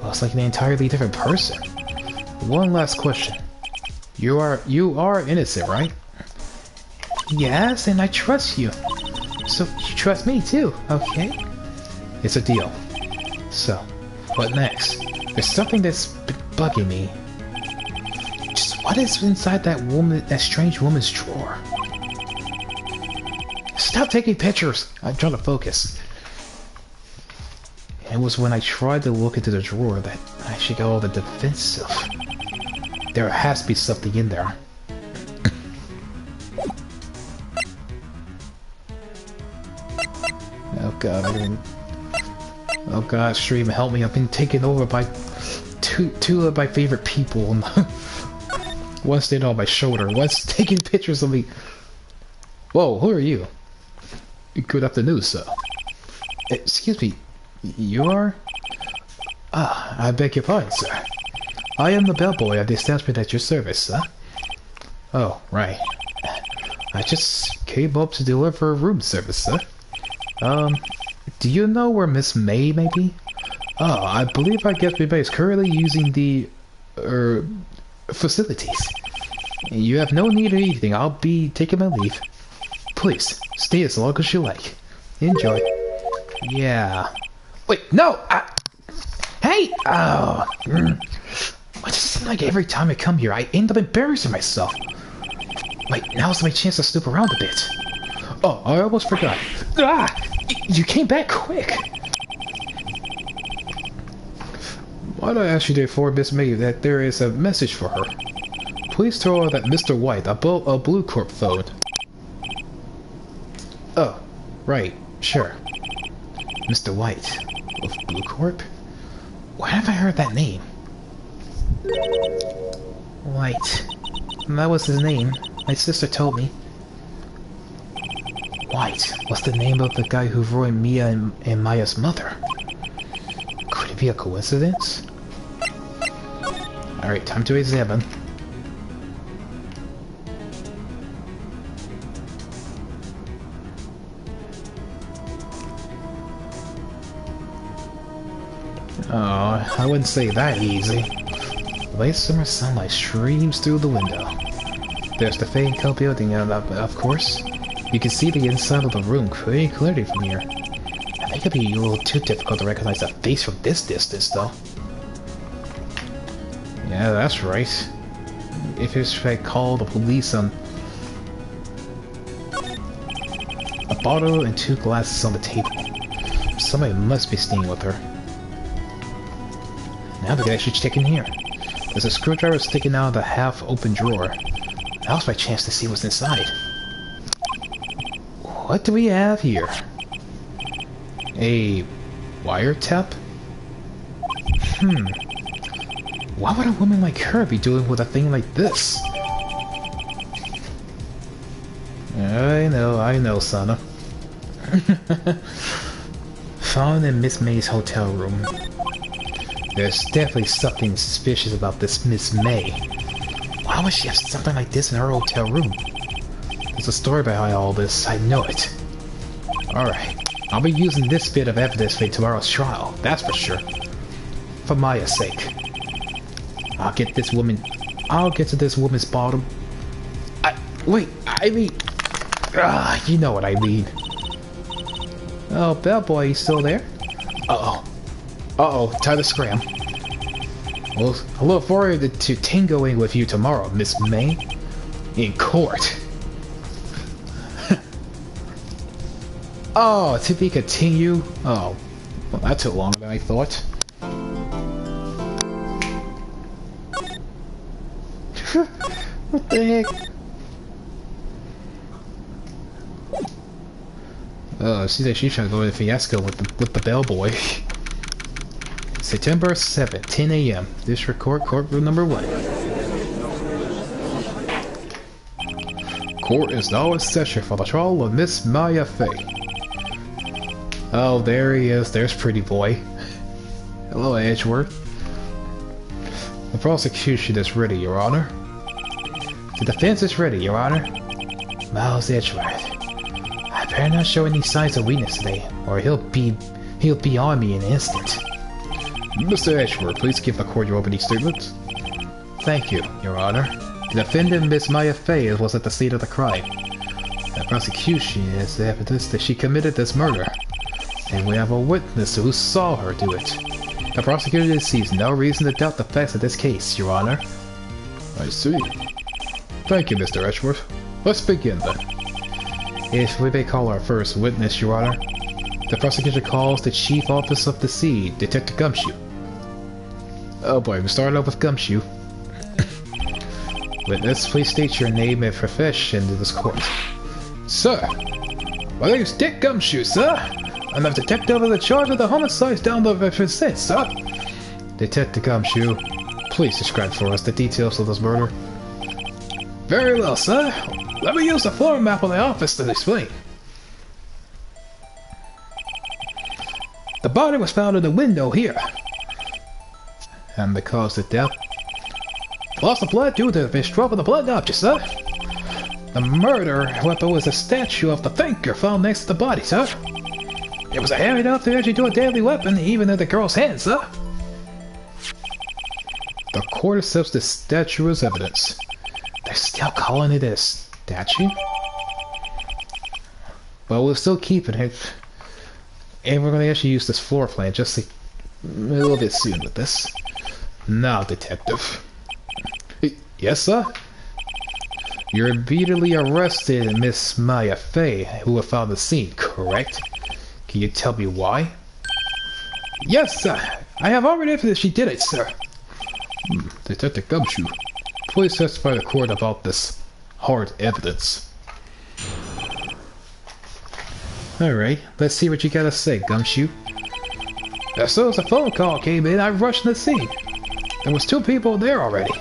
Speaker 1: Well, it's like an entirely different person. One last question. You are innocent, right?
Speaker 3: Yes, and I trust you. So you trust me too, okay?
Speaker 1: It's a deal. So, what next? There's something that's bugging me. Just what is inside that strange woman's drawer? Stop taking pictures! I'm trying to focus. It was when I tried to look into the drawer that I actually got all the defensive. There has to be something in there. Oh god, oh god, stream, help me. I've been taken over by two of my favorite people. One's standing on my shoulder, one's taking pictures of me. Whoa, who are you? Good afternoon, sir. Excuse me, you are? Ah, I beg your pardon, sir. I am the bellboy of the establishment at your service, sir. Oh, right. I just came up to deliver room service, sir. Do you know where Miss May may be? Oh, I believe our guest May is currently using the, facilities. You have no need of anything. I'll be taking my leave. Please, stay as long as you like. Enjoy. Yeah. Wait, no! Hey! Oh. Why does it seem like every time I come here, I end up embarrassing myself? Wait, now's my chance to snoop around a bit. Oh, I almost forgot. Ah! You came back quick! Why'd I ask you to inform Miss May that there is a message for her? Please tell her that Mr. White, a Blue Corp phoned. Oh, right, sure. Mr. White, of Blue Corp? Why have I heard that name?
Speaker 3: White. That was his name. My sister told me.
Speaker 1: White was the name of the guy who ruined Mia and Maya's mother. Could it be a coincidence? I
Speaker 3: Alright, time to examine. Oh, I wouldn't say that easy. Late summer sunlight streams through the window. There's the Fayetteville building, and of course, you can see the inside of the room pretty clearly from here. I think it'd be a little too difficult to recognize a face from this distance, though. Yeah, that's right. If it's like call the police on... A bottle and 2 glasses on the table. Somebody must be staying with her. Now we can actually check in here. There's a screwdriver sticking out of the half-open drawer. Now's my chance to see what's inside. What do we have here? A wiretap? Why would a woman like her be dealing with a thing like this? I know, Sana. Found in Miss May's hotel room. There's definitely something suspicious about this Miss May. Why would she have something like this in her hotel room? There's a story behind all this, I know it. Alright, I'll be using this bit of evidence for tomorrow's trial, that's for sure. For Maya's sake. I'll get to this woman's bottom. You know what I mean. Oh, bellboy, you still there? Uh-oh, time to scram. Well, I look forward to tingoing with you tomorrow, Miss May. In court. Oh, to be continue? Oh, well, that took longer than I thought. What the heck? Oh, see that she's trying to go to the fiasco with the bellboy. September 7th, 10 a.m. District Court, courtroom number 1. Court is now in session for the trial of Miss Maya Fay. Oh, there he is. There's pretty boy. Hello, Edgeworth. The prosecution is ready, Your Honor. The defense is ready, Your Honor. Miles Edgeworth. I better not show any signs of weakness today, or he'll be on me in an instant.
Speaker 2: Mr. Edgeworth, please give the court your opening statement.
Speaker 3: Thank you, Your Honor. The defendant, Miss Maya Fay, was at the scene of the crime. The prosecution has evidence that she committed this murder, and we have a witness who saw her do it. The prosecutor sees no reason to doubt the facts of this case, Your Honor.
Speaker 2: I see. Thank you, Mr. Edgeworth. Let's begin then.
Speaker 3: If we may call our first witness, Your Honor. The prosecution calls the Chief Officer of the Sea, Detective Gumshoe. Oh boy, we started off with Gumshoe. Witness, please state your name and profession to this court.
Speaker 2: Sir, my name is Dick Gumshoe, sir. I'm a detective in the charge of the homicides down the river since, sir.
Speaker 3: Detective Gumshoe, please describe for us the details of this murder.
Speaker 2: Very well, sir. Let me use the floor map of the office to explain. The body was found in the window here.
Speaker 3: And the cause of death?
Speaker 2: Loss of blood due to the stroke of the blood object, sir.
Speaker 3: The murder weapon was a statue of the thinker found next to the body, sir.
Speaker 2: It was heavy enough to actually do a deadly weapon, even in the girl's hands, sir.
Speaker 3: The court accepts this statue as evidence. They're still calling it a statue? Well, we're still keeping it. And we're going to actually use this floor plan just a little bit soon with this. Now, Detective.
Speaker 2: Yes, sir?
Speaker 3: You immediately arrested Miss Maya Fay, who found the scene, correct? Can you tell me why?
Speaker 2: Yes, sir. I have already evidence she did it, sir.
Speaker 3: Detective Gumshoe, please testify to court about this hard evidence. Alright, let's see what you gotta say, Gumshoe.
Speaker 2: As soon as the phone call came in, I rushed to the scene. There was 2 people there already.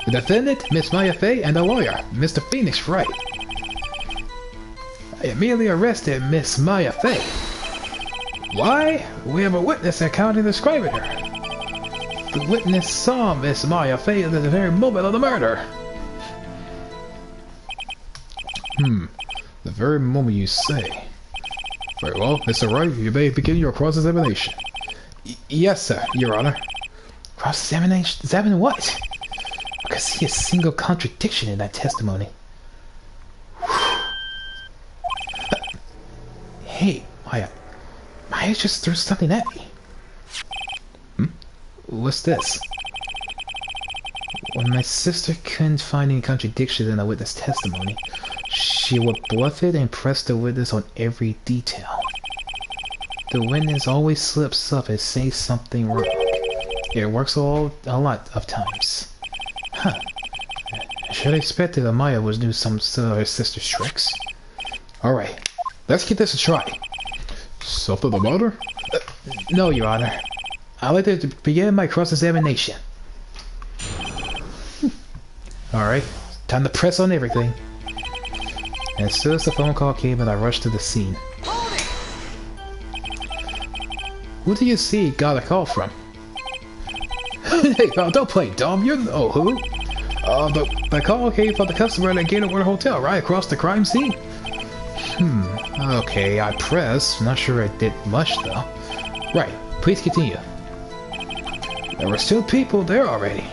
Speaker 2: The defendant, Miss Maya Fay, and the lawyer, Mr. Phoenix Wright. I immediately arrested Miss Maya Fay. Why? We have a witness account describing her.
Speaker 3: The witness saw Miss Maya Fey at the very moment of the murder.
Speaker 2: The very moment you say. Very well, Mr. Wright, you may begin your cross-examination.
Speaker 3: Yes, sir, Your Honor. Cross-examination? Examine what? I can see a single contradiction in that testimony. Hey, Maya. Maya just threw something at me. What's this? When my sister couldn't find any contradictions in the witness testimony, she would bluff it and press the witness on every detail. The witness always slips up and says something wrong. It works a lot of times. Huh. I should have expected that Maya was doing some of her sister's tricks. Alright, let's give this a try.
Speaker 2: Something the matter?
Speaker 3: No, Your Honor. I'd like to begin my cross-examination. Alright, time to press on everything. As soon as the phone call came in, I rushed to the scene. Who do you see got a call from? Hey, don't play dumb, you know who? The call came from the customer at the Gatewater Hotel, right across the crime scene. Okay, I pressed. Not sure I did much, though. Right, please continue. There were still people there already.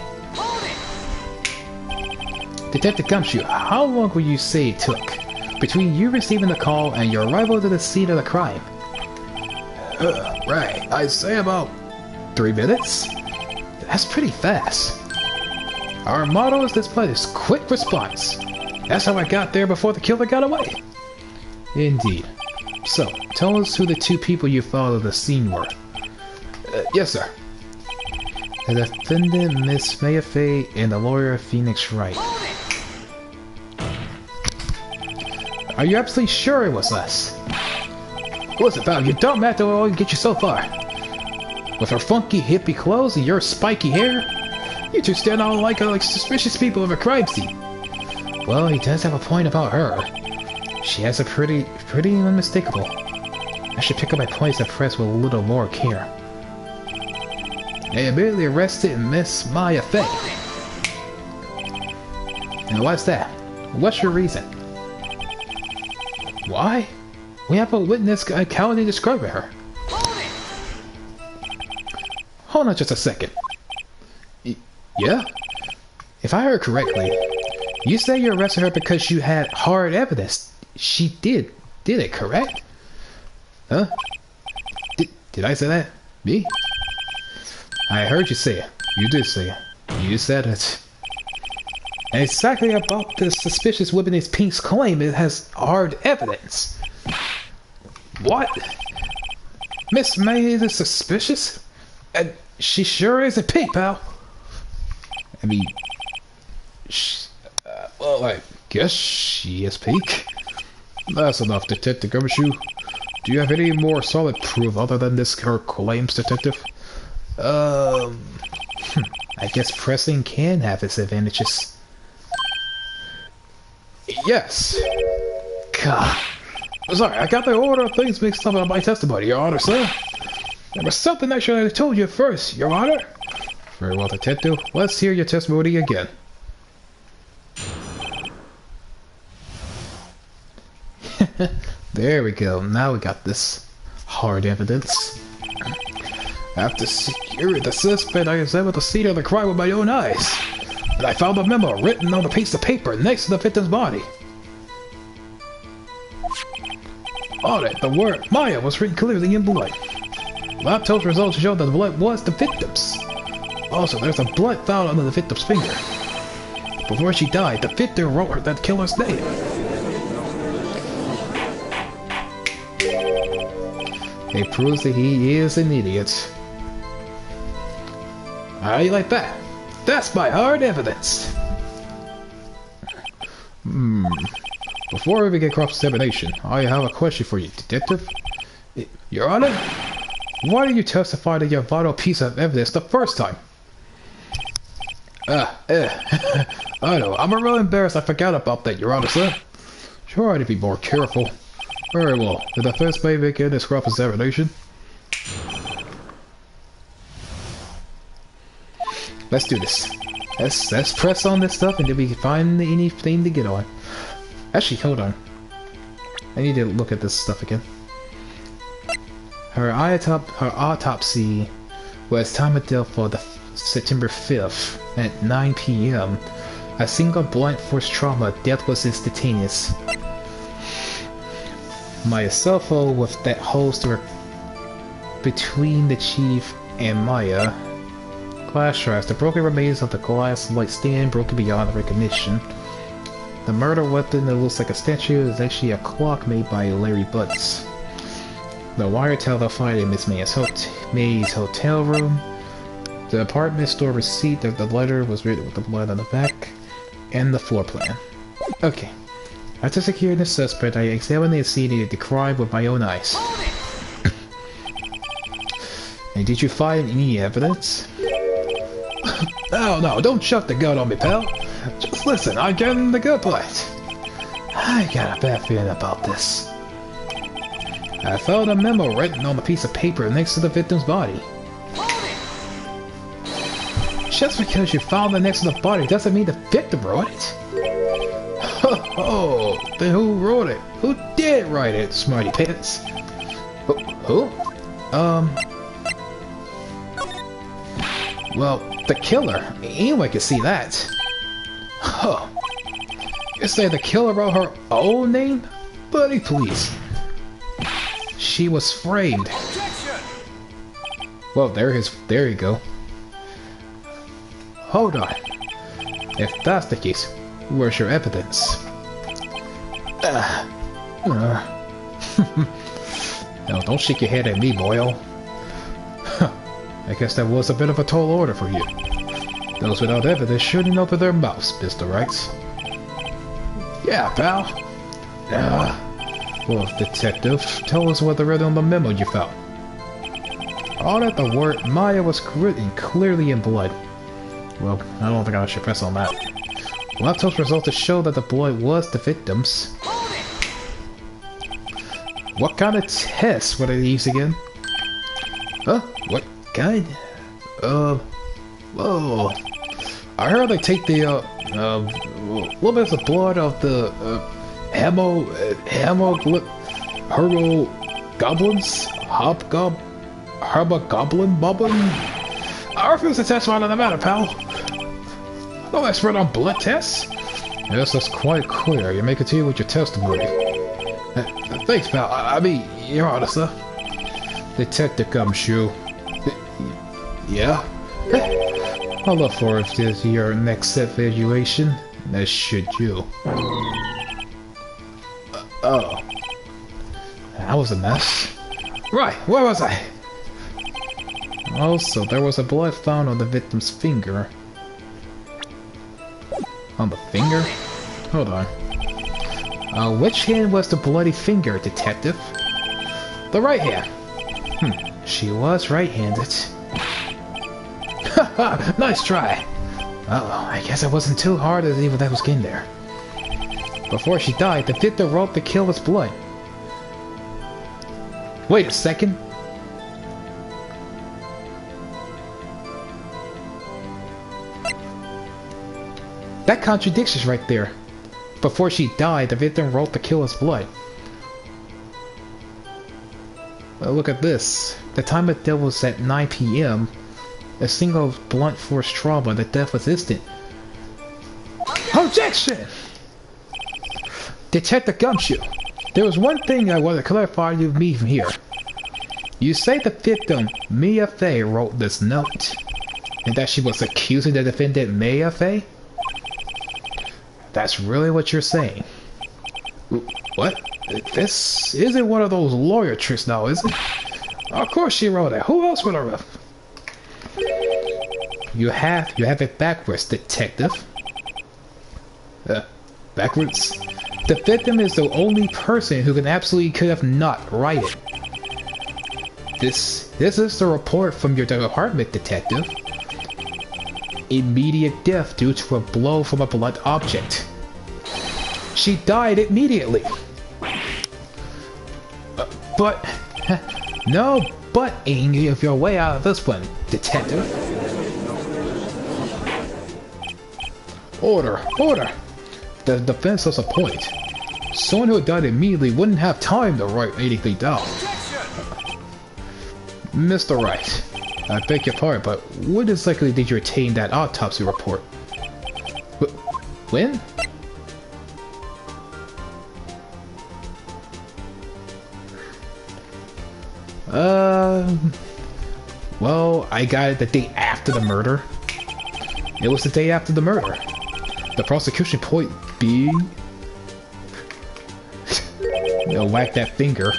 Speaker 3: Detective Gumshoe, how long would you say it took between you receiving the call and your arrival to the scene of the crime? Right, I'd say about 3 minutes. That's pretty fast. Our motto is this place, quick response. That's how I got there before the killer got away. Indeed. So, tell us who the 2 people you followed the scene were. Yes, sir. The defendant, Miss Maya Fey, and the lawyer, Phoenix Wright. Are you absolutely sure it was us? What's it about? You dumb math that will only get you so far. With her funky hippie clothes and your spiky hair, you 2 stand out like suspicious people of a crime scene. Well, he does have a point about her. She has a pretty unmistakable. I should pick up my points and press with a little more care. They immediately arrested Miss Maya Fey. And what's that? What's your reason? Why? We have a witness calendly describing her. Hold on just a second. Yeah? If I heard correctly, you say you arrested her because you had hard evidence. She did it, correct? Huh? Did I say that? Me? I heard you say it. You did say it. You said it. And exactly about this suspicious witness Pink's claim, it has hard evidence. What? Miss May is suspicious? And she sure isn't Pink, pal. I mean, well, I guess she is Pink. That's enough, Detective Gumshoe. Do you have any more solid proof other than this her claims, Detective? I guess pressing can have its advantages. Yes. God. Sorry, I got the order of things mixed up in my testimony, Your Honor, sir. There was something I should have told you first, Your Honor. Very well, Detective. Let's hear your testimony again. There we go. Now we got this hard evidence. After securing the suspect, I examined the scene of the crime with my own eyes. And I found a memo written on a piece of paper next to the victim's body. On it, the word Maya was written clearly in blood. Lab test results showed that the blood was the victim's. Also, there's a blood found under the victim's finger. Before she died, the victim wrote her that killer's name. It proves that he is an idiot. How you like that? That's my hard evidence.
Speaker 2: Before we begin cross-examination, I have a question for you, Detective.
Speaker 3: Your Honor, why did you testify to your vital piece of evidence the first time?
Speaker 2: I know, I'm a real embarrassed I forgot about that, Your Honor, sir. Try to be more careful. Very well, the defense may begin this cross-examination.
Speaker 1: Let's do this. Let's press on this stuff and then we can find anything to get on. Actually, hold on. I need to look at this stuff again. Her autopsy was time of death for the September 5th at 9 p.m. A single blunt force trauma. Death was instantaneous. My cell phone with that holes to her between the chief and Maya. Glass shards. The broken remains of the glass light stand broken beyond recognition. The murder weapon that looks like a statue is actually a clock made by Larry Butts. The wiretap they'll find in Miss May's hotel room. The apartment store receipt that the letter was written with the blood on the back. And the floor plan. Okay. After securing the suspect, I examined the scene of the crime with my own eyes. And did you find any evidence? No, don't chuck the gun on me, pal. Just listen, I'm getting the good part. I got a bad feeling about this. I found a memo written on a piece of paper next to the victim's body. Just because you found it next to the body doesn't mean the victim wrote it. Oh, then who wrote it? Who did write it, smarty pants? Who? Well, the killer. Anyone can see that. Huh. You say the killer wrote her own name? Buddy, please. She was framed. Well, there you go. Hold on. If that's the case, where's your evidence? No, don't shake your head at me, boyo. I guess that was a bit of a tall order for you. Those without evidence shouldn't open their mouths, Mr. Wright. Yeah, pal. Well, detective, tell us what the written on the memo you found. All that the word Maya was written clearly in blood. Well, I don't think I should press on that. Laptop's results show that the blood was the victim's. What kind of tests were they using again? Huh? What kind? Whoa. I heard they take the, what was the blood of the, goblins? Hobgoblin bobbin? I refuse to test one of the matter, pal. No expert on blood tests? Yes, that's quite clear. You may continue with your testimony. Thanks, pal. I mean, Your Honor, sir. Detective Gumshoe. Yeah? I'll look forward to your next evaluation. As should you. Oh. That was a mess. Right, where was I? Also, there was a blood found on the victim's finger. On the finger? Hold on. Which hand was the bloody finger, detective? The right hand. She was right-handed. Haha, nice try. Uh-oh, I guess it wasn't too hard to see what that was getting there. Before she died, the victim wrote the killer's blood. Wait a second. That contradictions right there. Before she died, the victim wrote the killer's blood. Well, look at this. The time of death was at 9 p.m. A single blunt force trauma. The death was instant. Objection! Detective Gumshoe, there was one thing I want to clarify with me from here. You say the victim, Mia Fey, wrote this note, and that she was accusing the defendant, Mia Fey? That's really what you're saying. What? This isn't one of those lawyer tricks now, is it? Of course she wrote it. Who else would have wrote? You have it backwards, detective. Backwards? The victim is the only person who could have not write it. This is the report from your department, detective. Immediate death due to a blow from a blunt object. She died immediately. But no butting of your way out of this one, detective.
Speaker 2: Order! Order! The defense has a point. Someone who died immediately wouldn't have time to write anything down. Mr. Wright, I beg your pardon, but when exactly did you obtain that autopsy report? When? Well, I got it the day after the murder. It was the day after the murder. The prosecution point being... whack that finger.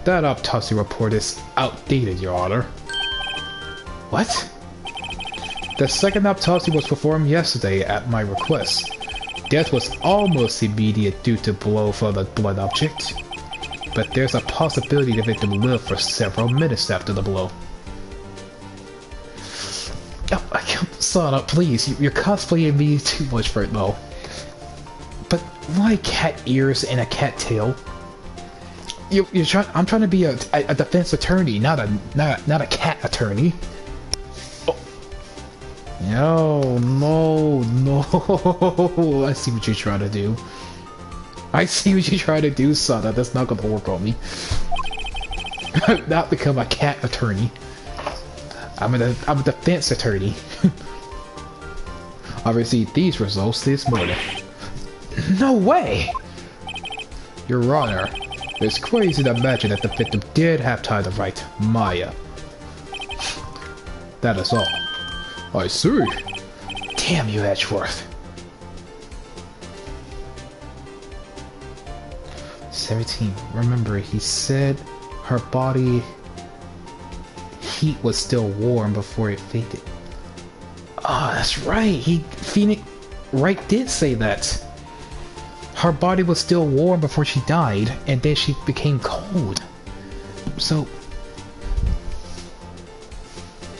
Speaker 2: That autopsy report is outdated, Your Honor. What? The second autopsy was performed yesterday at my request. Death was almost immediate due to blow from the blood object. But there's a possibility the victim lived for several minutes after the blow. Oh, I can't... Sana, please, you're cosplaying me too much right now. But why cat ears and a cat tail? You're trying... I'm trying to be a defense attorney, not a cat attorney. Oh. No. I see what you're trying to do. I see what you're trying to do, Sana. That's not gonna work on me. Not become a cat attorney. I'm a defense attorney. I received these results this morning. No way! Your Honor, it's crazy to imagine that the victim did have time to write Maya. That is all. I see. Damn you, Edgeworth. 17. Remember, he said her body heat was still warm before it faded. Oh, that's right. Wright did say that. Her body was still warm before she died, and then she became cold. So,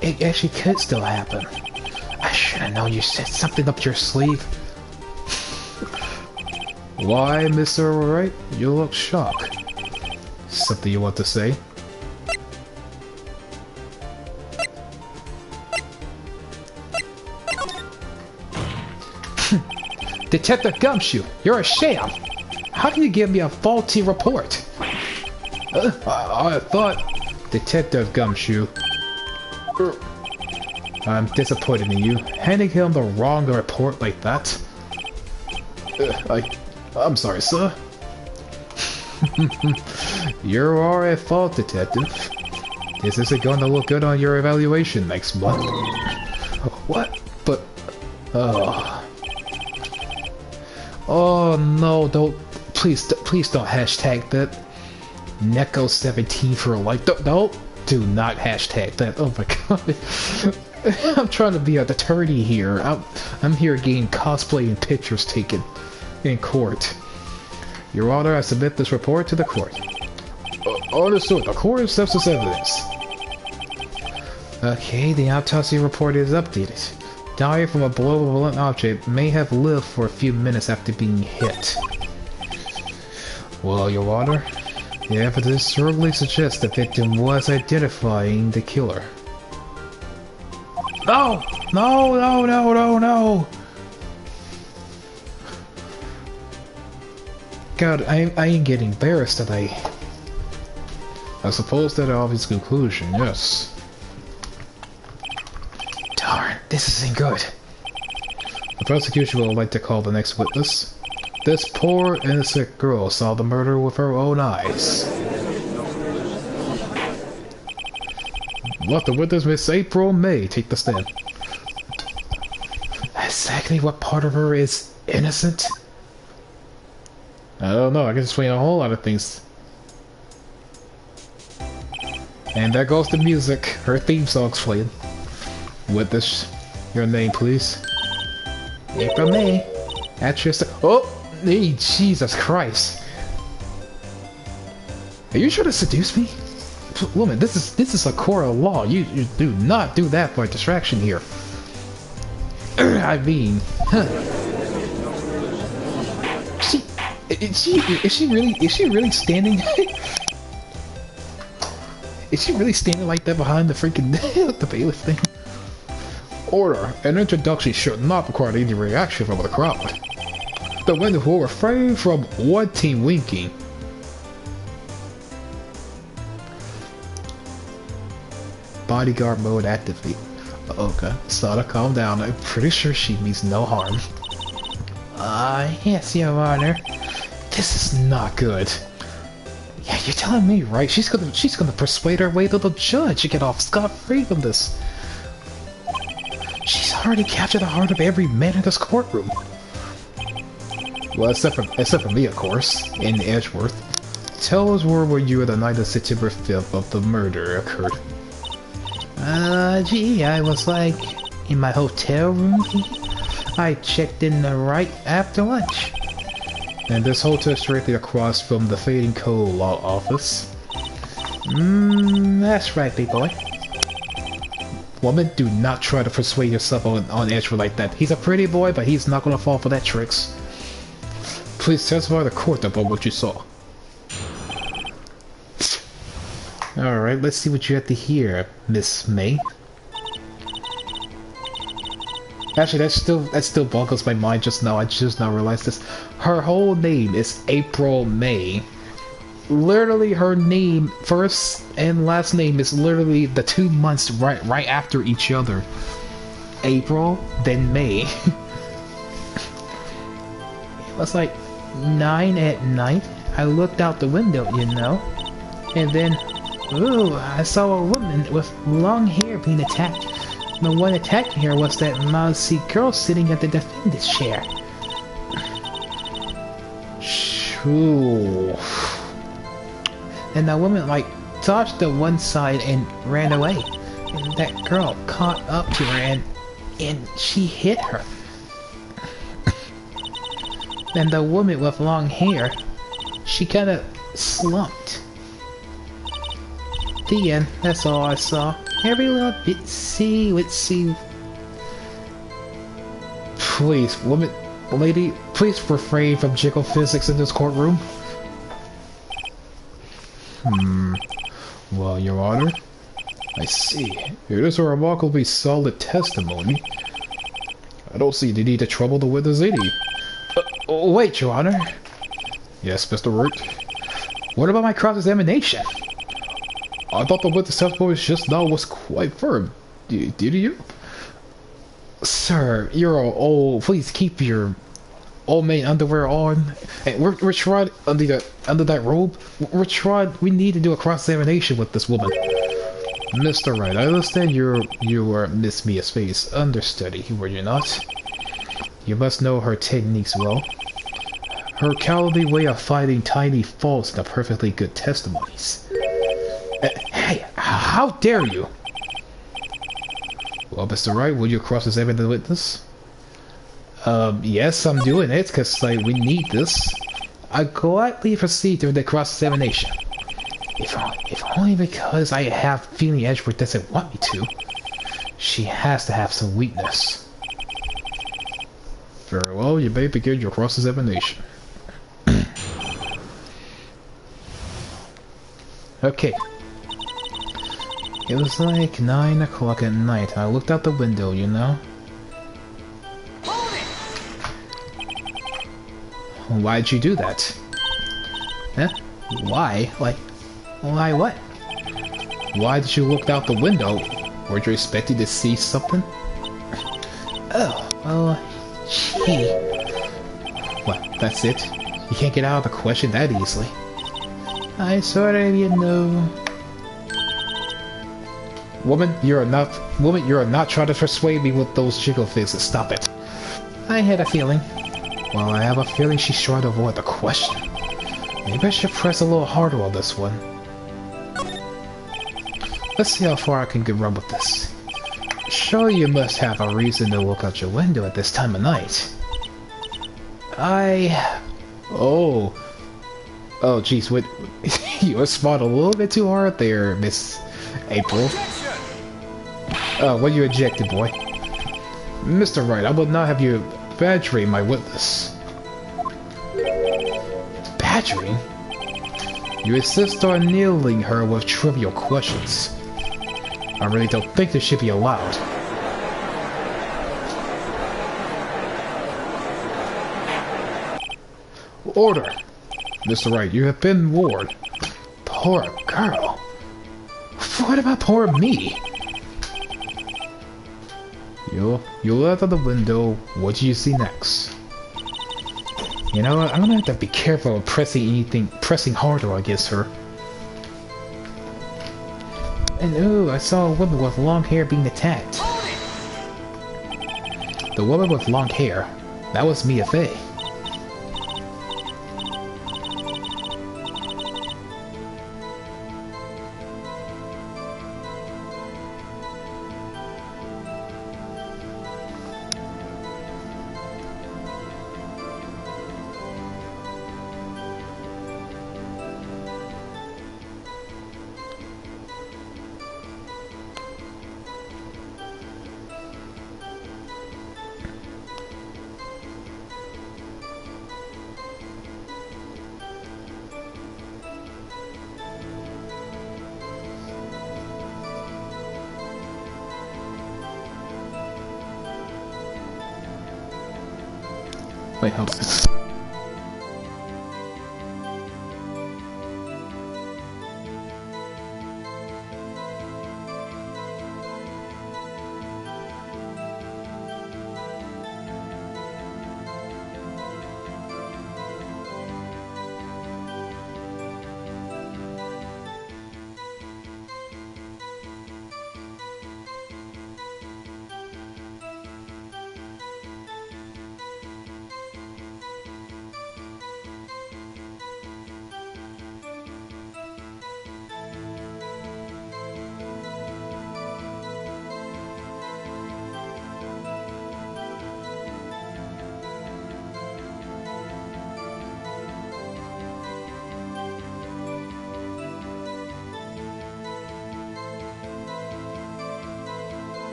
Speaker 2: it actually could still happen. I should have known you said something up your sleeve. Why, Mr. Wright? You look shocked. Something you want to say? Detective Gumshoe, you're a sham! How can you give me a faulty report? I thought... Detective Gumshoe... I'm disappointed in you. Handing him the wrong report like that? I'm sorry, sir. You are at fault, Detective. This isn't going to look good on your evaluation next month. What? But... Oh no, don't... Please don't hashtag that. Neko17 for life. Do not hashtag that. Oh my god. I'm trying to be an attorney here. I'm here getting cosplay and pictures taken in court. Your Honor, I submit this report to the court. Understood. The court accepts this evidence. Okay, the autopsy report is updated. Dying from a blow of a blunt object may have lived for a few minutes after being hit. Well, Your Honor, the evidence strongly suggests the victim was identifying the killer. No! No! God, I ain't getting embarrassed today. I suppose that obvious conclusion, yes. Darn, this isn't good. The prosecution would like to call the next witness. This poor, innocent girl saw the murder with her own eyes. Let the witness, Miss April May, take the stand. Exactly what part of her is innocent? I don't know, I can explain a whole lot of things. And there goes the music. Her theme song's playing. Witness, your name, please. April May. Actress. Oh! Hey, Jesus Christ. Are you trying to seduce me? Woman, this is a court of law. You do not do that for a distraction here. I mean, huh. Is she really standing? Is she really standing like that behind the freaking the bailiff thing? Order. An introduction should not require any reaction from the crowd. The window will refrain from one team winking.
Speaker 1: Bodyguard mode activate. Okay, Sada, calm down. I'm pretty sure she means no harm.
Speaker 3: Yes, Your Honor.
Speaker 1: This is not good. Yeah, you're telling me, right? She's gonna persuade her way to the judge to get off scot-free from this. She's already captured the heart of every man in this courtroom. Well, except for me, of course, in Edgeworth. Tell us where were you the night of September 5th of the murder occurred?
Speaker 3: Gee, I was like in my hotel room. I checked in right after lunch.
Speaker 1: And this hotel is directly across from the Fading Coal Law Office.
Speaker 3: That's right, big boy.
Speaker 1: Woman, do not try to persuade yourself on Edgeworth like that. He's a pretty boy, but he's not gonna fall for that tricks. Please testify to the court about what you saw. Alright, let's see what you have to hear, Miss May. Actually, that still boggles my mind just now. I just now realized this. Her whole name is April May. Literally, her name, first and last name, is literally the 2 months right after each other. April, then May.
Speaker 3: It was like 9 at night. I looked out the window, you know, and then, ooh, I saw a woman with long hair being attacked. The one attacking her was that mousy girl sitting at the defendant's chair.
Speaker 1: Ooh.
Speaker 3: And the woman, like, dodged to one side and ran away. And that girl caught up to her and she hit her. And the woman with long hair, she kinda slumped. The end, that's all I saw. Every little bitsy.
Speaker 1: Please, lady, please refrain from jiggle physics in this courtroom. Well, Your Honor, I see. It is a remarkably solid testimony. I don't see the need to trouble the witness any.
Speaker 3: Wait, Your Honor.
Speaker 1: Yes, Mr. Wright?
Speaker 3: What about my cross-examination?
Speaker 1: I thought the witness testimony just now was quite firm. Did you? Sir, you're old. Please keep your old man underwear on. Hey, we're trying under that robe. We need to do a cross-examination with this woman. Mr. Wright, I understand you were Miss Mia's face understudy, were you not? You must know her techniques well. Her cowardly way of fighting tiny faults into perfectly good testimonies. Hey, how dare you? Well, Mr. Wright, will you cross-examine the witness? Yes, I'm doing it, because, like, we need this. I gladly proceed to the cross-examination. If only because I have a feeling Edgeworth doesn't want me to. She has to have some weakness. Very well, you may begin your cross-examination. Okay. It was like 9 o'clock at night. I looked out the window, you know? Why'd you do that? Huh? Why? Like, why what? Why did you look out the window? Were you expecting to see something? Oh, well, gee. What, that's it? You can't get out of the question that easily. I sort of, you know... Woman, you're not trying to persuade me with those jiggle fixes. Stop it. I had a feeling. Well, I have a feeling she's trying to avoid the question. Maybe I should press a little harder on this one. Let's see how far I can run with this. Sure, you must have a reason to look out your window at this time of night. Oh, jeez, what? You were spot a little bit too hard there, Miss April. What you ejected, boy? Mr. Wright, I will not have you badgering my witness. Badgering? You insist on kneeling her with trivial questions. I really don't think this should be allowed.
Speaker 2: Order! Mr. Wright, you have been warned.
Speaker 1: Poor girl. What about poor me?
Speaker 2: You looked out the window. What do you see next?
Speaker 1: You know what? I'm gonna have to be careful of pressing harder against her. And ooh, I saw a woman with long hair being attacked. The woman with long hair. That was Mia Fey. Wait, hold on.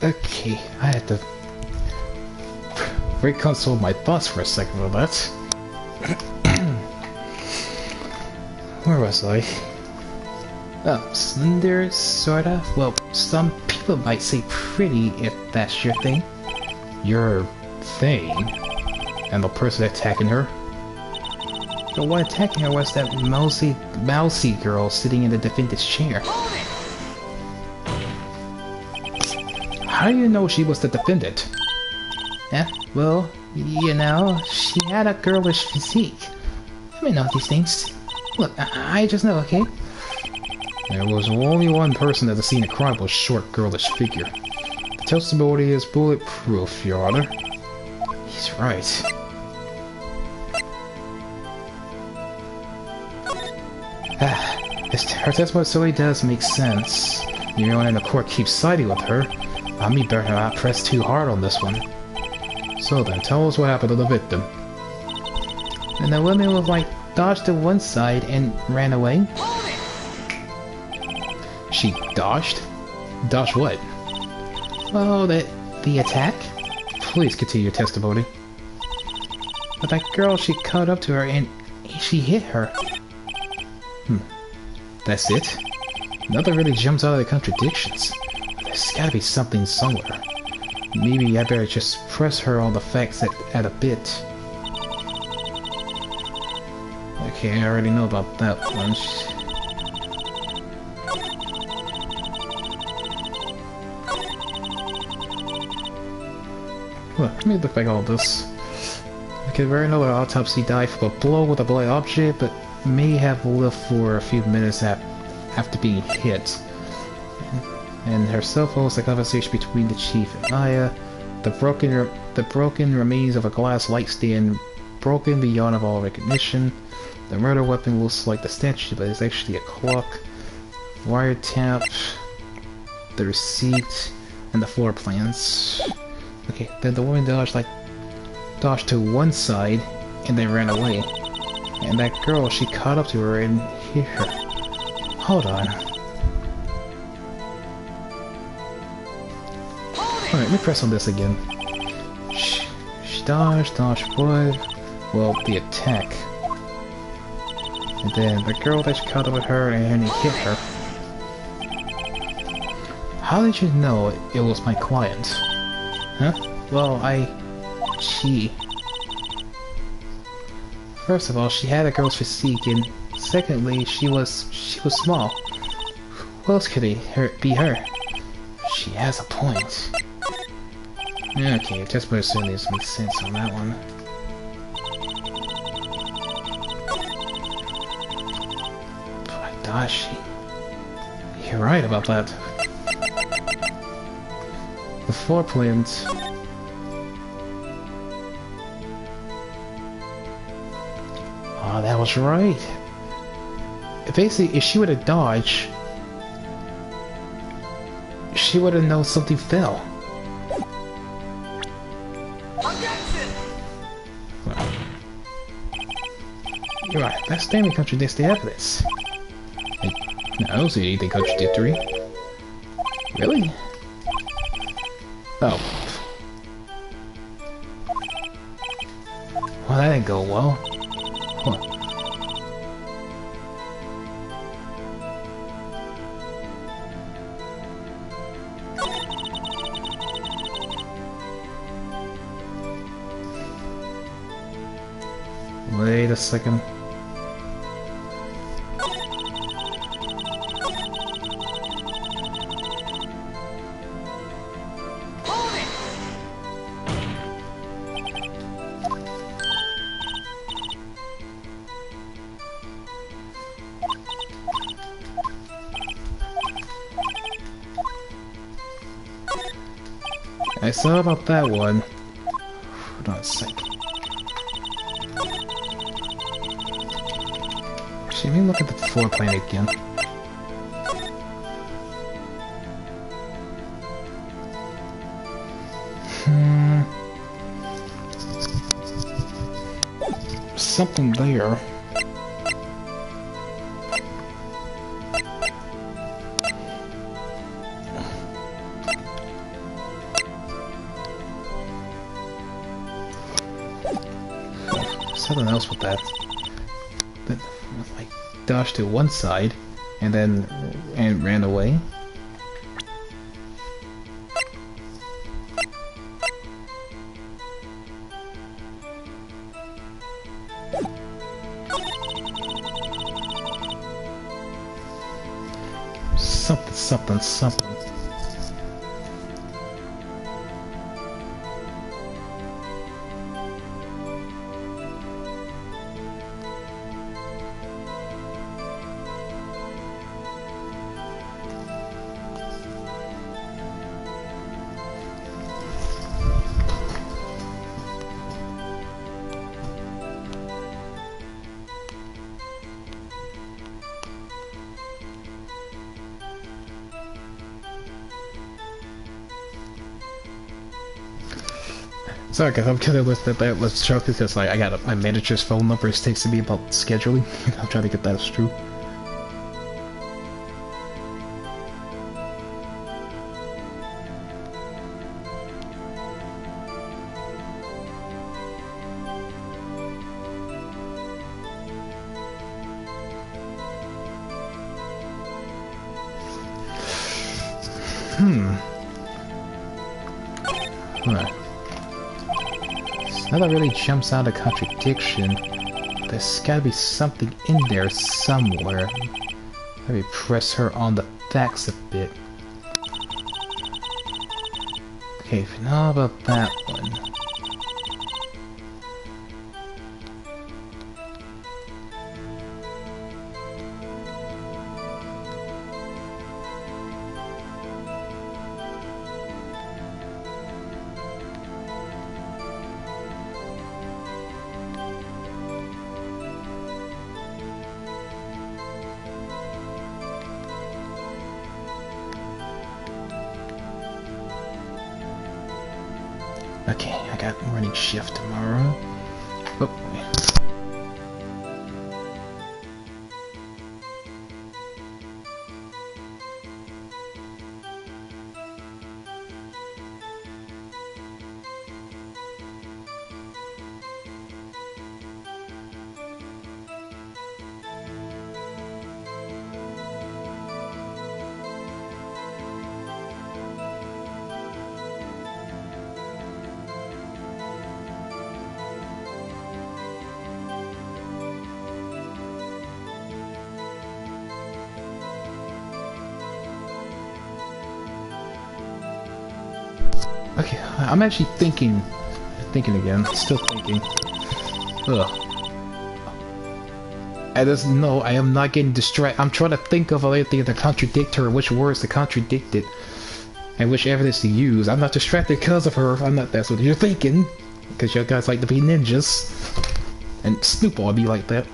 Speaker 1: Okay, I had to reconcile my thoughts for a second with that. Where was I? Oh, slender, sorta? Well, some people might say pretty if that's your thing.
Speaker 2: Your thing? And the person attacking her?
Speaker 1: The one attacking her was that mousy girl sitting in the defendant's chair.
Speaker 2: How do you know she was the defendant?
Speaker 1: Yeah, well, you know, she had a girlish physique. I may know these things. Look, I just know, okay?
Speaker 2: There was only one person at the scene of crime with a short, girlish figure. The testimony is bulletproof, Your Honor.
Speaker 1: He's right.
Speaker 3: Her testimony certainly does make sense. You know, and the court keeps siding with her. Me better not press too hard on this one.
Speaker 2: So then, tell us what happened to the victim.
Speaker 3: And the woman was like dodged to one side and ran away.
Speaker 2: She dodged? Dodged what?
Speaker 3: Well, the attack?
Speaker 2: Please continue your testimony.
Speaker 3: But that girl, she caught up to her and she hit her.
Speaker 2: That's it? Nothing really jumps out of the contradictions. There's gotta be something somewhere. Maybe I better just press her on the facts at a bit.
Speaker 3: Okay, I already know about that one.
Speaker 2: Look, let me look back all this. Okay, very another autopsy died from a blow with a bloody object, but may have lived for a few minutes after being hit. And her cell phone was a conversation between the chief and Aya. The broken remains of a glass light stand, broken beyond of all recognition. The murder weapon looks like the statue, but it's actually a clock. Wiretap, the receipt, and the floor plans. Okay, then the woman dodged to one side and then ran away. And that girl, she caught up to her and hit her. Hold on. Alright, let me press on this again. She dodged what? Well, the attack. And then the girl that she caught up with her and he hit her. How did you know it was my client? Huh? Well, First of all, she had a girl's physique, and secondly, she was small. Who else could be her? She has a point. Okay, just by assuming this makes sense on that one. But Dashi, you're right about that. The floor plans. Oh, that was right. Basically, if she would have dodged, she would have known something fell. Well, you're right. That statement contradicts the evidence. I don't see anything contradictory. Really? Oh. Well, that didn't go well. Huh. Wait a second. I saw about that one. Hold on a sec. Actually, let me look at the floor plan again. Something there. Something else with that. That like dashed to one side and then ran away. Something.
Speaker 1: Sorry guys, I'm kidding with that. Let's joke because like I got my manager's phone number. It's texting me about scheduling. I'm trying to get that as true. Alright. Now that really jumps out a contradiction. There's gotta be something in there somewhere. Maybe press her on the facts a bit. Okay, now about that one. Okay, I got morning shift tomorrow. Oh. Okay, I'm actually thinking again, still thinking. Ugh. No, I am not getting distracted. I'm trying to think of everything that contradict her, which words to contradict it, and which evidence to use. I'm not distracted because of her. I'm not. That's what you're thinking, because you guys like to be ninjas, and Snoop ought to be like that.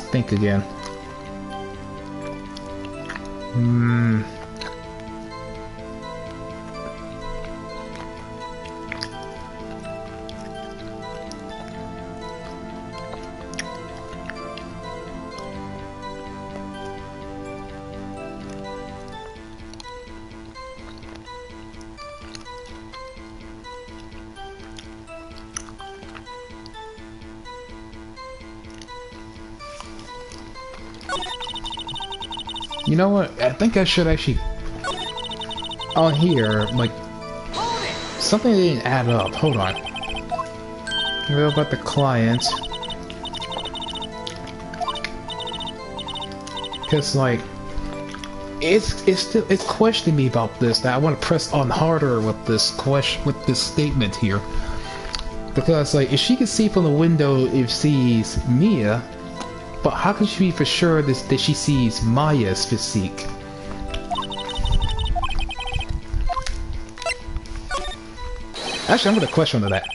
Speaker 1: Think again. You know what? I think I should actually... on here, like... something didn't add up. Hold on. What about the client? Because, like... It's questioning me about this, that I want to press on harder with this statement here. Because, like, if she can see from the window if sees Mia... but how can she be for sure that she sees Maya's physique? Actually, I'm gonna question that.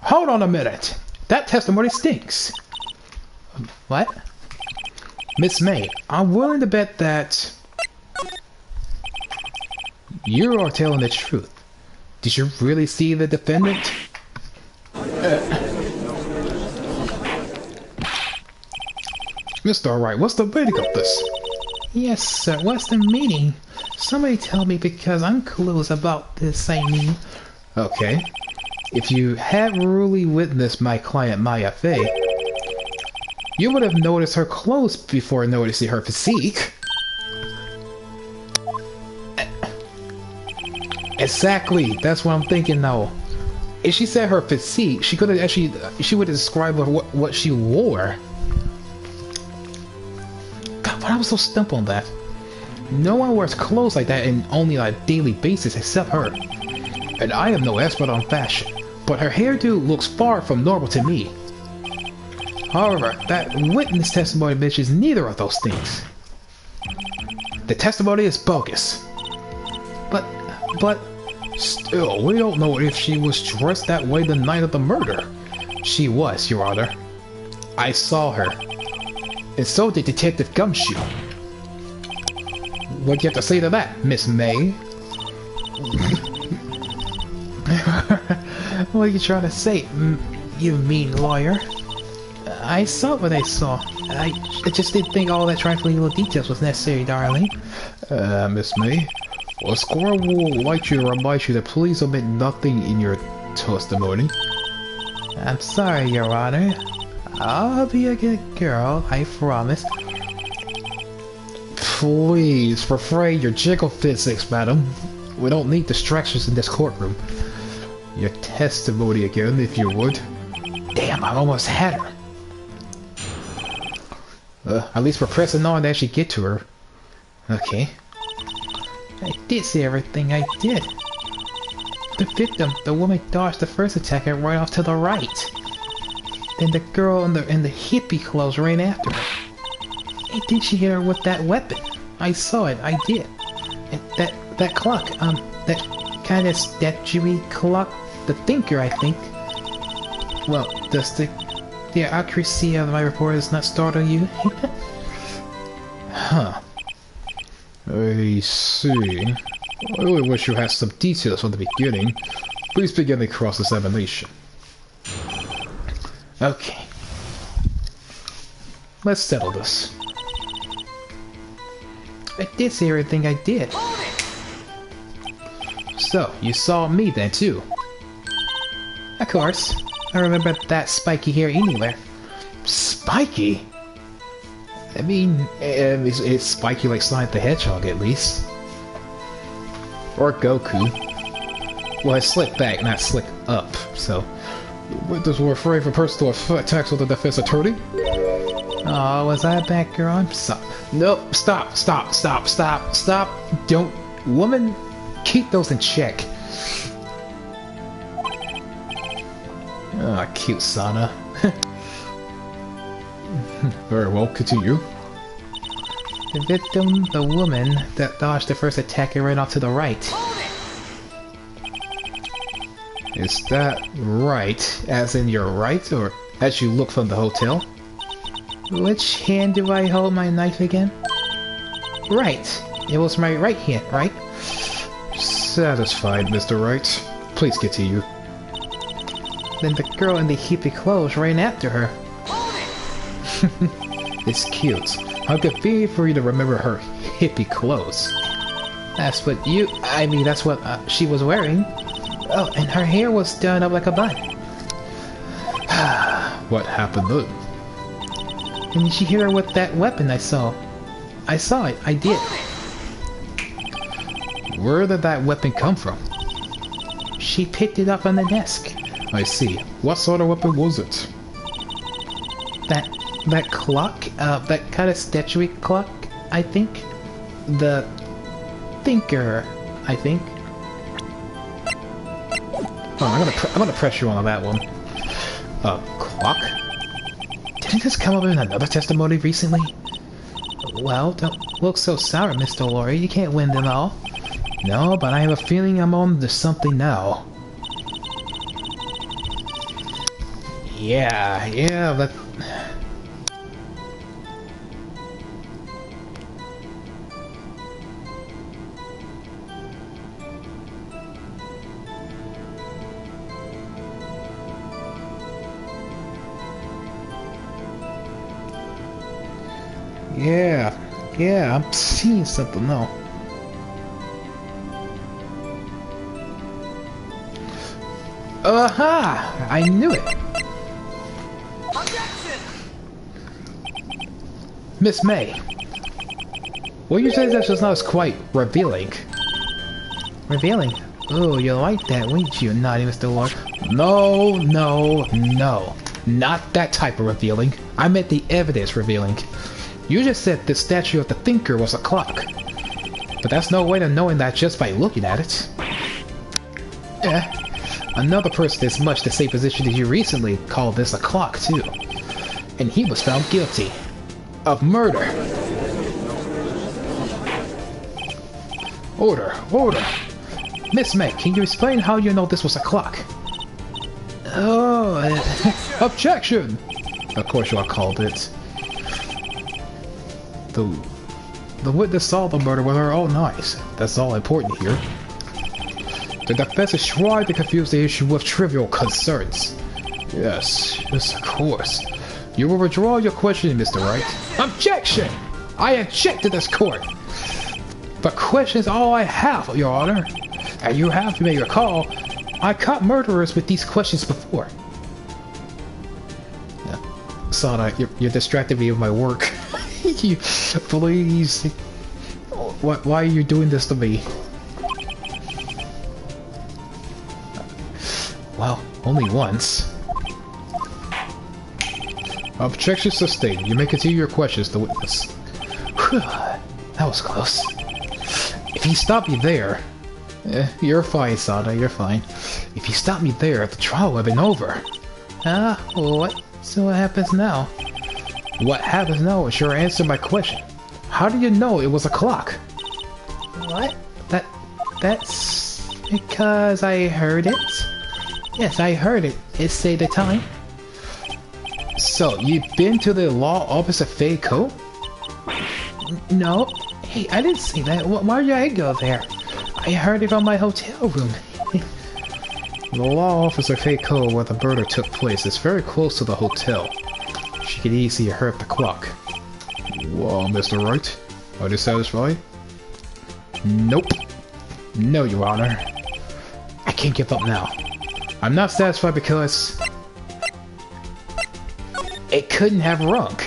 Speaker 1: Hold on a minute. That testimony stinks. What? Miss May, I'm willing to bet that you are telling the truth. Did you really see the defendant? Mr. Wright, what's the meaning of this?
Speaker 3: Yes, sir, what's the meaning? Somebody tell me because I'm clueless about this, I mean.
Speaker 1: Okay. If you had really witnessed my client Maya Fey, you would have noticed her clothes before noticing her physique. Exactly, that's what I'm thinking now. If she said her physique, she could have actually, she would have described what she wore. God, but I was so stumped on that. No one wears clothes like that only on a daily basis except her. And I am no expert on fashion, but her hairdo looks far from normal to me. However, that witness testimony mentions neither of those things. The testimony is bogus. But still, we don't know if she was dressed that way the night of the murder. She was, Your Honor. I saw her. And so did Detective Gumshoe. What do you have to say to that, Miss May?
Speaker 3: What are you trying to say, you mean lawyer? I saw what I saw. I just didn't think all that trifling little details was necessary, darling.
Speaker 2: Miss May, well, Squirrel would like you to remind you to please omit nothing in your testimony.
Speaker 3: I'm sorry, Your Honor. I'll be a good girl, I promise.
Speaker 1: Please, refrain your jiggle physics, madam. We don't need distractions in this courtroom.
Speaker 2: Your testimony again, if you would.
Speaker 1: Damn, I almost had her. At least we're pressing on to actually get to her. Okay.
Speaker 3: I did see everything I did. The victim, the woman, dodged the first attacker right off to the right. Then the girl in the hippie clothes ran after her. And then she hit her with that weapon. I saw it, I did. And that clock, that kind of statuey clock, the thinker, I think. Well, does the accuracy of my report is not startle you?
Speaker 1: Huh.
Speaker 2: I see. I really wish you had some details from the beginning. Please begin the cross-examination.
Speaker 1: Okay. Let's settle this.
Speaker 3: I did see everything I did.
Speaker 1: So, you saw me then too?
Speaker 3: Of course. I remember that spiky hair anywhere.
Speaker 1: Spiky? I mean, it's spiky like Sonic the Hedgehog at least. Or Goku. Well, it's slick back, not slick up, so...
Speaker 2: Witness will refrain from personal attacks on the defense attorney.
Speaker 3: Oh, was I a bad girl? I'm sorry.
Speaker 1: Nope, stop. Don't... Woman, keep those in check. Ah, cute Sana.
Speaker 2: Very well, continue.
Speaker 3: The victim, the woman that dodged the first attacker, ran off to the right.
Speaker 1: Is that right, as in your right, or as you look from the hotel?
Speaker 3: Which hand do I hold my knife again? Right. It was my right hand, right?
Speaker 2: Satisfied, Mr. Wright. Please continue.
Speaker 3: Then the girl in the hippie clothes ran after her.
Speaker 1: It's cute. How convenient for you to remember her hippie clothes.
Speaker 3: That's what that's what she was wearing. Oh, and her hair was done up like a bun.
Speaker 2: What happened then?
Speaker 3: And she hit her with that weapon I saw. I saw it, I did.
Speaker 1: Where did that weapon come from?
Speaker 3: She picked it up on the desk.
Speaker 2: I see. What sort of weapon was it?
Speaker 3: That clock, that kind of statuary clock, I think. The thinker, I think.
Speaker 1: Oh, I'm gonna press you on that one. Clock? Didn't this come up in another testimony recently?
Speaker 3: Well, don't look so sour, Mr. Lawyer. You can't win them all.
Speaker 1: No, but I have a feeling I'm on to something now. Yeah, that... Yeah, I'm seeing something now. Aha! I knew it! Miss May! What you said just now is quite revealing.
Speaker 3: Revealing? Oh, you like that, wouldn't you, naughty Mr. Lord?
Speaker 1: No. Not that type of revealing. I meant the evidence revealing. You just said the statue of the thinker was a clock. But that's no way of knowing that just by looking at it. Another person in much the same position as you recently called this a clock, too. And he was found guilty of murder. Order. Miss May, can you explain how you know this was a clock?
Speaker 3: Oh,
Speaker 1: Objection! Of course you called it. The witness saw the murder with her own eyes. That's all important here. The defense is trying to confuse the issue with trivial concerns. Yes, of course. You will withdraw your question, Mr. Wright. Objection! I object to this court! The question is all I have, Your Honor. And you have to make a call. I caught murderers with these questions before. Sana, you're distracting me with my work. You, please. Why are you doing this to me? Well, only once. Objection sustained. You may continue your questions, the witness. Whew, that was close. If you stop me there... you're fine, Sada, you're fine. If you stop me there, the trial would have been over. What? So what happens now? What happens now is your answer my question. How do you know it was a clock?
Speaker 3: what? That's because I heard it. Yes, I heard it. It say the time.
Speaker 1: So, you've been to the law office of Fei Co?
Speaker 3: No. Hey, I didn't see that. Why did I go there? I heard it from my hotel room.
Speaker 1: The law office of Fei Co where the murder took place is very close to the hotel. She could easily hear the clock. Well, Mr. Wright, are you satisfied? Nope. No, Your Honor. I can't give up now. I'm not satisfied because... it couldn't have rung.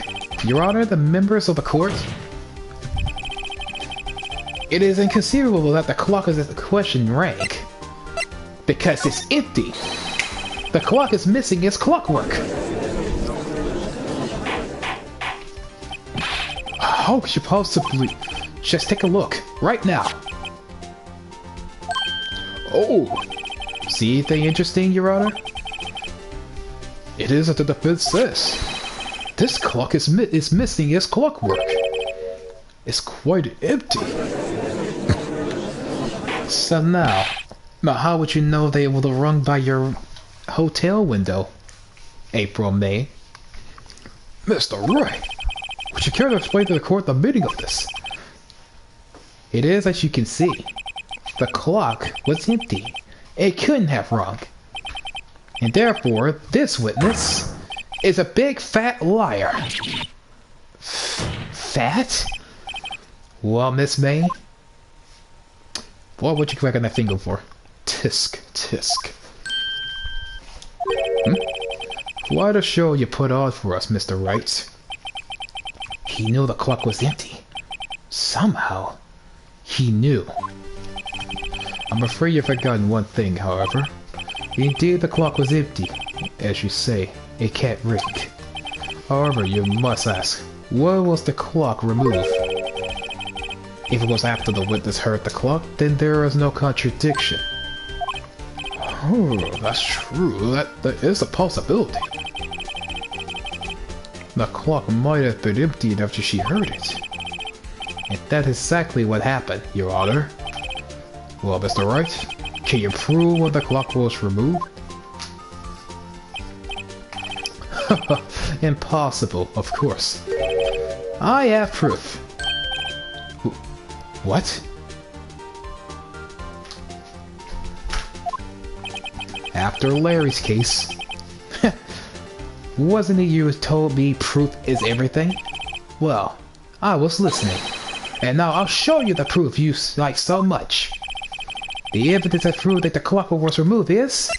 Speaker 1: Your Honor, the members of the court... it is inconceivable that the clock is the question rang. Because it's empty. The clock is missing its clockwork. How could you possibly... just take a look, right now. Oh! See anything interesting, Your Honor? It is what the defense says. This clock is missing its clockwork. It's quite empty. So now how would you know they would have rung by your hotel window? April, May. Mr. Wright, would you care to explain to the court the meaning of this? It is as you can see. The clock was empty. It couldn't have rung. And therefore, this witness is a big fat liar. Fat? Well, Miss May, what would you crack on that finger for? Tisk, tisk. Quite a show you put on for us, Mr. Wright. He knew the clock was empty. Somehow, he knew. I'm afraid you've forgotten one thing, however. Indeed, the clock was empty. As you say, it can't ring. However, you must ask, why was the clock removed? If it was after the witness heard the clock, then there is no contradiction. Oh, that's true. That is a possibility. The clock might have been emptied after she heard it. And that is exactly what happened, Your Honor. Well, Mr. Wright, can you prove when the clock was removed? Impossible, of course. I have proof. What? After Larry's case. Wasn't it you who told me proof is everything? Well, I was listening. And now I'll show you the proof you like so much. The evidence that proved that the clock was removed is...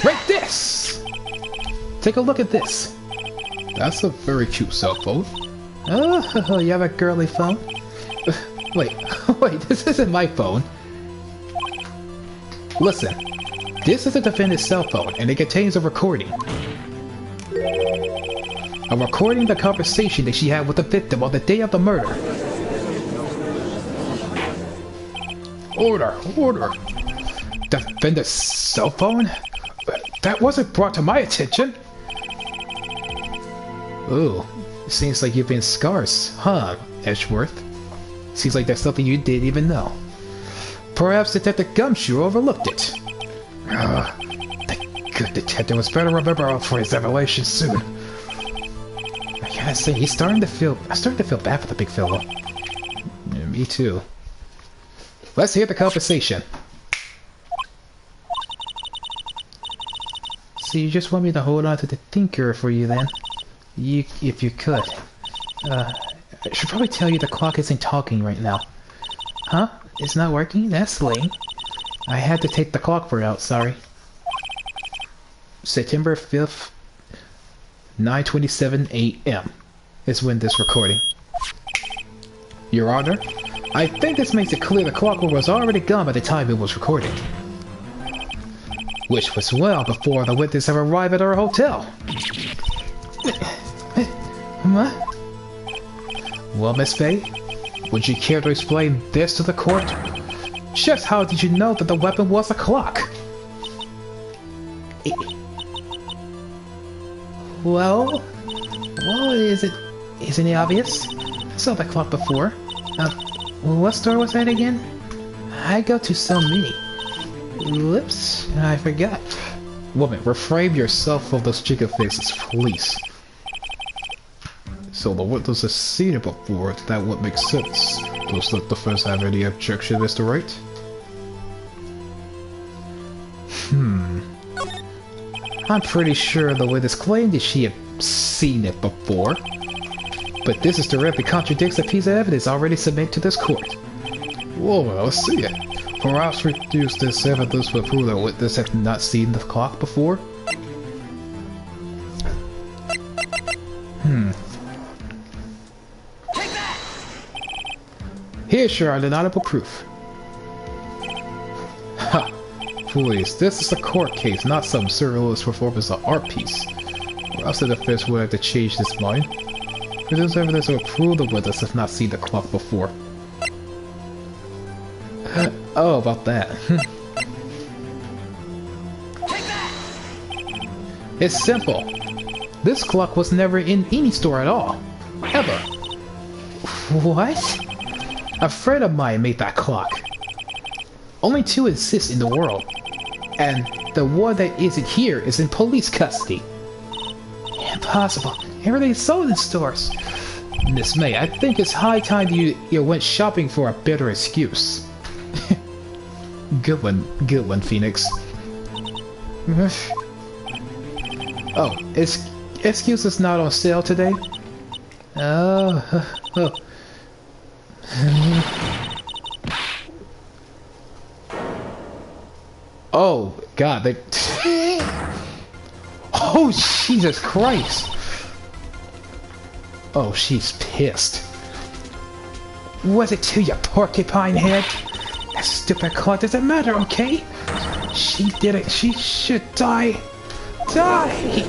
Speaker 1: right this! Take a look at this. That's a very cute cell phone. Oh, you have a girly phone? Wait, this isn't my phone. Listen, this is the defendant's cell phone, and it contains a recording. A recording of the conversation that she had with the victim on the day of the murder. Order! Defendant's cell phone?
Speaker 3: That wasn't brought to my attention!
Speaker 1: Ooh, seems like you've been scarce, huh, Edgeworth? Seems like that's something you didn't even know.
Speaker 3: Perhaps Detective Gumshoe overlooked it.
Speaker 1: The good detective was better remember for his revelations soon.
Speaker 3: I gotta say, I'm starting to feel bad for the big fellow.
Speaker 1: Yeah, me too. Let's hear the conversation.
Speaker 3: So you just want me to hold on to the thinker for you then? If you could. I should probably tell you the clock isn't talking right now. Huh? It's not working? That's lame. I had to take the clock for out, sorry.
Speaker 1: September 5th, 9:27 a.m. is when this recording. Your Honor,
Speaker 3: I think this makes it clear the clock was already gone by the time it was recorded.
Speaker 1: which was well before the witness have arrived at our hotel.
Speaker 3: What?
Speaker 1: Well, Miss Faye, would you care to explain this to the court? Just how did you know that the weapon was a clock?
Speaker 3: Well, isn't it obvious? I saw the clock before. What store was that again? I go to so many. Whoops, I forgot.
Speaker 1: Woman, refrain yourself of those chicken faces, please. So the witness has seen it before, that would make sense. Does the defense have any objection, Mr. Wright?
Speaker 3: I'm pretty sure the witness claimed that she had seen it before. But this is directly contradicts a piece of evidence already submitted to this court.
Speaker 1: Well, let's see it. Perhaps reduce this evidence to prove that witness had not seen the clock before? Here's your undeniable proof. Ha! Please, this is a court case, not some surrealist performance of art piece. Or else the defense would have to change this mind. This evidence will prove the witness has not seen the clock before. Oh, about that. It's simple. This clock was never in any store at all. Ever.
Speaker 3: What?
Speaker 1: A friend of mine made that clock. Only two exist in the world. And the one that isn't here is in police custody.
Speaker 3: Impossible. Everything's sold in stores.
Speaker 1: Miss May, I think it's high time you went shopping for a better excuse. Good one, Phoenix. Oh, excuse is not on sale today? Oh. Oh, God, they... Oh, Jesus Christ! Oh, she's pissed.
Speaker 3: Was it to you, porcupine head? That stupid clock doesn't matter, okay? She did it. She should die. Die!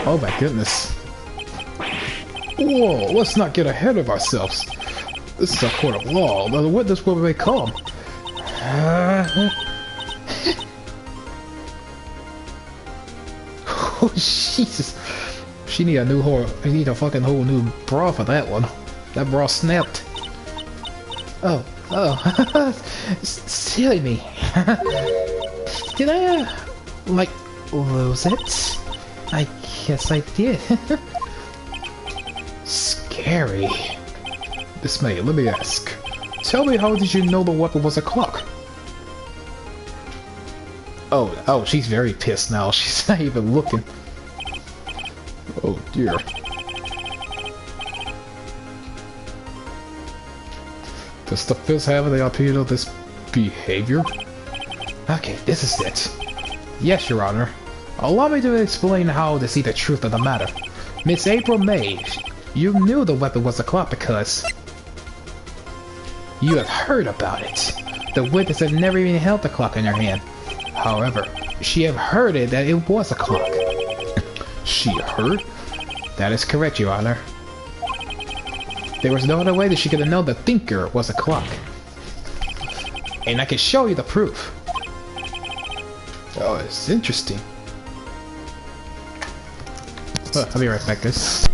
Speaker 1: Oh my goodness. Whoa, let's not get ahead of ourselves. This is a court of law. The witness will be calm. Oh, Jesus. She need a fucking whole new bra for that one. That bra snapped.
Speaker 3: Oh. Silly me. Did I, lose it? I guess I did.
Speaker 1: Scary. Miss May, let me ask. Tell me, how did you know the weapon was a clock? Oh, she's very pissed now. She's not even looking. Oh, dear. Does the defense have any opinion of this behavior?
Speaker 3: Okay, this is it.
Speaker 1: Yes, Your Honor. Allow me to explain how to see the truth of the matter. Miss April May, you knew the weapon was a clock because you have heard about it. The witness had never even held the clock in her hand. However, she have heard it that it was a clock. She heard? That is correct, Your Honor. There was no other way that she could have known the thinker was a clock. And I can show you the proof.
Speaker 2: Oh, it's interesting.
Speaker 1: I'll be right back, guys.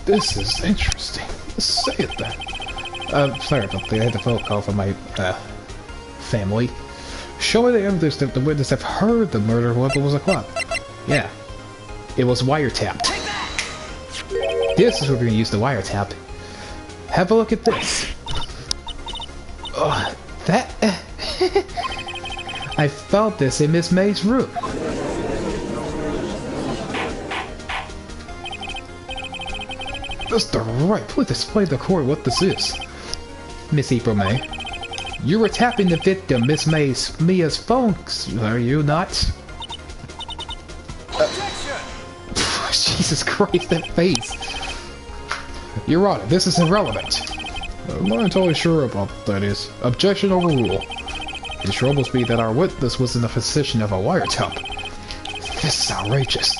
Speaker 2: This is interesting. Let's say it then.
Speaker 1: Sorry about that. I had a phone call from my, family. Showing the evidence that the witness have heard the murder weapon was a clock. Yeah. It was wiretapped. This is where we're gonna use the wiretap. Have a look at this. Oh, that... I found this in Miss May's room.
Speaker 2: Mr. Wright, please explain to court what this is.
Speaker 1: Miss April May. You were tapping the victim, Mia's phone, are you not? Jesus Christ, that face.
Speaker 2: Your Honor, this is irrelevant. I'm not entirely sure about what that is. Objection overruled. It should almost be that our witness was in the position of a wiretap.
Speaker 1: This is outrageous.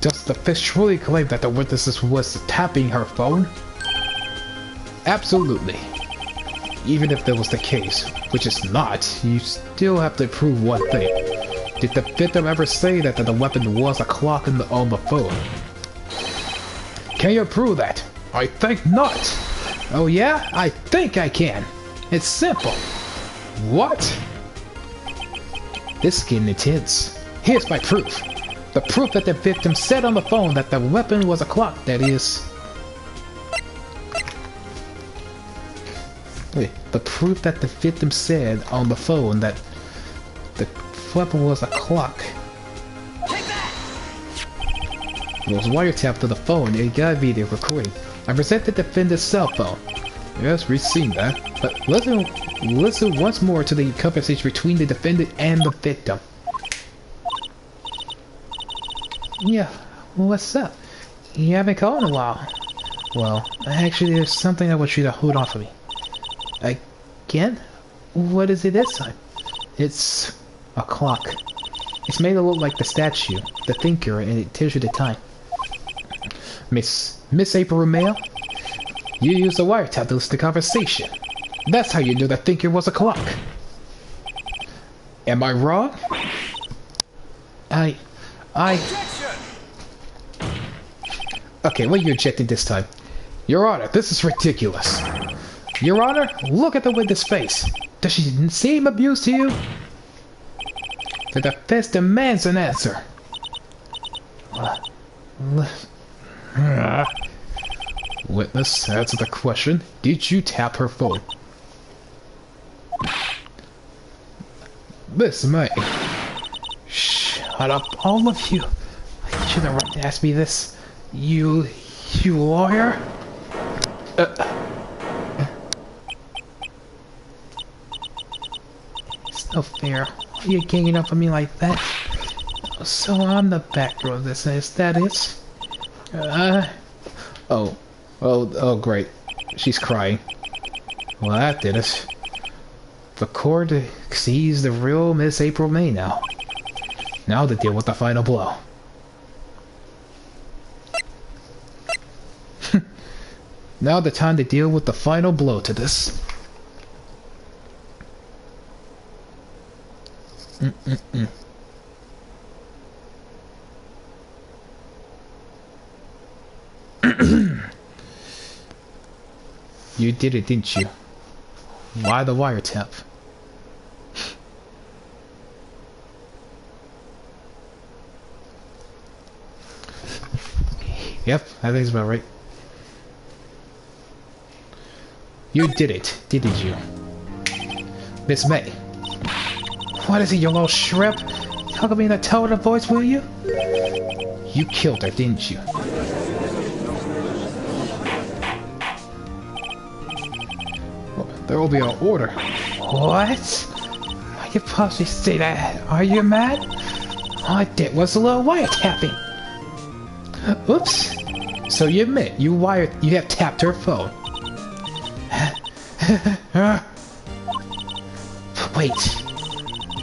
Speaker 1: Does the fish truly claim that the witness was tapping her phone? Absolutely. Even if that was the case, which is not, you still have to prove one thing. Did the victim ever say that the weapon was a clock on the phone? Can you prove that? I think not. Oh yeah? I think I can. It's simple. What? This is getting intense. Here's my proof. The proof that the victim said on the phone that the weapon was a clock, that is... Wait, the proof that the victim said on the phone that the weapon was a clock. It was wiretapped to the phone and it got video recording. I presented the defendant's cell phone. Yes, we've seen that. But listen once more to the conversation between the defendant and the victim. Yeah, what's up? You haven't called in a while. Well, actually there's something I want you to hold on for me. Again? What is it this time? It's a clock. It's made to look like the statue, the thinker, and it tells you the time. Miss April Romeo? You used the wiretap to listen to the conversation. That's how you knew the thinker was a clock. Am I wrong? Okay, what are you objecting this time? Your Honor, this is ridiculous. Your Honor, look at the witness' face. Does she seem abused to you? The defense demands an answer.
Speaker 2: Witness, answer the question. Did you tap her phone?
Speaker 1: Miss May.
Speaker 3: Shut up, all of you. You shouldn't have right to ask me this. You lawyer? It's no fair. Why are you ganging up on me like that? So I'm the back row of this, is that it?
Speaker 1: Oh, great. She's crying.
Speaker 3: Well, that did it. The court sees the real Miss April May now. Now to deal with the final blow. Now the time to deal with the final blow to this. You did it, didn't you? Why the wiretap? Yep, I think it's about right. You did it, didn't you? Miss May. What is it, you little shrimp? Talk to me in a tone of voice, will you? You killed her, didn't you?
Speaker 1: There will be an order.
Speaker 3: What? I could possibly say that. Are you mad? All I did was a little wiretapping. Oops. So you admit you have tapped her phone. Wait.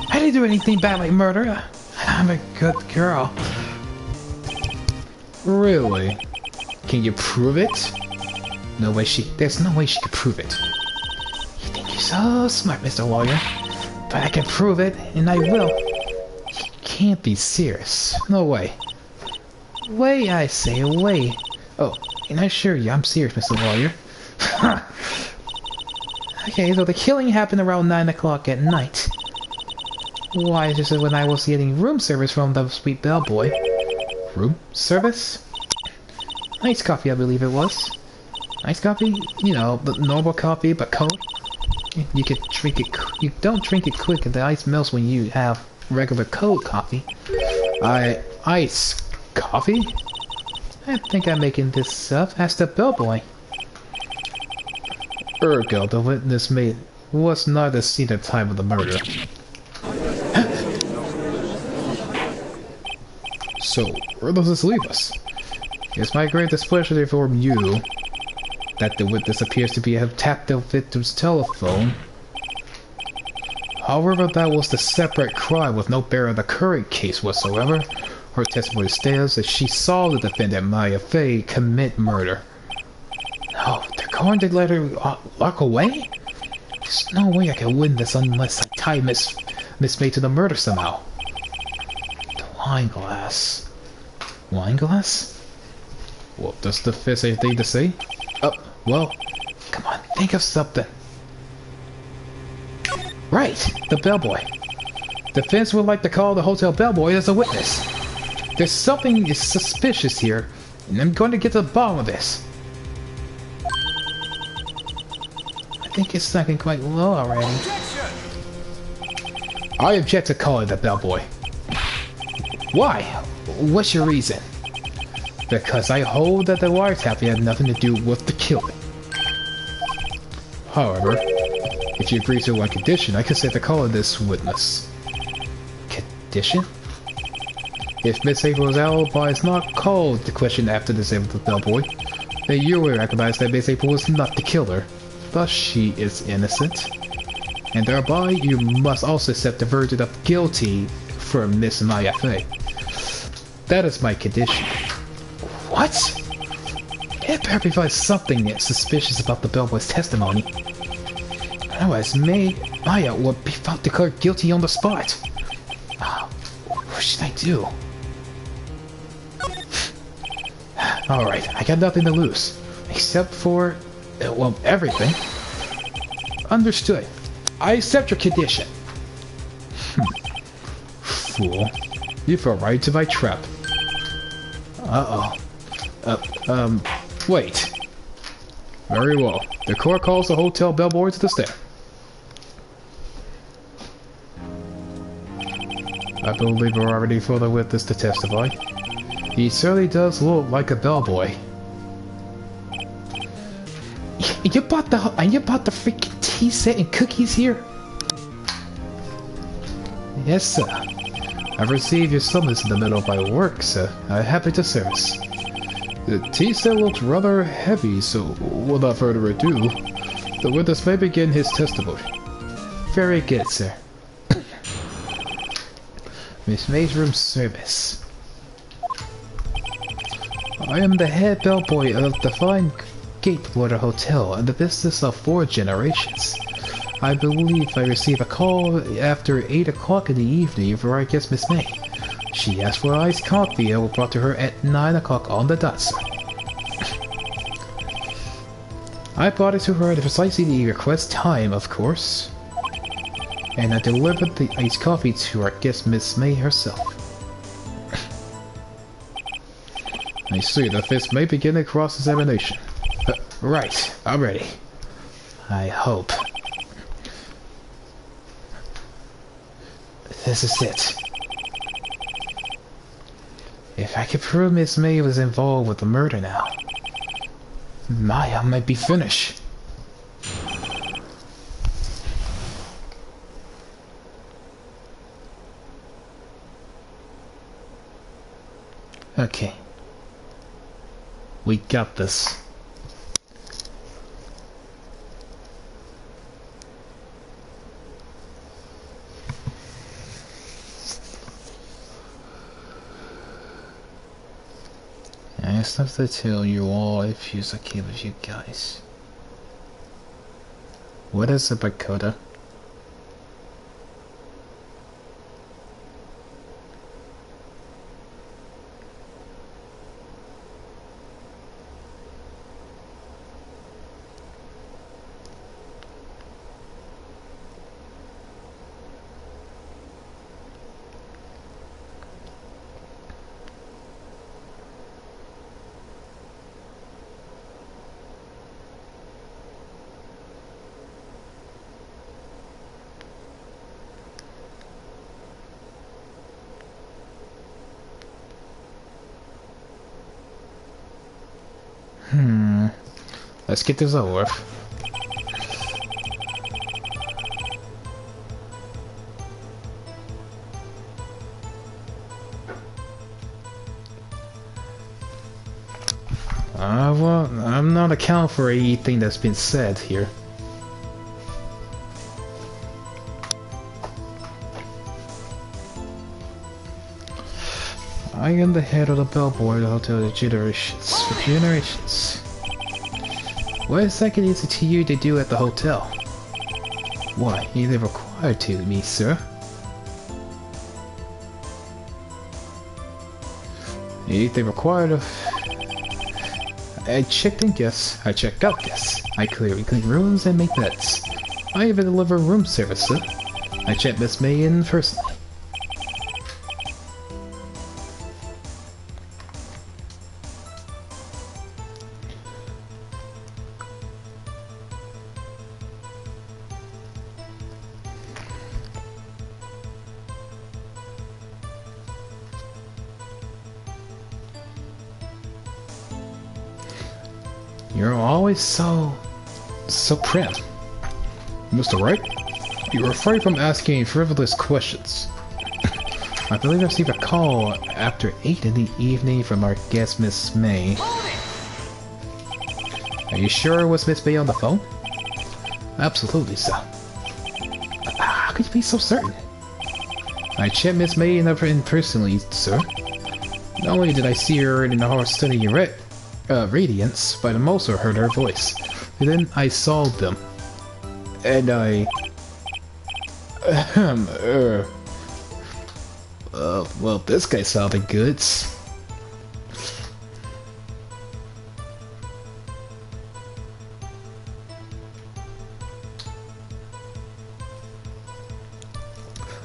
Speaker 3: I didn't do anything bad like murder. I'm a good girl.
Speaker 1: Really? Can you prove it?
Speaker 3: There's no way she could prove it. You think you're so smart, Mr. Lawyer. But I can prove it, and I will. You can't be serious. No way. Wait, I say, wait. Oh, and I assure you, I'm serious, Mr. Lawyer. Okay, so the killing happened around 9 o'clock at night. Why, just when I was getting room service from the sweet bellboy.
Speaker 1: Room service?
Speaker 3: Iced coffee, I believe it was. Iced coffee? You know, the normal coffee, but cold. You could drink it. You don't drink it quick, and the ice melts when you have regular cold coffee.
Speaker 1: Ice coffee?
Speaker 3: I think I'm making this up. Ask the bellboy.
Speaker 1: Ergo, the witness was not at the scene at the time of the murder. So, where does this leave us?
Speaker 3: It's my great displeasure to inform you that the witness appears to have tapped the victim's telephone.
Speaker 1: However, that was the separate crime with no bearing on the current case whatsoever. Her testimony states that she saw the defendant, Maya Fey, commit murder.
Speaker 3: No, they're going to let her walk away? There's no way I can win this unless I tie Miss May to the murder somehow. The wine glass. Wine glass?
Speaker 1: Well, does the fist have anything to say?
Speaker 3: Well, come on, think of something. Right, the bellboy. Defense would like to call the hotel bellboy as a witness. There's something suspicious here, and I'm going to get to the bottom of this. I think it's sinking quite low already. I object to calling the bellboy. Why? What's your reason? Because I hold that the wiretapping had nothing to do with the killing.
Speaker 1: However, if you agree to one condition, I consent to calling this witness.
Speaker 3: Condition?
Speaker 1: If Miss April's alibi is not called to question after the death of the bellboy, then you will recognize that Miss April was not the killer. Thus, she is innocent. And thereby, you must also accept the verdict of guilty for Miss Maya Fey. That is my condition.
Speaker 3: What? It better be something suspicious about the bellboy's testimony. Otherwise, Maya would be found declared guilty on the spot. What should I do? Alright, I got nothing to lose. Except for, well, everything. Understood. I accept your condition.
Speaker 1: Fool. You fell right into my trap.
Speaker 3: Uh-oh.
Speaker 1: Wait. Very well. The court calls the hotel bellboy to the stand. I believe we're already for the witness to testify. He certainly does look like a bellboy.
Speaker 3: You bought the freaking tea set and cookies here?
Speaker 1: Yes, sir. I've received your summons in the middle of my work, sir. I'm happy to service. The tea set looks rather heavy, so without further ado, the witness may begin his testimony.
Speaker 3: Very good, sir.
Speaker 1: Miss May's room service. I am the head bellboy of the fine Gatewater Hotel in the business of 4 generations. I believe I received a call after 8 o'clock in the evening for our guest Miss May. She asked for iced coffee and was brought to her at 9 o'clock on the dot, sir. I brought it to her at precisely the request time, of course. And I delivered the iced coffee to our guest Miss May herself. I see that this may begin a cross-examination. Right, I'm ready. I hope. This is it. If I could prove Miss May was involved with the murder now, Maya might be finished. Okay. We got this. I just have to tell you all if you're okay with you guys. What is a Bakoda? Let's get this over with. Well, I'm not accounting for anything that's been said here. I am the head of the bellboy of the hotel for generations. What exactly is it to you to do at the hotel? Why, you're required to me, sir. Anything required of... I checked in guests, I checked out guests. I clean rooms and make beds. I even deliver room service, sir. I checked Miss May in personally. You're always so prim. Mr. Wright, you refrain from asking frivolous questions. I believe I received a call after 8 in the evening from our guest Miss May. Are you sure it was Miss May on the phone? Absolutely, sir. How could you be so certain? I checked Miss May in personally, sir. Not only did I see her in her stunning radiance, but I also heard her voice. And then I saw them. And I... well, this guy sounded good.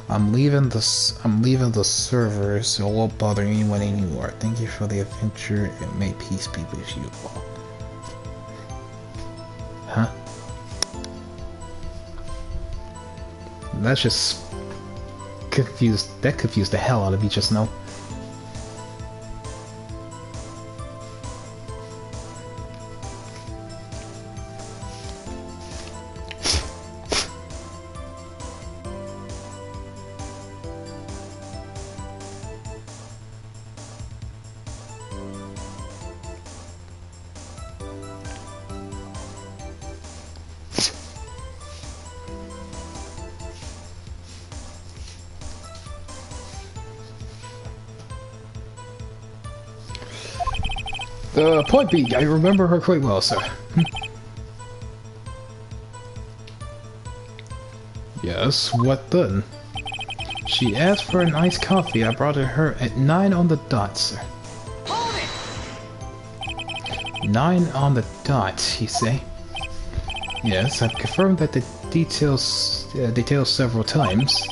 Speaker 1: I'm leaving the server, so I won't bother anyone anymore. Thank you for the adventure, and may peace be with you all. Huh? That's just confused the hell out of me just now. Point B, I remember her quite well, sir. Yes, what then? She asked for an iced coffee. I brought it her at 9 on the dot, sir. 9 on the dot, you say? Yes, I've confirmed that the details several times.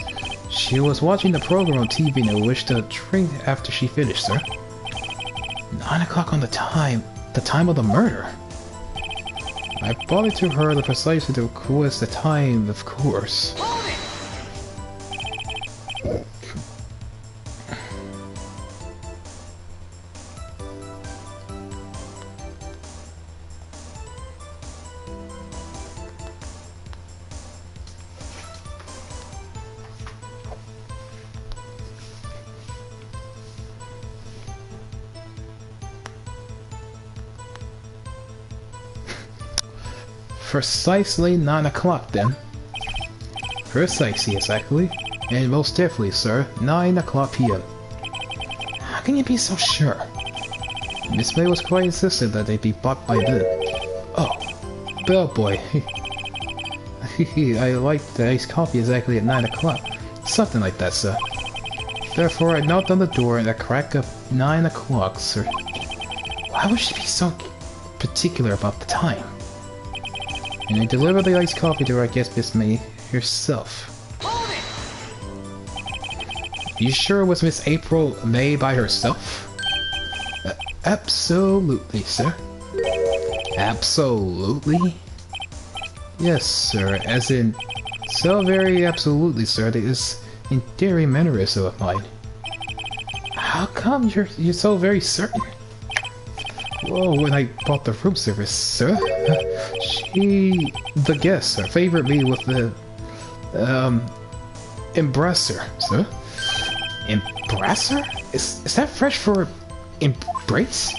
Speaker 1: She was watching the program on TV and wished to drink after she finished, sir. 9 o'clock on the time of the murder. I brought it to her the precisely to request the time, of course. Precisely 9 o'clock, then. Precisely, exactly. And most definitely, sir, 9 o'clock p.m. How can you be so sure? Miss May was quite insistent that they be bought by then. Oh, bellboy. I like the iced coffee exactly at 9 o'clock. Something like that, sir. Therefore, I knocked on the door at the crack of 9 o'clock, sir. Why would she be so particular about the time? And I delivered the iced coffee to her, I guess, Miss May herself. You sure it was Miss April May by herself? Absolutely, sir. Absolutely? Yes, sir, as in... So very absolutely, sir, that is endearing mannerism of mine. How come you're so very certain? Well, when I bought the room service, sir, the guest, sir, favored me with the, embracer, sir. Embracer? Is that French for embrace?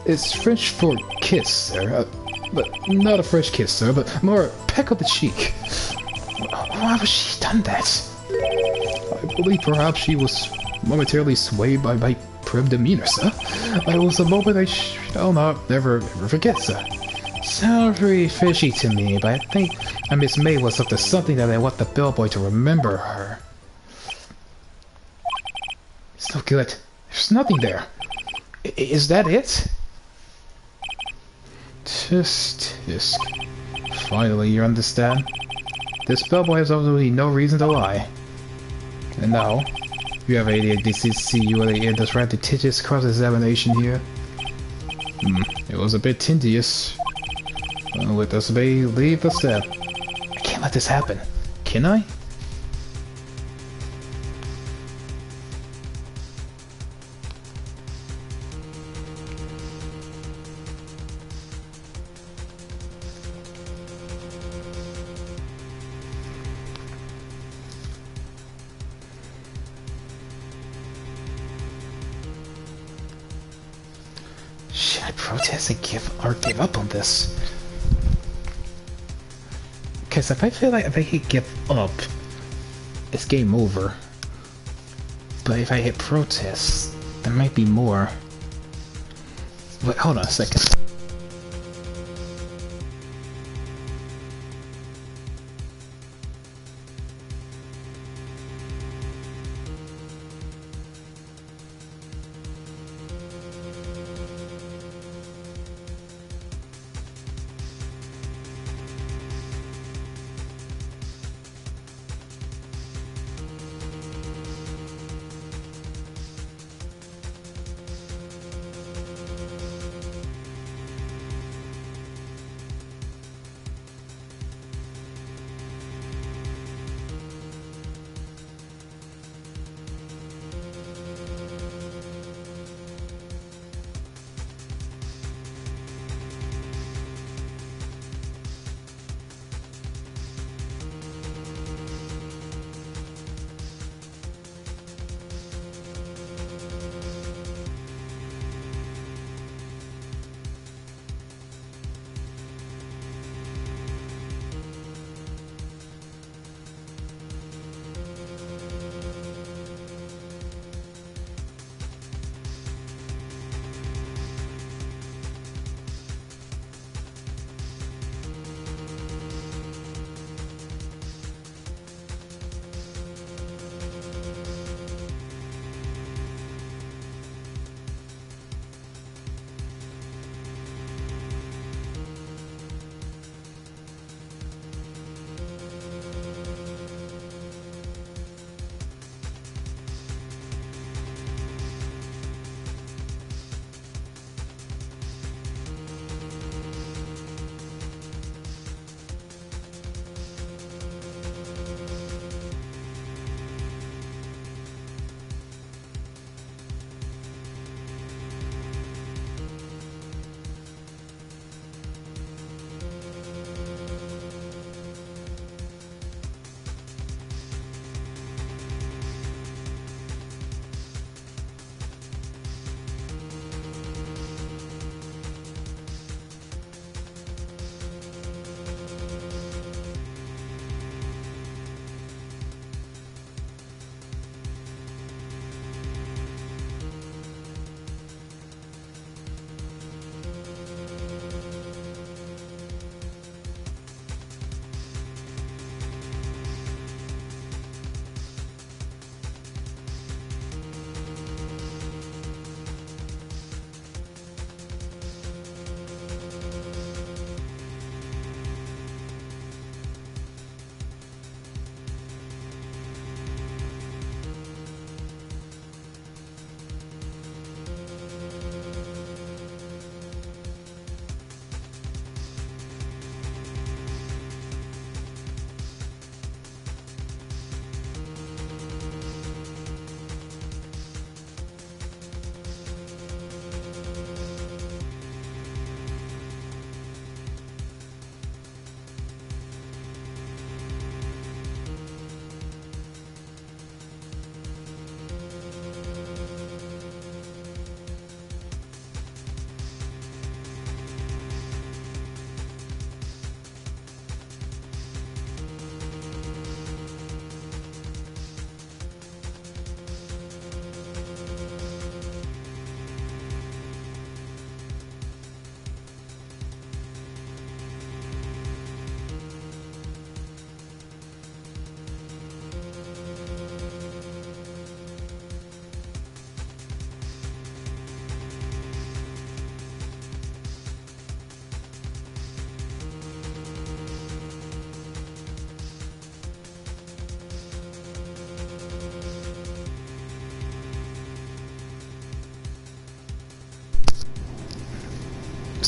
Speaker 1: It's French for kiss, sir, but not a French kiss, sir, but more a peck of the cheek. Why was she done that? I believe perhaps she was momentarily swayed by my prim demeanor, sir. It was a moment I shall not ever forget, sir. Sounds very fishy to me, but I think Miss May was up to something that I want the bellboy to remember her. So good. There's nothing there. Is that it? Tisk. Finally, you understand? This bellboy has absolutely no reason to lie. And now, you have ADCC in this rather tedious cross-examination here. It was a bit tedious. Let us leave the step. I can't let this happen. Can I? Should I protest and give up on this? Because if I feel like if I hit give up, it's game over. But if I hit protest, there might be more. Wait, hold on a second.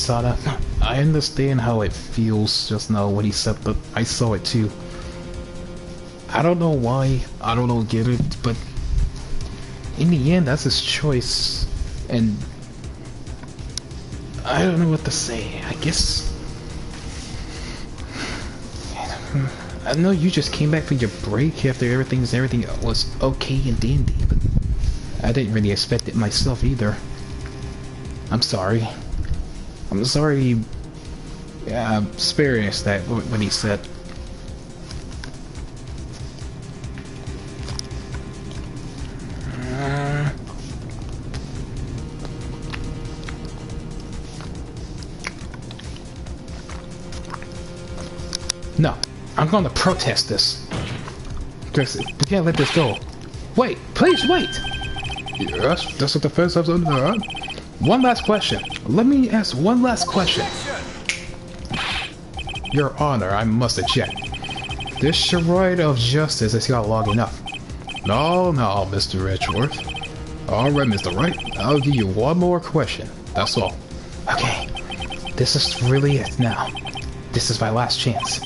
Speaker 1: Sana. I understand how it feels just now when he said that. I saw it too. I don't know why. I don't get it, but in the end, that's his choice. And I don't know what to say. I guess I know you just came back for your break after everything was okay and dandy, but I didn't really expect it myself either. I'm sorry. I'm sorry I experienced that when he said. No, I'm going to protest this. Chris, we can't let this go. Wait, please wait!
Speaker 2: Yes, that's what the fence has under there.
Speaker 1: One last question. Let me ask one last question. Your Honor, I must object. This charade of justice has got long enough.
Speaker 2: No, Mr. Edgeworth. Alright, Mr. Wright, I'll give you one more question. That's all.
Speaker 1: Okay, this is really it now. This is my last chance.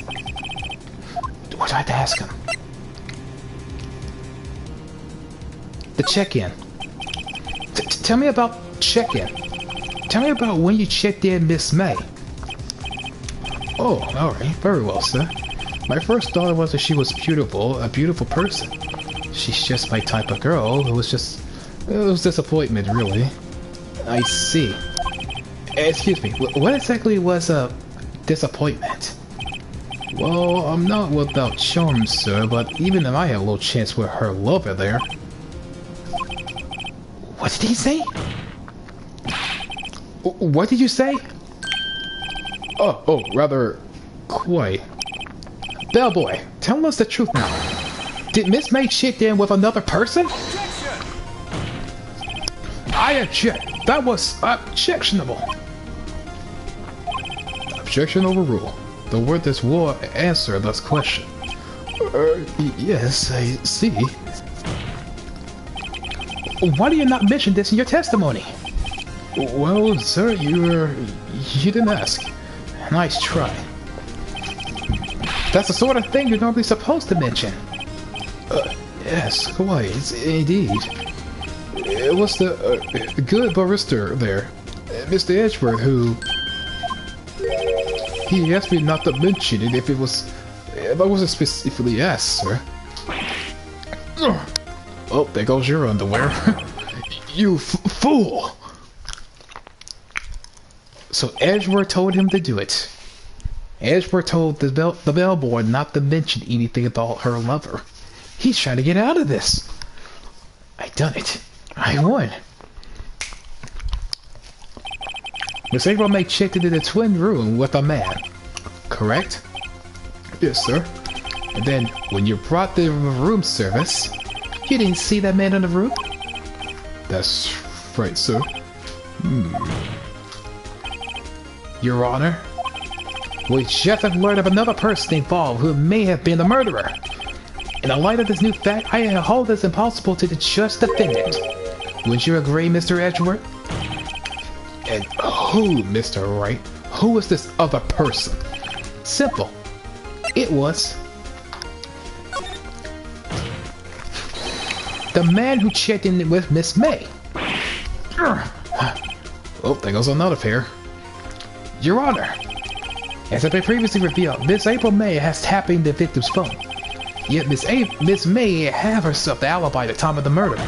Speaker 1: What do I have to ask him? The check-in. Tell me about check-in. Tell me about when you checked in Miss May.
Speaker 2: Oh, alright. Very well, sir. My first thought was that she was beautiful, a beautiful person.
Speaker 1: She's just my type of girl. It was disappointment, really. I see. Excuse me, what exactly was a disappointment?
Speaker 2: Well, I'm not without charm, sir, but even if I had a little chance with her lover there.
Speaker 1: What did he say? What did you say?
Speaker 2: Rather, quite.
Speaker 1: Bellboy, tell us the truth now. Did Miss May check in with another person? I object. That was objectionable.
Speaker 2: Objection overruled. The witness will answer this question.
Speaker 1: Yes, I see. Why do you not mention this in your testimony?
Speaker 2: Well, sir, you didn't ask.
Speaker 1: Nice try. That's the sort of thing you're normally supposed to mention.
Speaker 2: Yes, quite, indeed. It was the good barrister there, Mr. Edgeworth, who... He asked me not to mention it if I wasn't specifically asked, sir.
Speaker 1: Oh, there goes your underwear.
Speaker 2: You fool!
Speaker 1: So Edgeworth told him to do it. Edgeworth told the bellboy not to mention anything about her lover. He's trying to get out of this. I done it. I won. Miss April May checked into the twin room with a man, correct?
Speaker 2: Yes, sir.
Speaker 1: And then, when you brought the room service, you didn't see that man in the room?
Speaker 2: That's right, sir.
Speaker 1: Your Honor, we just have learned of another person involved who may have been the murderer. In the light of this new fact, I hold this impossible to judge the defendant. Would you agree, Mr. Edgeworth?
Speaker 2: And who, Mr. Wright? Who is this other person?
Speaker 1: Simple. It was the man who checked in with Miss May.
Speaker 2: Oh, there goes another pair.
Speaker 1: Your Honor, as has been previously revealed, Miss April May has tapping the victim's phone. Yet Miss May have herself the alibi at the time of the murder.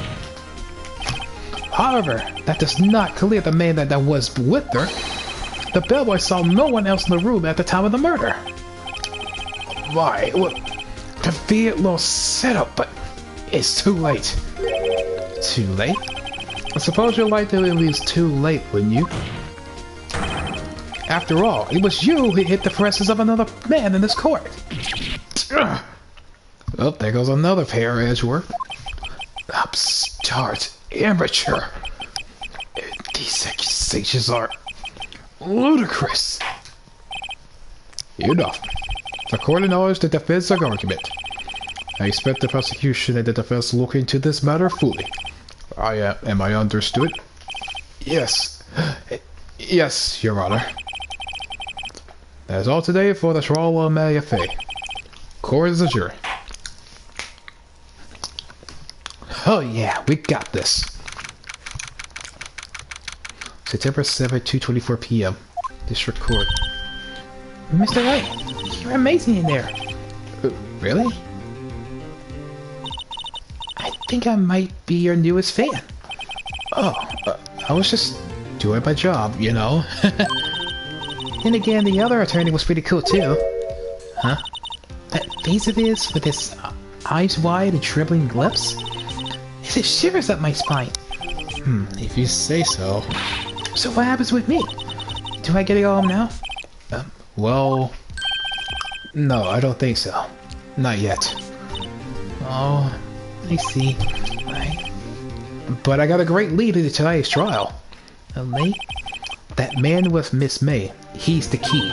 Speaker 1: However, that does not clear the man that was with her. The bellboy saw no one else in the room at the time of the murder. Why? Well, convenient little setup, but it's too late. Too late? I suppose you'll like to at least too late, wouldn't you? After all, it was you who hit the presses of another man in this court.
Speaker 2: Oh, there goes another pair, Edgeworth.
Speaker 1: Upstart. Amateur. These accusations are ludicrous.
Speaker 2: Enough. The court acknowledges the defense's argument. I expect the prosecution and the defense look into this matter fully. Am I understood?
Speaker 1: Yes.
Speaker 2: Yes, Your Honor. That's all today for the trial of Malafay. Court is adjourned.
Speaker 1: Oh yeah, we got this. September 7th, 2:24 p.m. District Court.
Speaker 3: Mr. Wright, you're amazing in there.
Speaker 1: Really?
Speaker 3: I think I might be your newest fan.
Speaker 1: Oh, I was just doing my job, you know?
Speaker 3: Then again, the other attorney was pretty cool too.
Speaker 1: Huh?
Speaker 3: That face of his with his eyes wide and trembling lips? It shivers up my spine.
Speaker 1: If you say so.
Speaker 3: So what happens with me? Do I get to go home now?
Speaker 1: Well... No, I don't think so. Not yet.
Speaker 3: Oh, I see.
Speaker 1: But I got a great lead into today's trial.
Speaker 3: A lead?
Speaker 1: That man with Miss May. He's the key.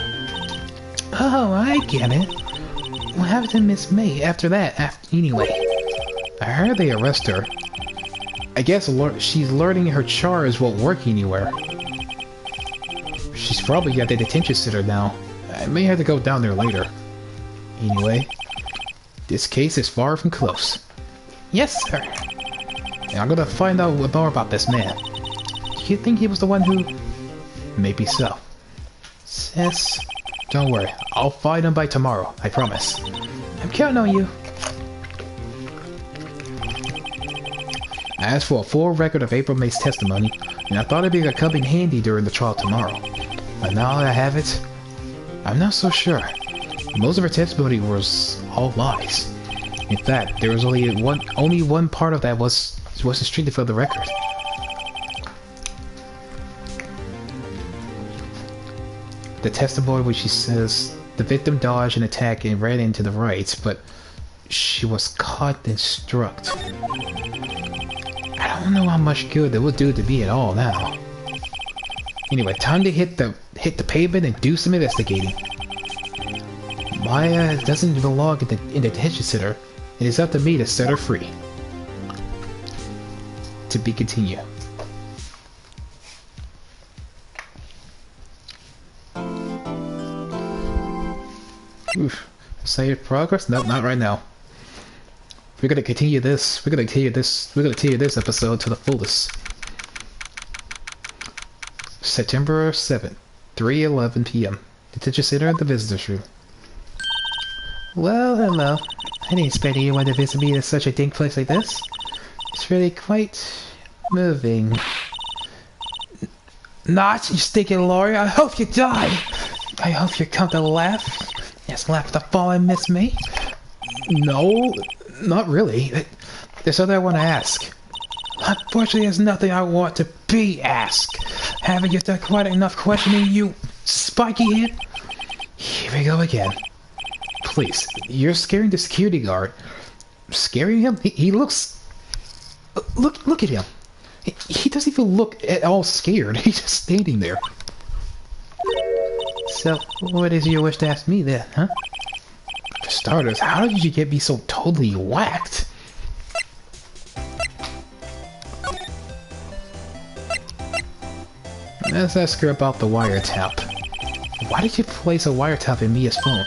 Speaker 3: Oh, I get it. What happened to Miss May after that? Anyway.
Speaker 1: I heard they arrest her. I guess she's learning her charge won't work anywhere. She's probably at the detention center now. I may have to go down there later. Anyway, this case is far from close.
Speaker 3: Yes, sir.
Speaker 1: And I'm gonna find out more about this man.
Speaker 3: Do you think he was the one who...
Speaker 1: Maybe so.
Speaker 3: Yes.
Speaker 1: Don't worry, I'll find him by tomorrow, I promise.
Speaker 3: I'm counting on you.
Speaker 1: I asked for a full record of April May's testimony, and I thought it'd be come in handy during the trial tomorrow. But now that I have it, I'm not so sure. Most of her testimony was all lies. In fact, there was only one part of that was strictly for the record. The testimony where she says the victim dodged an attack and ran into the Wrights, but she was caught and struck. I don't know how much good it would do to me at all now. Anyway, time to hit the pavement and do some investigating. Maya doesn't belong in the detention center. It is up to me to set her free. To be continued. Oof. Save progress? No, not right now. We're gonna continue this. We're gonna continue this episode to the fullest. September 7th, 3:11 p.m. Detention center at the visitors room.
Speaker 3: Well, hello. I didn't expect anyone to visit me in such a dank place like this. It's really quite moving. Not, you stinking lawyer. I hope you die. I hope you come to laugh. Yes, laugh at the fallen Miss May.
Speaker 1: No, not really. There's something I want to ask.
Speaker 3: Unfortunately, there's nothing I want to be asked. Haven't you done quite enough questioning, you spiky head?
Speaker 1: Here we go again. Please, you're scaring the security guard. Scaring him? He looks... Look at him. He doesn't even look at all scared. He's just standing there.
Speaker 3: So, what is your wish to ask me then, huh?
Speaker 1: For starters, how did you get me so totally whacked? Let's ask her about the wiretap. Why did you place a wiretap in Mia's phone?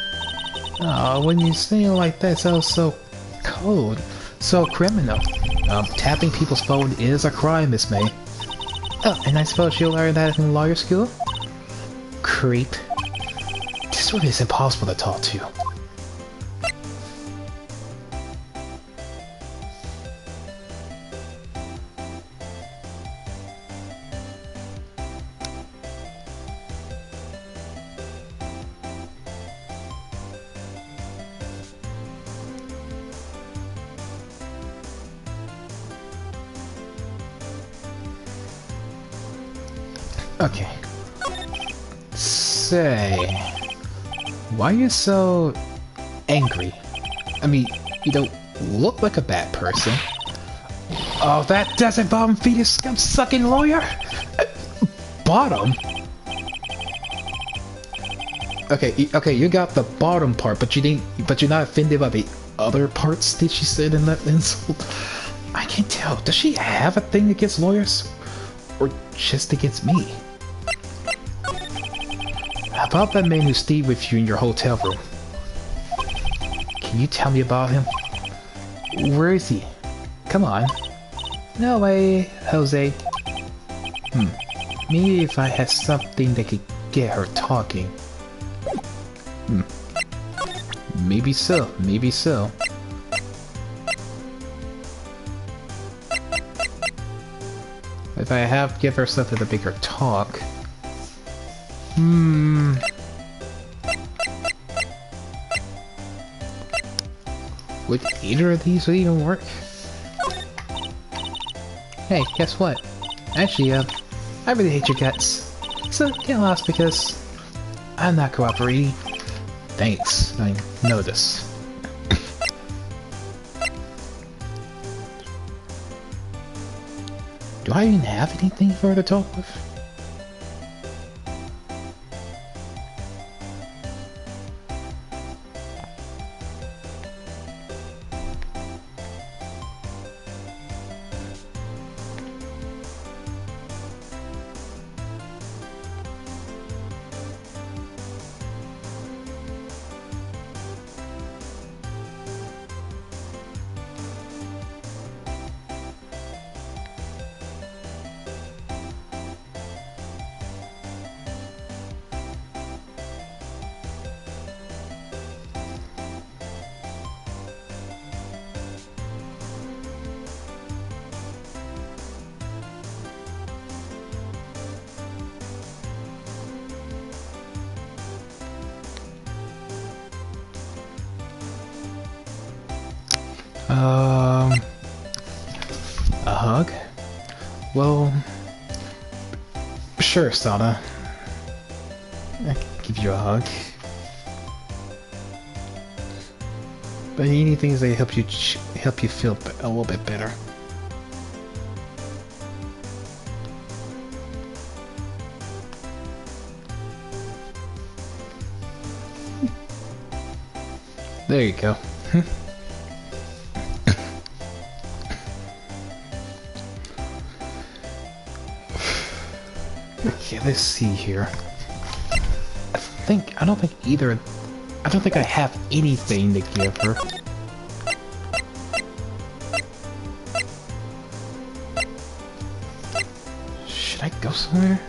Speaker 3: Oh, when you say it like that, it sounds so cold, so criminal.
Speaker 1: Tapping people's phone is a crime, Miss May.
Speaker 3: Oh, and I suppose you'll learn that in lawyer school?
Speaker 1: Creep. This one is impossible to talk to. Okay. Say, why are you so angry? I mean, you don't look like a bad person.
Speaker 3: Oh, that doesn't bottom fetus scum-sucking lawyer?
Speaker 1: Bottom? Okay, you got the bottom part, but you're not offended by the other parts that she said in that insult. I can't tell. Does she have a thing against lawyers? Or just against me?
Speaker 3: About that man who stayed with you in your hotel room. Can you tell me about him? Where is he? Come on. No way, Jose. Maybe if I had something that could get her talking. Maybe so, maybe so. If I give her something to make her talk. Would either of these even work? Hey, guess what? Actually, I really hate your guts. So get lost because I'm not cooperating. Thanks, I know this. Do I even have anything for her to talk with? A hug? Well, sure, Sada. I can give you a hug. But anything that help you feel a little bit better. There you go. Okay, let's see here. I don't think I have anything to give her. Should I go somewhere?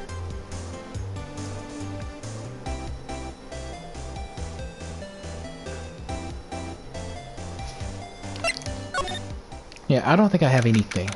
Speaker 3: Yeah, I don't think I have anything.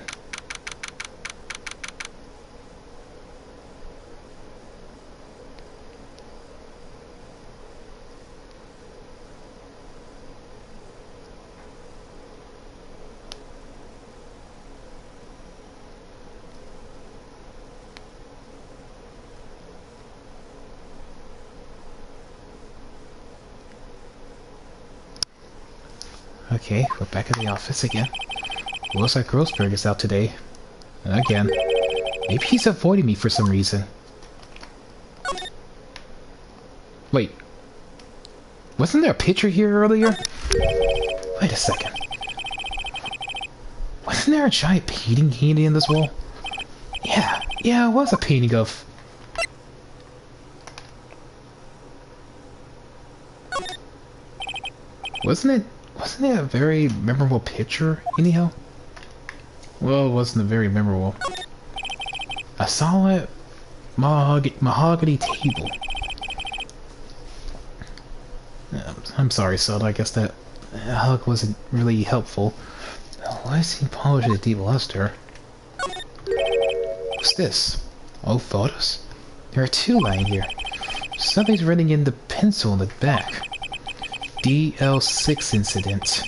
Speaker 3: Okay, we're back in the office again. Looks like Grossberg is out today. And again. Maybe he's avoiding me for some reason. Wait. Wasn't there a picture here earlier? Wait a second. Wasn't there a giant painting hanging in this wall? Yeah, it was a painting of... Wasn't it a very memorable picture, anyhow? Well, it wasn't a very memorable. A solid mahogany table. I'm sorry, Sod. I guess that hug wasn't really helpful. Why is he polishing the table luster? What's this? Oh, photos? There are two lying here. Something's written in the pencil in the back. DL6 incident.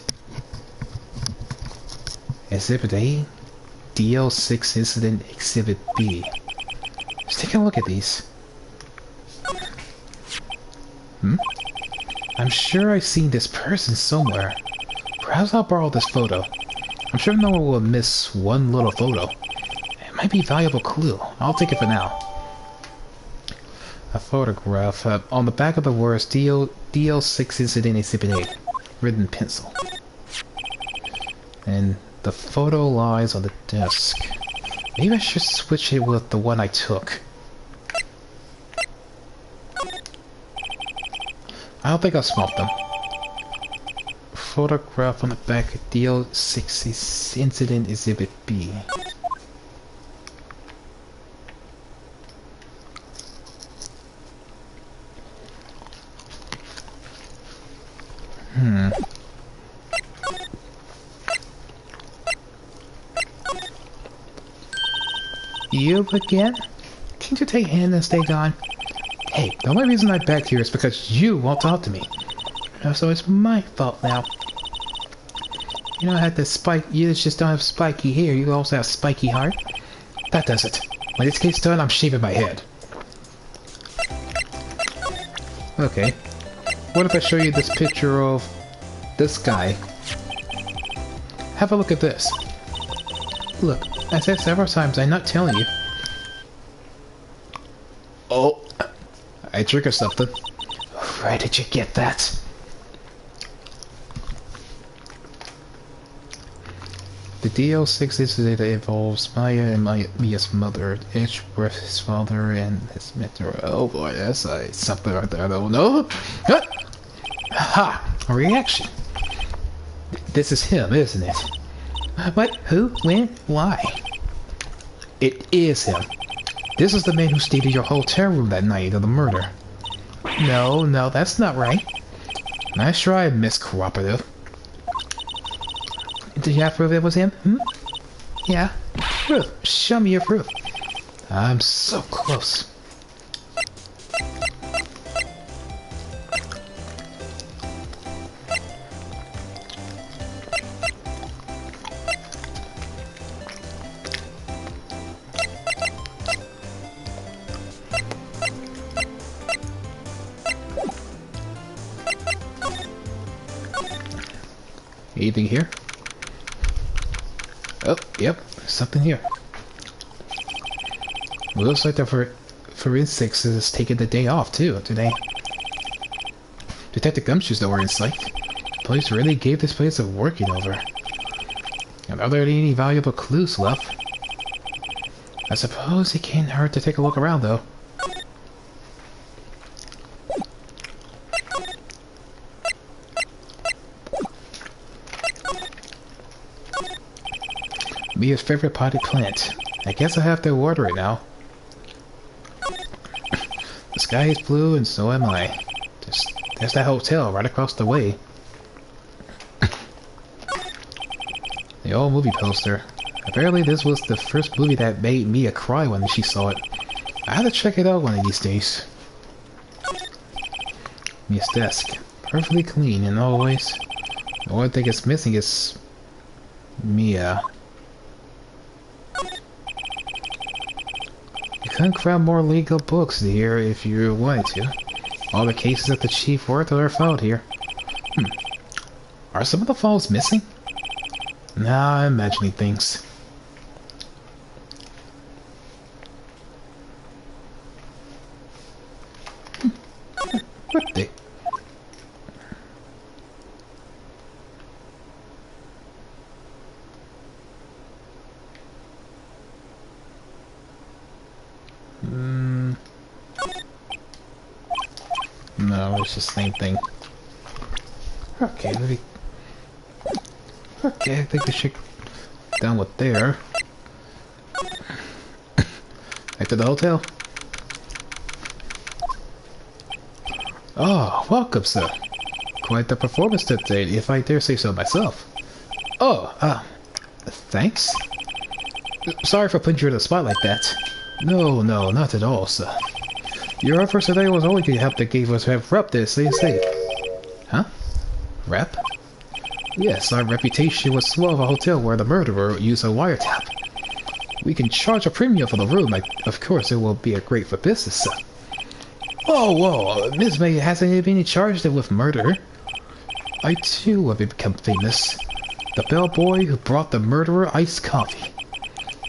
Speaker 3: Exhibit A, DL6 incident Exhibit B. Let's take a look at these. I'm sure I've seen this person somewhere. Perhaps I'll borrow this photo. I'm sure no one will miss one little photo. It might be a valuable clue. I'll take it for now. A photograph. On the back of the words DL6 incident Exhibit A. Written in pencil. And the photo lies on the desk. Maybe I should switch it with the one I took.
Speaker 1: I don't think I swapped them. Photograph on the back of DL6's Incident Exhibit B.
Speaker 3: You again? Can't you take a hand and stay gone?
Speaker 1: Hey, the only reason I'm back here is because you won't talk to me.
Speaker 3: Oh, so it's my fault now. You don't have the spike. You just don't have spiky hair. You also have spiky heart.
Speaker 1: That does it. When this gets done, I'm shaving my head. Okay. What if I show you this picture of this guy? Have a look at this.
Speaker 3: Look, I said several times, I'm not telling you.
Speaker 1: Oh, I triggered something.
Speaker 3: Where did you get that?
Speaker 1: The DL6 incident involves Maya and Mia's mother, each with his father and his mentor. Oh boy, that's something right there I don't know. Huh? Ha! A reaction. This is him, isn't it?
Speaker 3: What? Who? When? Why?
Speaker 1: It is him. This is the man who stayed in your hotel room that night of the murder.
Speaker 3: No, that's not right.
Speaker 1: Nice try, Miss Cooperative.
Speaker 3: Did you have proof it was him? Yeah.
Speaker 1: Proof. Show me your proof. I'm so close. Anything here? Oh, yep, something here. Well, looks like the forensics is taking the day off too today. Detective Gumshoes were in sight. Police really gave this place a working over. And are there any valuable clues left? I suppose it can't hurt to take a look around though. Mia's favorite potted plant. I guess I have to water it now. The sky is blue and so am I. There's that hotel right across the way. The old movie poster. Apparently this was the first movie that made Mia cry when she saw it. I have to check it out one of these days. Mia's desk. Perfectly clean in all ways. The only thing it's missing is Mia. You couldn't cram more legal books here if you wanted to. All the cases that the chief worked on are filed here. Are some of the files missing? Nah, I'm imagining things. What the... No, it's the same thing. Okay, let me... Okay, I think we should... Down with there. Back to the hotel. Oh, welcome, sir. Quite the performance today, if I dare say so myself. Oh, thanks. Sorry for putting you in the spot like that. No, not at all, sir. Your efforts today was only to help the Gatewater have rep this, stay safe. Huh? Rep? Yes, our reputation was swell of a hotel where the murderer used a wiretap. We can charge a premium for the room. Of course, it will be a great for business, sir. Whoa, Ms. May hasn't been charged with murder. I too have become famous. The bellboy who brought the murderer iced coffee.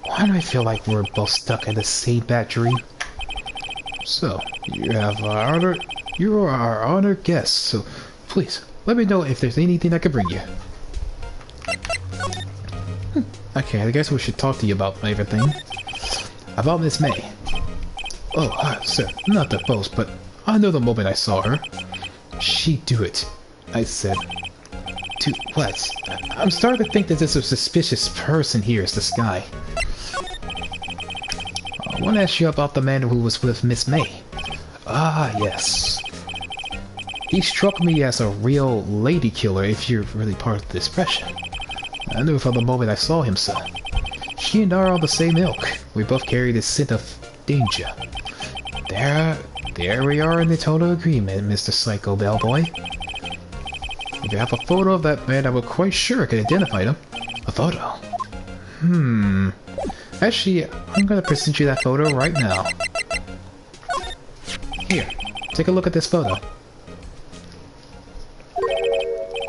Speaker 1: Why do I feel like we're both stuck in the same bad dream? So, you are our honored guest, so please, let me know if there's anything I can bring you. Okay, I guess we should talk to you about everything. About Miss May. Oh, sir, not to boast, but I know the moment I saw her. she do it? I said. To what? I'm starting to think that this suspicious person here is this guy. I want to ask you about the man who was with Miss May. Ah, yes. He struck me as a real lady killer if you're really part of the expression. I knew from the moment I saw him, sir. He and I are all the same ilk. We both carry the scent of danger. There we are in the total agreement, Mr. Psycho Bellboy. If you have a photo of that man, I was quite sure I could identify him. A photo? Actually, I'm gonna present you that photo right now. Here, take a look at this photo.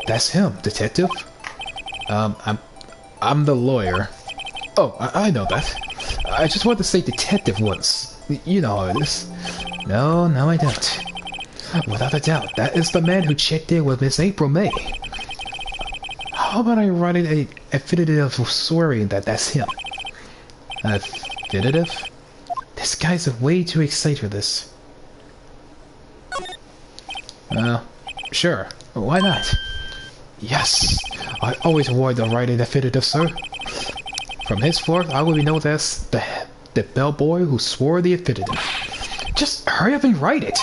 Speaker 1: That's him, detective. I'm the lawyer. Oh, I know that. I just wanted to say detective once. You know how it is. No, I don't. Without a doubt, that is the man who checked in with Miss April May. How about I write a affidavit swearing that that's him? Affidavit? This guy's way too excited for this. Sure. Why not? Yes! I always wanted to write an affidavit, sir. From henceforth, I will be known as the bellboy who swore the affidavit. Just hurry up and write it!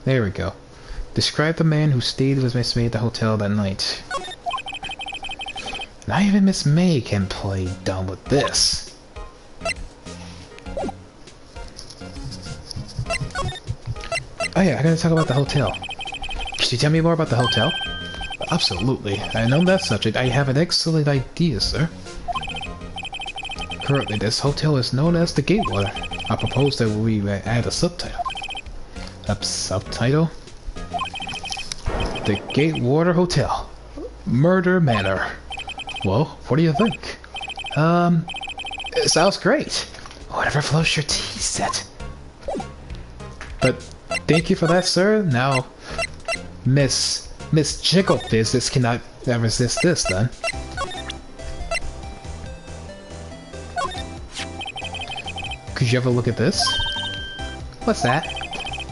Speaker 1: There we go. Describe the man who stayed with Miss May at the hotel that night. Not even Miss May can play dumb with this. Oh yeah, I gotta talk about the hotel. Could you tell me more about the hotel? Absolutely. And on that subject, I have an excellent idea, sir. Currently, this hotel is known as the Gatewater. I propose that we add a subtitle. A subtitle? The Gatewater Hotel. Murder Manor. Well, what do you think? It sounds great. Whatever floats your tea set. But thank you for that, sir. Now, Miss Jigglefizzes cannot resist this, then. Could you ever look at this? What's that?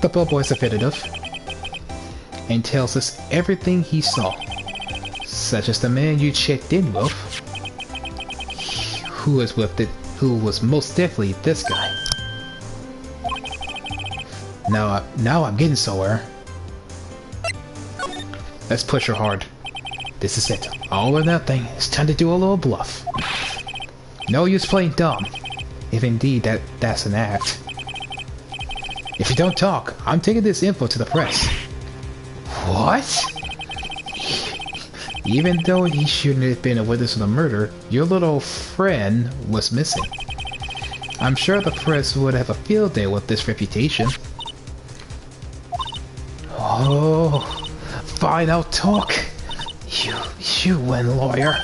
Speaker 1: The bellboy's affidavit. And tells us everything he saw. Such as the man you checked in with. Who was most definitely this guy. Now I'm getting somewhere. Let's push her hard. This is it. All or nothing. It's time to do a little bluff. No use playing dumb. If indeed that's an act. If you don't talk, I'm taking this info to the press. What? Even though he shouldn't have been a witness of the murder, your little friend was missing. I'm sure the press would have a field day with this reputation. Oh, fine, I'll talk. You win, lawyer.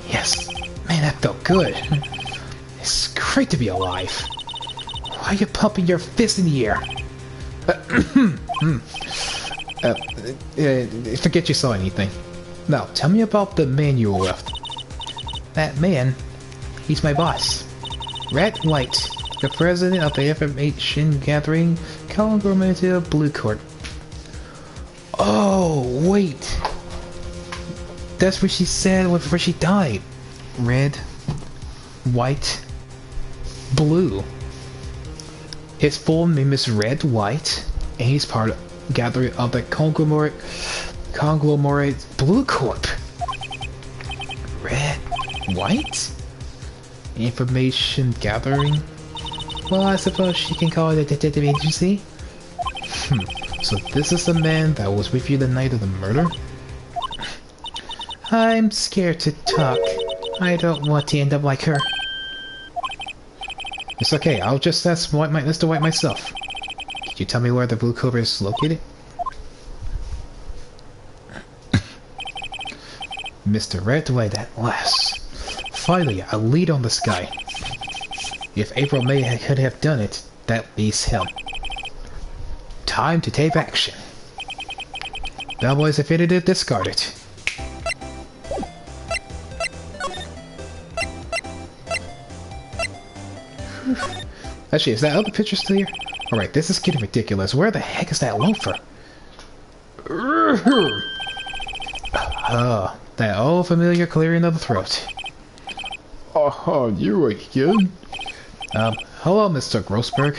Speaker 1: Yes, man, that felt good. It's great to be alive. Why are you pumping your fist in the air? Forget you saw anything. Now, tell me about the man you were with. That man? He's my boss. Red White, the president of the information gathering conglomerate Blue Court. Oh, wait. That's what she said before she died. Red, white, blue. His full name is Red White, and he's part of gathering of the conglomerate Blue Corp. Red, white? Information gathering? Well, I suppose she can call it a detective agency. So this is the man that was with you the night of the murder? I'm scared to talk. I don't want to end up like her. It's okay, I'll just ask Mr. White myself. Could you tell me where the Blue Cobra is located? Mr. Red White at last. Finally, a lead on this guy. If April May could have done it, that leaves him. Time to take action. Bellboy's affidavit discarded. Actually, is that other picture still here?
Speaker 3: Alright, this is getting ridiculous. Where the heck is that loafer? That old familiar clearing of the throat.
Speaker 2: You again?
Speaker 3: Hello, Mr. Grossberg.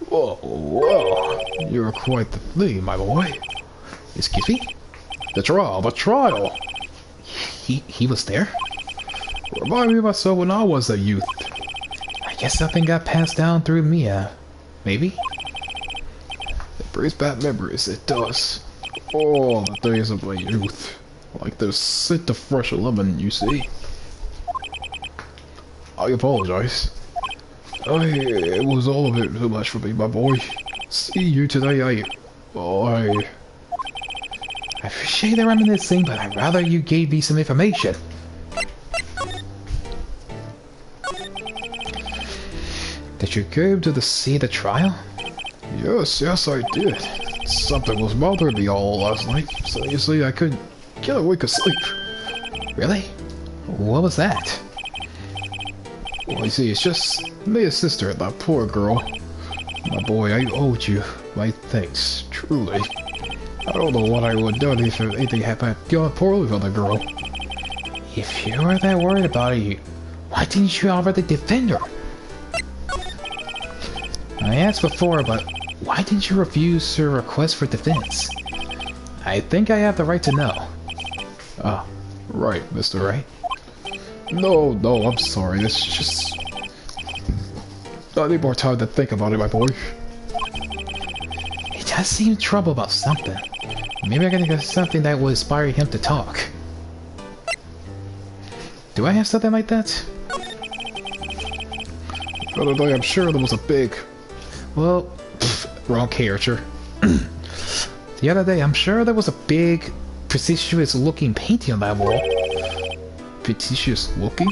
Speaker 2: Whoa, you're quite the thing, my boy.
Speaker 3: Excuse me?
Speaker 2: The trial.
Speaker 3: He was there?
Speaker 2: Remind me of myself when I was a youth.
Speaker 3: I guess something got passed down through Mia. Maybe?
Speaker 2: It brings back memories, it does. Oh, the days of my youth. Like the scent of fresh lemon, you see. I apologize. It was all of it too much for me, my boy. See you today, I
Speaker 3: appreciate the reminiscing, but I'd rather you gave me some information. Did you go to see the trial?
Speaker 2: Yes, I did. Something was bothering me all last night, so you see I couldn't get a wink of sleep.
Speaker 3: Really? What was that?
Speaker 2: Well, you see, it's just Mia's sister, that poor girl. My boy, I owed you my thanks, truly. I don't know what I would have done if anything had gone poorly for the girl.
Speaker 3: If you were that worried about it, why didn't you already defend her? I asked before, but why didn't you refuse her request for defense? I think I have the right to know.
Speaker 2: Right, Mr. Wright. No, I'm sorry. It's just... I need more time to think about it, my boy.
Speaker 3: He does seem trouble about something. Maybe I can get something that will inspire him to talk. Do I have something like that?
Speaker 2: The other day, I'm sure there was a big...
Speaker 3: Well, wrong character. The other day, I'm sure there was a big, prestigious-looking painting on that wall.
Speaker 2: Prestigious looking?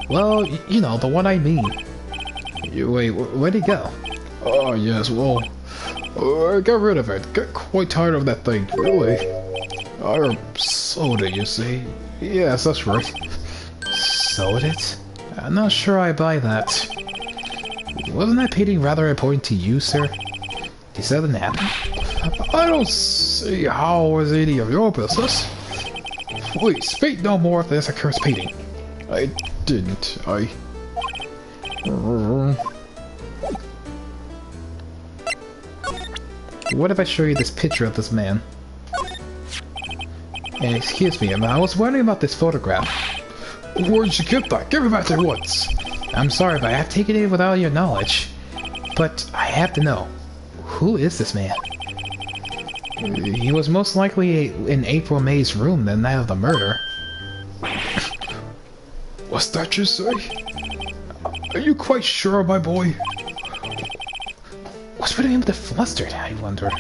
Speaker 3: Well, you know, the one I mean.
Speaker 2: Wait,
Speaker 3: where'd it go?
Speaker 2: Oh, yes, well... I got rid of it. Got quite tired of that thing, really. I sold it, you see. Yes, that's right.
Speaker 3: Sold it? I'm not sure I buy that. Wasn't that painting rather important to you, sir? Did something happen?
Speaker 2: I don't see how it was any of your business. Please, speak no more of this accursed painting. I didn't,
Speaker 3: What if I show you this picture of this man? Excuse me, I was wondering about this photograph.
Speaker 2: Where'd you get that? Give it back to me once.
Speaker 3: I'm sorry, but I have taken it without your knowledge. But I have to know, who is this man? He was most likely in April May's room the night of the murder.
Speaker 2: What's that you say? Are you quite sure, my boy?
Speaker 3: What's with him with the flustered, I wonder?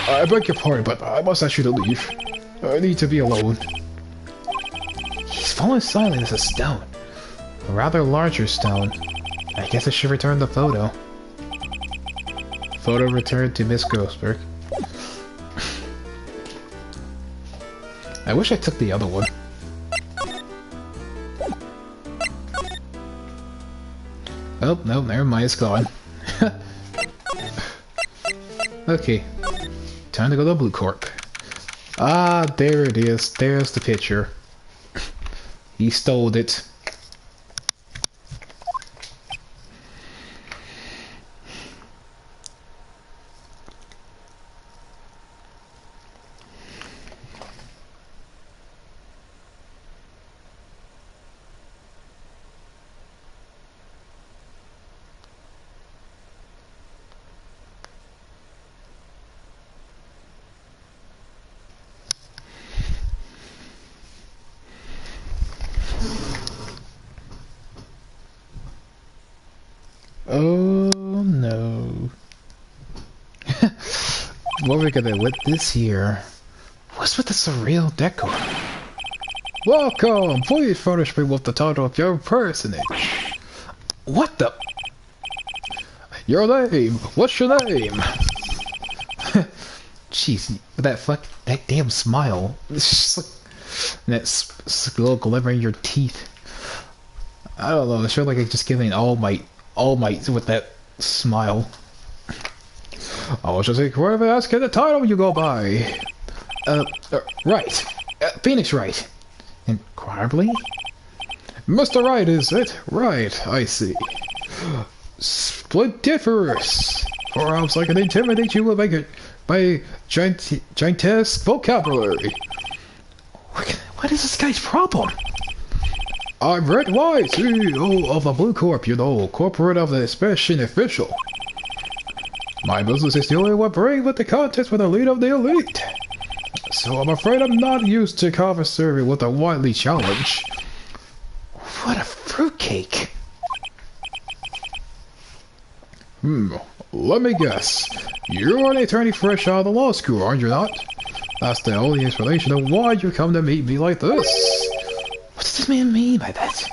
Speaker 2: I beg your pardon, but I must ask you to leave. I need to be alone.
Speaker 3: He's fallen silent as a stone. A rather larger stone. I guess I should return the photo. Photo returned to Miss Grossberg. I wish I took the other one. Oh, no, never mind, it's gone. Okay. Time to go to Blue Corp. Ah, there it is. There's the picture. He stole it. Oh no. What are we gonna with this here? What's with the surreal decor?
Speaker 2: Welcome! Please furnish me with the title of your personage.
Speaker 3: What the?
Speaker 2: Your name! What's your name?
Speaker 3: Jeez, that damn smile. It's just like that little glimmer in your teeth. I don't know. It's sure like it's just giving all might with that
Speaker 1: Smile. I was just inquiring ask the title you go by. Right. Phoenix Wright. Inquirably? Mr. Wright, is it? Right, I see. Splendiferous. Or else I can intimidate you with my giantesque vocabulary. What is this guy's problem? I'm Red White, CEO of the Blue Corp, you know, corporate of the Special Official. My business is dealing with bring with the contest with the elite of the elite. So I'm afraid I'm not used to conversing with a widely challenge. What a fruitcake. Let me guess. You're an attorney fresh out of the law school, aren't you not? That's the only explanation of why you come to meet me like this. What does this man mean by that?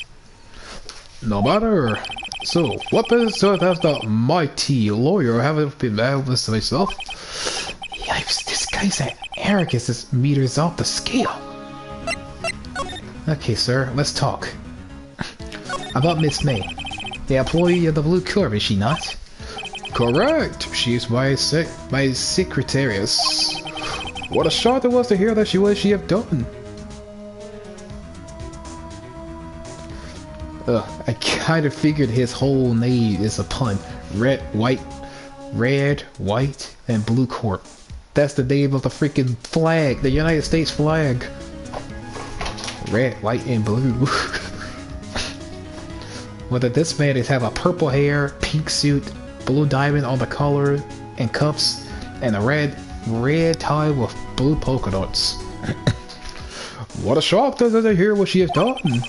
Speaker 1: No matter. So, what business does the mighty lawyer have been mad with myself? Yipes, this guy's arrogance is meters off the scale. Okay, sir, let's talk. About Miss May. The employee of the Blue Corp, is she not? Correct. She's my secretariess. What a shock it was to hear that she have done. I kind of figured his whole name is a pun. Red, white, and Blue Corp. That's the name of the freaking flag, the United States flag. Red, white, and blue. Whether this man is have a purple hair, pink suit, blue diamond on the collar and cuffs, and a red tie with blue polka dots. What a shock to hear what she has done.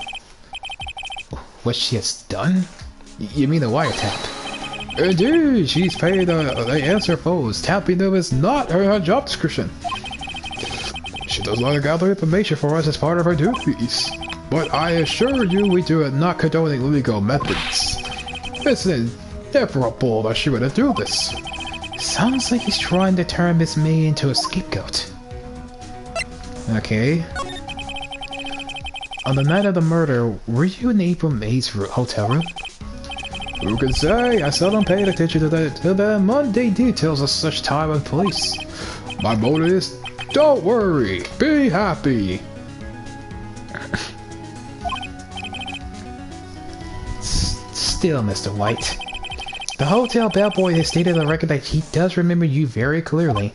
Speaker 1: What she has done? You mean the wiretap? Indeed, she's paid the answer phones. Tapping them is not her job description. She does not gather information for us as part of her duties. But I assure you we do not condone illegal methods. It's inevitable that she would do this. Sounds like he's trying to turn Miss May into a scapegoat. Okay. On the night of the murder, were you in April May's hotel room? Who can say? I seldom paid attention to the mundane details of such time and place. My motive is, don't worry, be happy. Still, Mr. White. The hotel bellboy has stated on the record that he does remember you very clearly.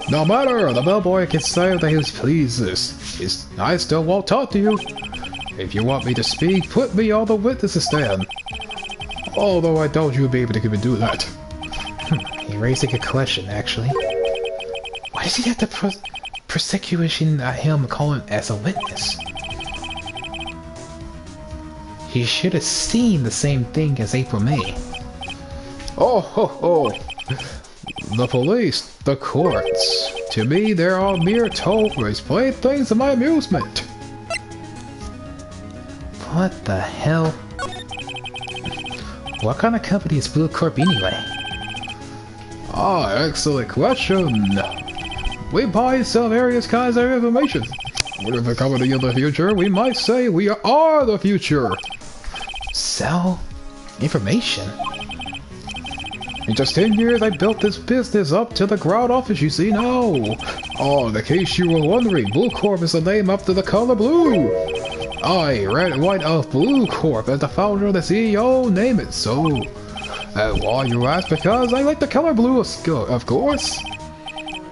Speaker 1: No matter, the bellboy can say that he was pleased. I still won't talk to you. If you want me to speak, put me on the witness stand. Although I doubt you'll be able to even do that. He raised a good question, actually. Why does he have the prosecution him calling as a witness? He should have seen the same thing as April May. Oh ho ho! The police, the courts. To me, they're all mere toys, playing things of my amusement. What the hell? What kind of company is Blue Corp anyway? Ah, excellent question. We buy and sell various kinds of information. We're the company of the future. We might say we are the future. Sell information? In just 10 years, I built this business up to the ground office you see now. Oh, in case you were wondering, Blue Corp is the name after the color blue. I, Red White of Blue Corp, as the founder and the CEO, name it so. And why you ask? Because I like the color blue, of course.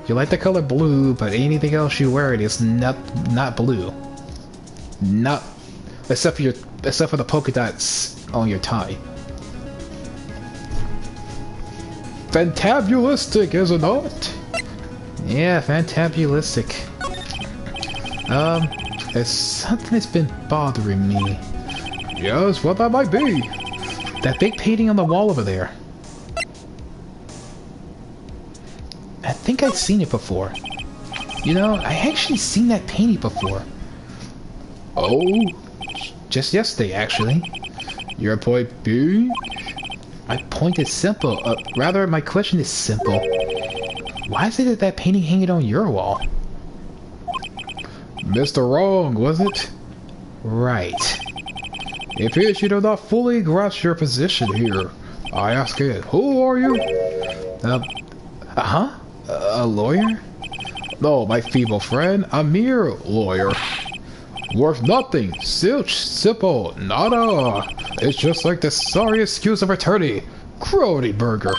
Speaker 1: You like the color blue, but anything else you wear it is not blue. Not except for the polka dots on your tie. Fantabulistic, is it not? Yeah, fantabulistic. There's something that's been bothering me. Yes, what that might be? That big painting on the wall over there. I think I've seen it before. You know, I actually seen that painting before. Oh? Just yesterday, actually. Your point being? My point is simple. Rather, my question is simple. Why is it that painting hanging on your wall? Mr. Wrong, was it? Right.
Speaker 2: It appears you do not fully grasp your position here. I ask again, who are you?
Speaker 1: A lawyer?
Speaker 2: No, my feeble friend, a mere lawyer. Worth nothing, silch, simple, nada. It's just like the sorry excuse of attorney, Crowdy Burger.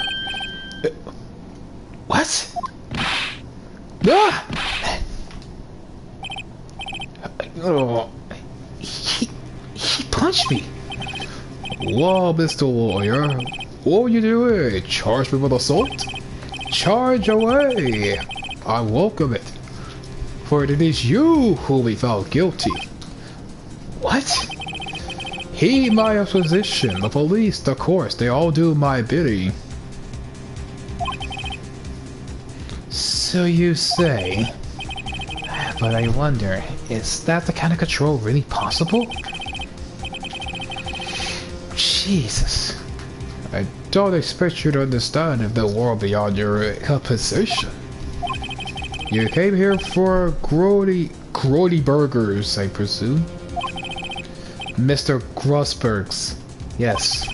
Speaker 1: What?
Speaker 2: Ah!
Speaker 1: Oh, he punched me.
Speaker 2: Well, Mr. Lawyer, what were you doing? Charge me with assault? Charge away! I welcome it. For it is you who will be found guilty.
Speaker 1: What?
Speaker 2: He, my opposition, the police, the courts, they all do my bidding.
Speaker 1: So you say. But I wonder, is that the kind of control really possible? Jesus.
Speaker 2: I don't expect you to understand if the world beyond your composition. You came here for grody burgers, I presume?
Speaker 1: Mr. Grossberg's. Yes.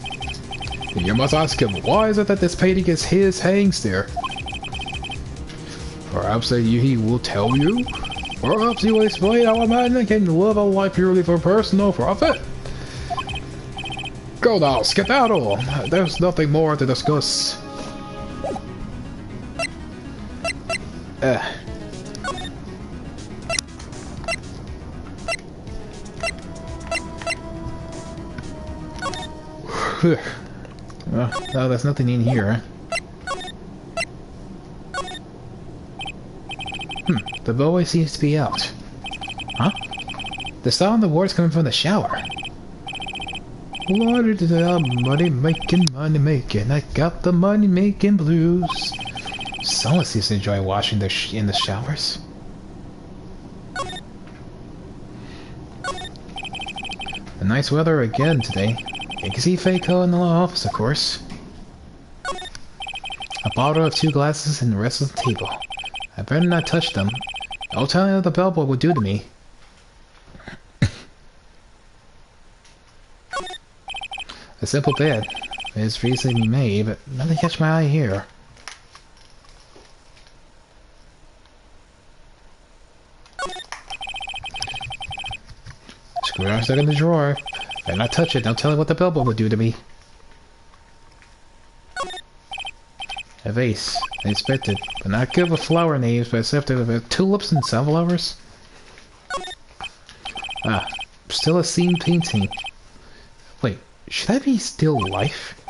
Speaker 2: You must ask him, why is it that this painting is his hangs there? Perhaps he will tell you? Perhaps he will explain how a man can live a life purely for personal profit? Go now, skedaddle! There's nothing more to discuss.
Speaker 1: No, there's nothing in here. The boy seems to be out. Huh? The sound of the words coming from the shower. Money making, I got the money making blues. Someone seems to enjoy washing in the showers. The nice weather again today. You can see Faco in the law office, of course. A bottle of 2 glasses and the rest of the table. I better not touch them. No telling what the bellboy would do to me. A simple bed. It's recently made, but nothing catch my eye here. Screwdriver stuck in the drawer. Better not touch it. Don't tell me what the bellboy would do to me. A vase. I expected, but not good with flower names, but accepted of tulips and sunflowers. Ah, still a scene painting. Wait, should that be still life?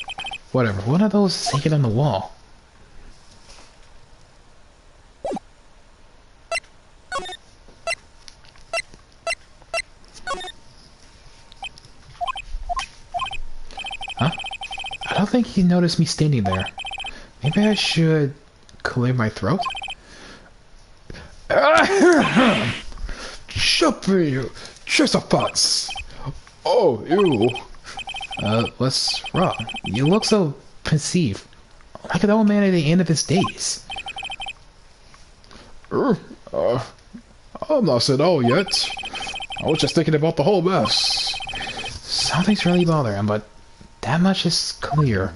Speaker 1: Whatever, one of those is taken on the wall. Huh? I don't think he noticed me standing there. Maybe I should clear my throat?
Speaker 2: Shut for you! Chesapeace! Oh, ew!
Speaker 1: What's wrong? You look so pensive. Like an old man at the end of his days.
Speaker 2: I'm not said all yet. I was just thinking about the whole mess.
Speaker 1: Something's really bothering him, but that much is clear.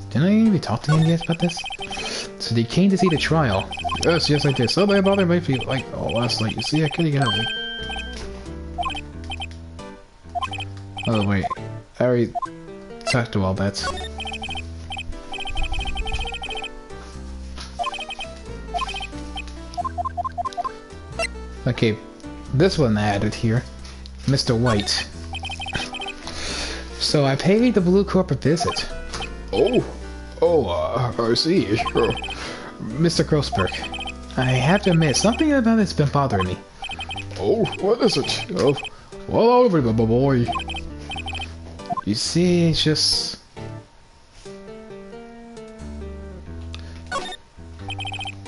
Speaker 1: Didn't I even talk to him yet about this? So they came to see the trial.
Speaker 2: Yes, I did. Something about it might feel like, oh, last night. You see, I couldn't get out.
Speaker 1: Oh, wait. I already talked to all that. Okay, this one added here. Mr. White. So I paid the Blue Corp a visit.
Speaker 2: I see.
Speaker 1: Mr. Grossberg, I have to admit, something about it's been bothering me.
Speaker 2: Oh, what is it? Oh, well, over my boy.
Speaker 1: You see, it's just...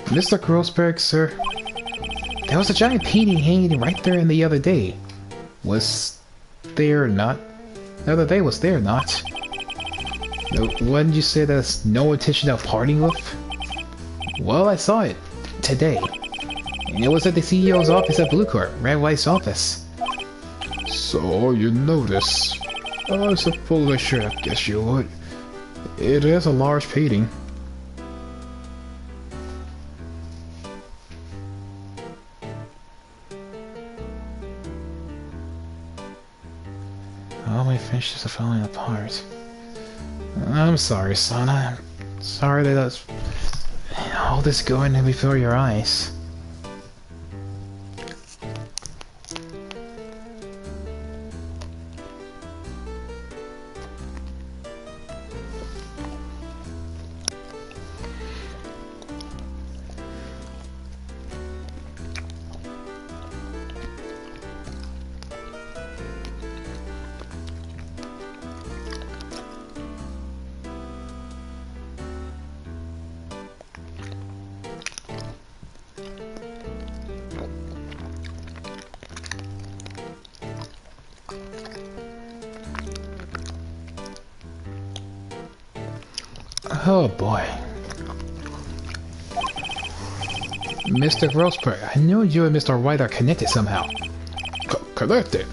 Speaker 1: Mr. Grossberg, sir, there was a giant painting hanging right there in the other day. Was there not? The other day was there not? When did you say there's no intention of parting with? Well, I saw it today.
Speaker 3: It was at the CEO's office at Blue Court, Red White's office.
Speaker 2: So, you notice. I suppose I should have guessed you would. It is a large painting.
Speaker 3: All my finishes are falling apart. I'm sorry, son. I'm sorry that all this going before your eyes. Oh boy. Mr. Grossberg, I knew you and Mr. White are connected somehow.
Speaker 2: Connected?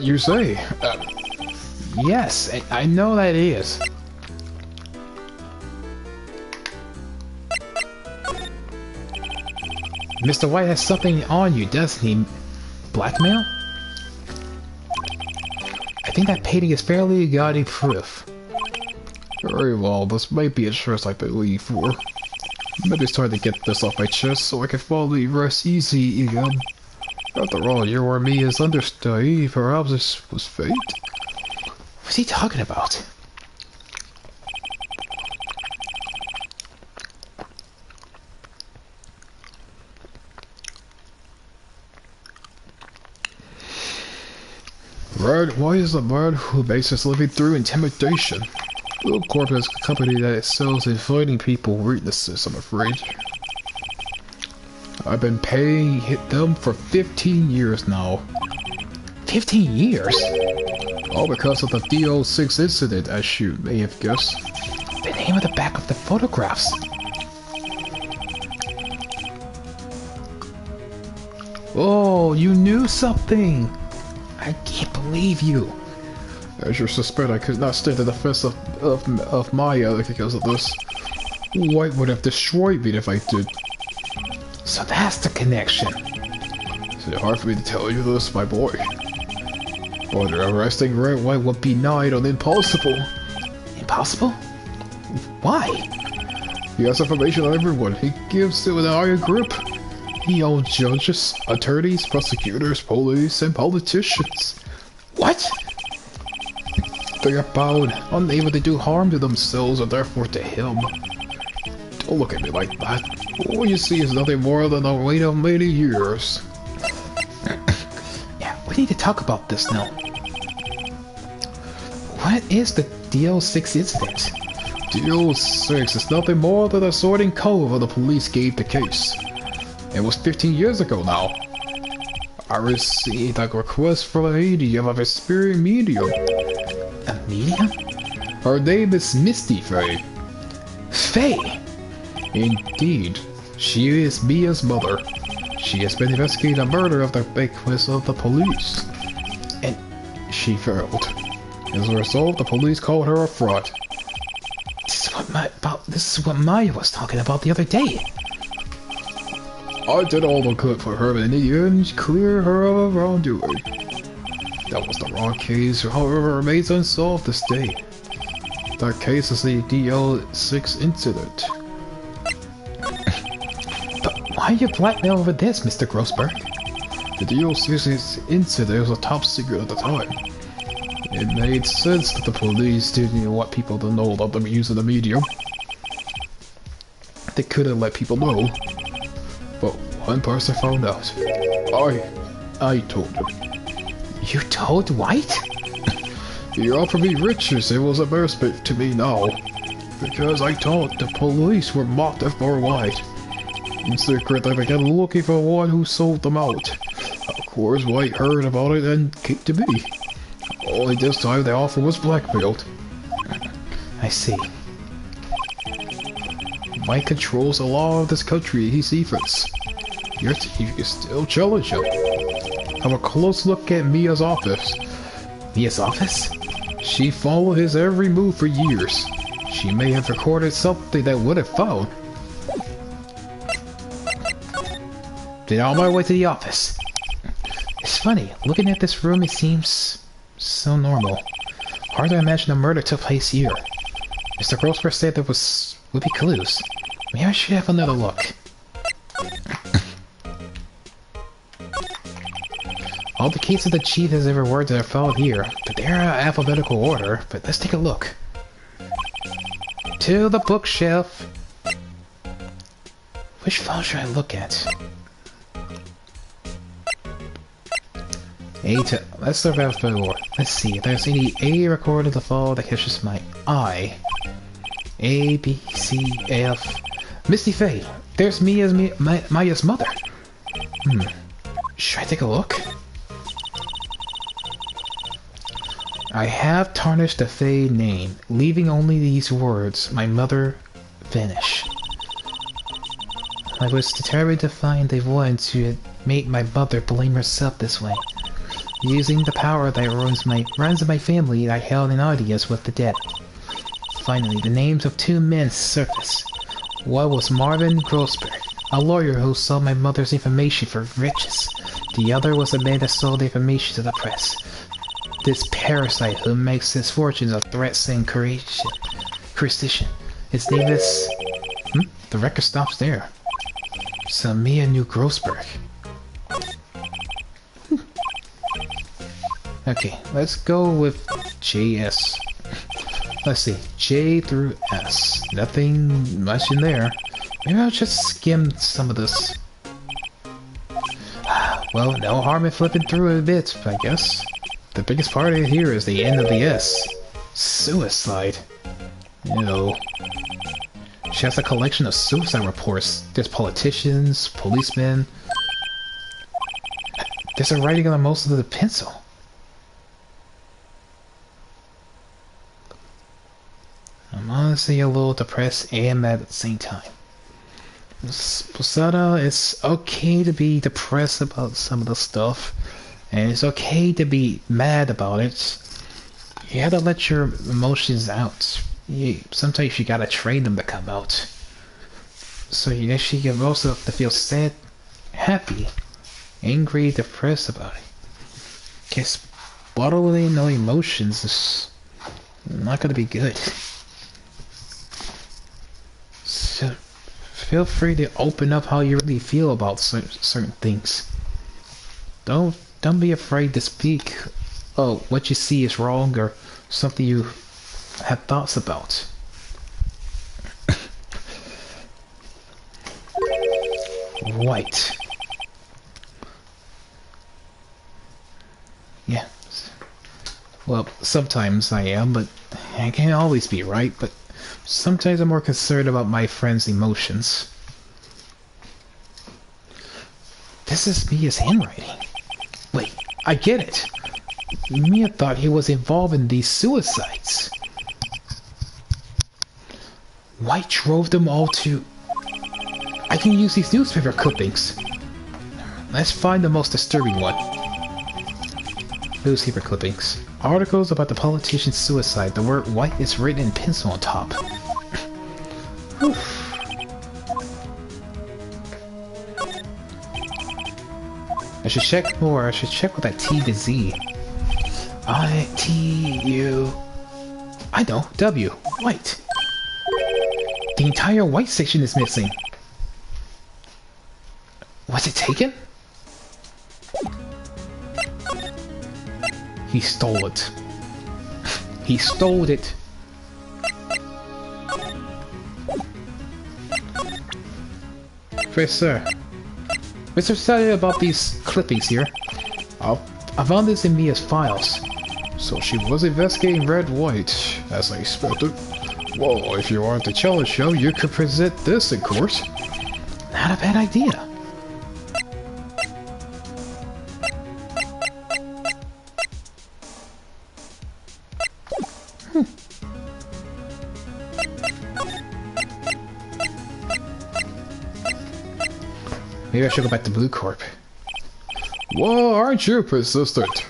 Speaker 2: You say?
Speaker 3: Yes, I know that it is. Mr. White has something on you, doesn't he? Blackmail? I think that painting is fairly gaudy proof.
Speaker 2: Very well, this might be a stress I've been waiting for. Maybe it's time to get this off my chest so I can finally rest easy again. After all, you or me is understudy, perhaps this was fate?
Speaker 3: What's he talking about?
Speaker 2: Red White is a man who makes his living through intimidation. Blue Corp is a company that excels in finding people weaknesses, I'm afraid. I've been paying them for 15 years now.
Speaker 3: 15 years?
Speaker 2: All because of the DO6 incident, as you may have guessed.
Speaker 3: The name of the back of the photographs. Oh, you knew something! I can't believe you.
Speaker 2: As you suspect, I could not stand the defense of Maya because of this. White would have destroyed me if I did.
Speaker 3: So that's the connection.
Speaker 2: Is it hard for me to tell you this, my boy? But arresting Red White would be nigh on impossible.
Speaker 3: Impossible? Why?
Speaker 2: He has information on everyone. He gives it with an iron grip. He owns judges, attorneys, prosecutors, police, and politicians.
Speaker 3: What?
Speaker 2: They are bound, unable to do harm to themselves or therefore to him. Don't look at me like that. All you see is nothing more than the weight of many years.
Speaker 3: Yeah, we need to talk about this now. What is the DO6 incident?
Speaker 2: DO6 is nothing more than a sorting code of the police gave the case. It was 15 years ago now. I received a request from a medium of experienced medium.
Speaker 3: A medium?
Speaker 2: Her name is Misty Faye.
Speaker 3: Faye?
Speaker 2: Indeed. She is Mia's mother. She has been investigating the murder of the bequest of the police.
Speaker 3: And
Speaker 2: she failed. As a result, the police called her a fraud.
Speaker 3: This is what Maya was talking about the other day.
Speaker 2: I did all I could for her, and in the end, clear her of wrongdoing. That was the wrong case, however, remains unsolved this day. That case is the DO6 incident.
Speaker 3: But why are you blackmail over this, Mr. Grossberg?
Speaker 2: The DO6 incident was a top secret at the time. It made sense that the police didn't want people to know about them using the medium. They couldn't let people know. But one person found out. I told him.
Speaker 3: You told White?
Speaker 2: He offered me riches. It was embarrassment to me now. Because I thought the police were mocked for White. In secret, I began looking for one who sold them out. Of course, White heard about it and came to me. Only this time the offer was blackmailed.
Speaker 3: I see.
Speaker 2: Mike controls the law of this country. He's secrets. You can still challenge him. Have a close look at Mia's office.
Speaker 3: Mia's office?
Speaker 2: She followed his every move for years. She may have recorded something that would have found.
Speaker 3: Then on my way to the office. It's funny, looking at this room, it seems so normal. Hard to imagine a murder took place here. Mr. Grossberg said there would be clues. Maybe I should have another look. All the cases the chief has ever worked are filed here, but they're in alphabetical order. But let's take a look. To the bookshelf. Which file should I look at? Let's start alphabetical order. Let's see if there's any A recorded in the file that catches my eye. A, B, C, F. Misty Faye. There's Maya's mother. Should I take a look? I have tarnished the Faye name, leaving only these words, my mother, vanish. I was determined to find a one to make my mother blame herself this way. Using the power that runs in my family, I held an audience with the dead. Finally, the names of two men surfaced. One was Marvin Grossberg, a lawyer who sold my mother's information for riches. The other was a man that sold the information to the press. This parasite who makes his fortunes of threats and coercion. His name is... The record stops there. So Mia knew Grossberg. Okay, let's go with JS. Let's see, J through S. Nothing much in there. Maybe I'll just skim some of this. Well, no harm in flipping through a bit, I guess. The biggest part of here is the end of the S. Suicide. You know. She has a collection of suicide reports. There's politicians, policemen. There's a writing on most of the pencil. I'm honestly a little depressed and mad at the same time. Posada, it's okay to be depressed about some of the stuff, and it's okay to be mad about it. You have to let your emotions out. Sometimes you gotta train them to come out. So you actually can also have to feel sad, happy, angry, depressed about it. Guess bottling no emotions is not gonna be good. So feel free to open up how you really feel about certain things. Don't be afraid to speak. Oh, what you see is wrong or something you have thoughts about. Right. Yeah. Well, sometimes I am, but I can't always be right, but sometimes I'm more concerned about my friend's emotions. This is Mia's handwriting. Wait, I get it. Mia thought he was involved in these suicides. White drove them all to... I can use these newspaper clippings. Let's find the most disturbing one. Newspaper clippings. Articles about the politician's suicide. The word white is written in pencil on top. I should check more. I should check with that T to Z. I-T-U... I know. W. White. The entire white section is missing. Was it taken? He stole it. He stole it. Sir. Mr. Excited about these clippings here. I found this in Mia's files.
Speaker 2: So she was investigating Red White, as I expected. Well, if you want to challenge him, you could present this in court.
Speaker 3: Not a bad idea. Maybe I should go back to Blue Corp.
Speaker 2: Well, aren't you persistent?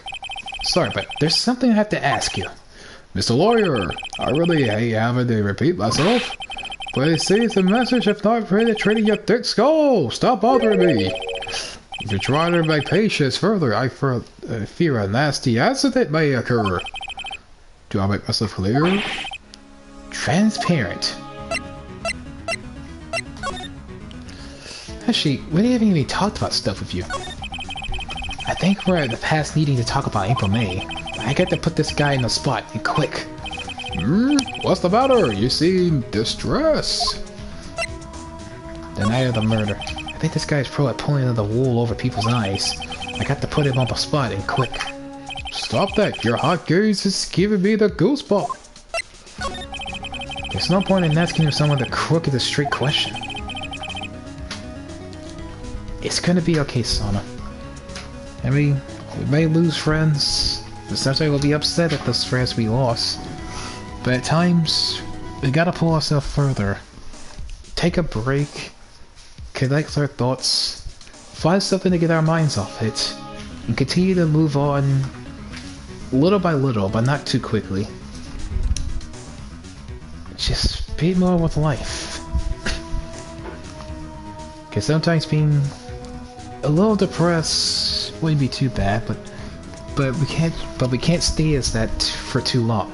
Speaker 3: Sorry, but there's something I have to ask you.
Speaker 2: Mr. Lawyer, I really hate having to repeat myself, but it seems the message have not penetrated your thick skull. Stop bothering me. If you try to make patience further, I fear a nasty accident may occur. Do I make myself clear?
Speaker 3: Transparent. Actually, we haven't even talked about stuff with you. I think we're at the past needing to talk about April May. I got to put this guy in the spot, and quick.
Speaker 2: What's the matter? You seem distressed.
Speaker 3: The night of the murder. I think this guy's pro at pulling the wool over people's eyes. I got to put him on the spot, and quick.
Speaker 2: Stop that. Your hot gaze is giving me the goosebump.
Speaker 3: There's no point in asking someone the crooked straight question. It's gonna be okay, Sana. I mean, we may lose friends, but sometimes we'll be upset at those friends we lost. But at times, we gotta pull ourselves further. Take a break, collect our thoughts, find something to get our minds off it, and continue to move on little by little, but not too quickly. Just be more with life. Because sometimes being a little depressed wouldn't be too bad, but we can't stay as that for too long.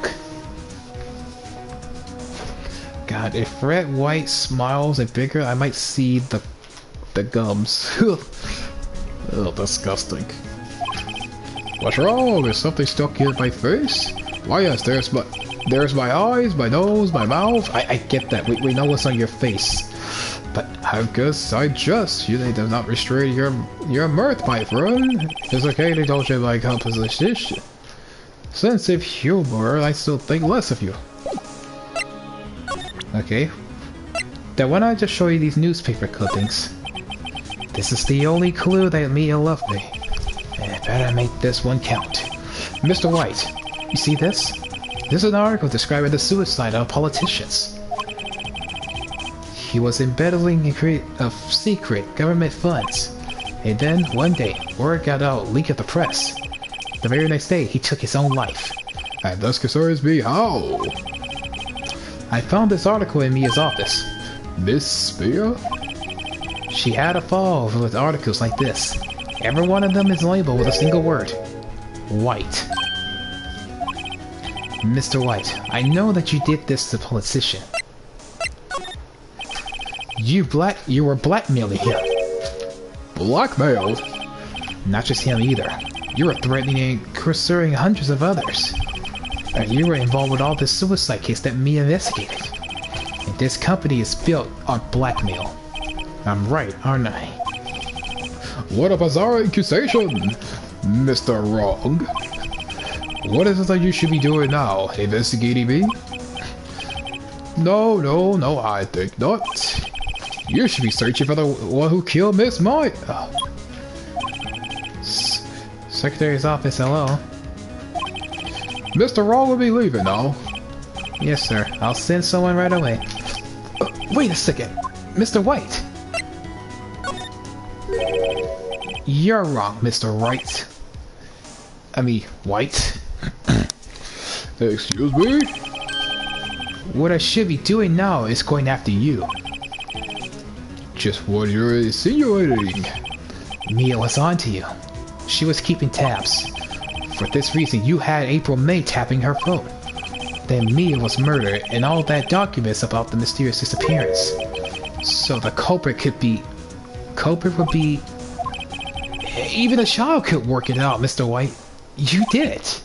Speaker 3: God, if Red White smiles and bigger, I might see the gums.
Speaker 2: Oh, disgusting. What's wrong? Is something stuck in my face? Why, yes, there's my eyes, my nose, my mouth.
Speaker 3: I get that. We know what's on your face.
Speaker 2: But I guess I just, you do not restrain your mirth, my friend. It's okay to indulge in my composition. Sense of humor, I still think less of you.
Speaker 3: Okay. Then why don't I just show you these newspaper clippings? This is the only clue that Mia loved me. I better make this one count. Mr. White, you see this? This is an article describing the suicide of politicians. He was embezzling of secret government funds. And then, one day, word got out, leaked at the press. The very next day, he took his own life.
Speaker 2: And this concerns me how?
Speaker 3: I found this article in Mia's office.
Speaker 2: Miss Mia?
Speaker 3: She had a file with articles like this. Every one of them is labeled with a single word. White. Mr. White, I know that you did this to a politician. You were blackmailing him.
Speaker 2: Blackmailed?
Speaker 3: Not just him either. You were threatening and pursuing hundreds of others. And you were involved with all this suicide case that Mia investigated. And this company is built on blackmail. I'm right, aren't I?
Speaker 2: What a bizarre accusation, Mr. Wrong. What is it that you should be doing now? Investigating me? No, I think not. You should be searching for the one who killed Miss Mike.
Speaker 3: Secretary's office, hello.
Speaker 2: Mr. Wrong will be leaving now.
Speaker 3: Yes, sir. I'll send someone right away. Wait a second. Mr. White. You're wrong, Mr. Wright. I mean, White.
Speaker 2: Excuse me?
Speaker 3: What I should be doing now is going after you.
Speaker 2: Just what you're insinuating.
Speaker 3: Mia was onto you. She was keeping tabs. For this reason, you had April May tapping her phone. Then Mia was murdered, and all that documents about the mysterious disappearance. So the culprit would be... Even a child could work it out, Mr. White. You did it.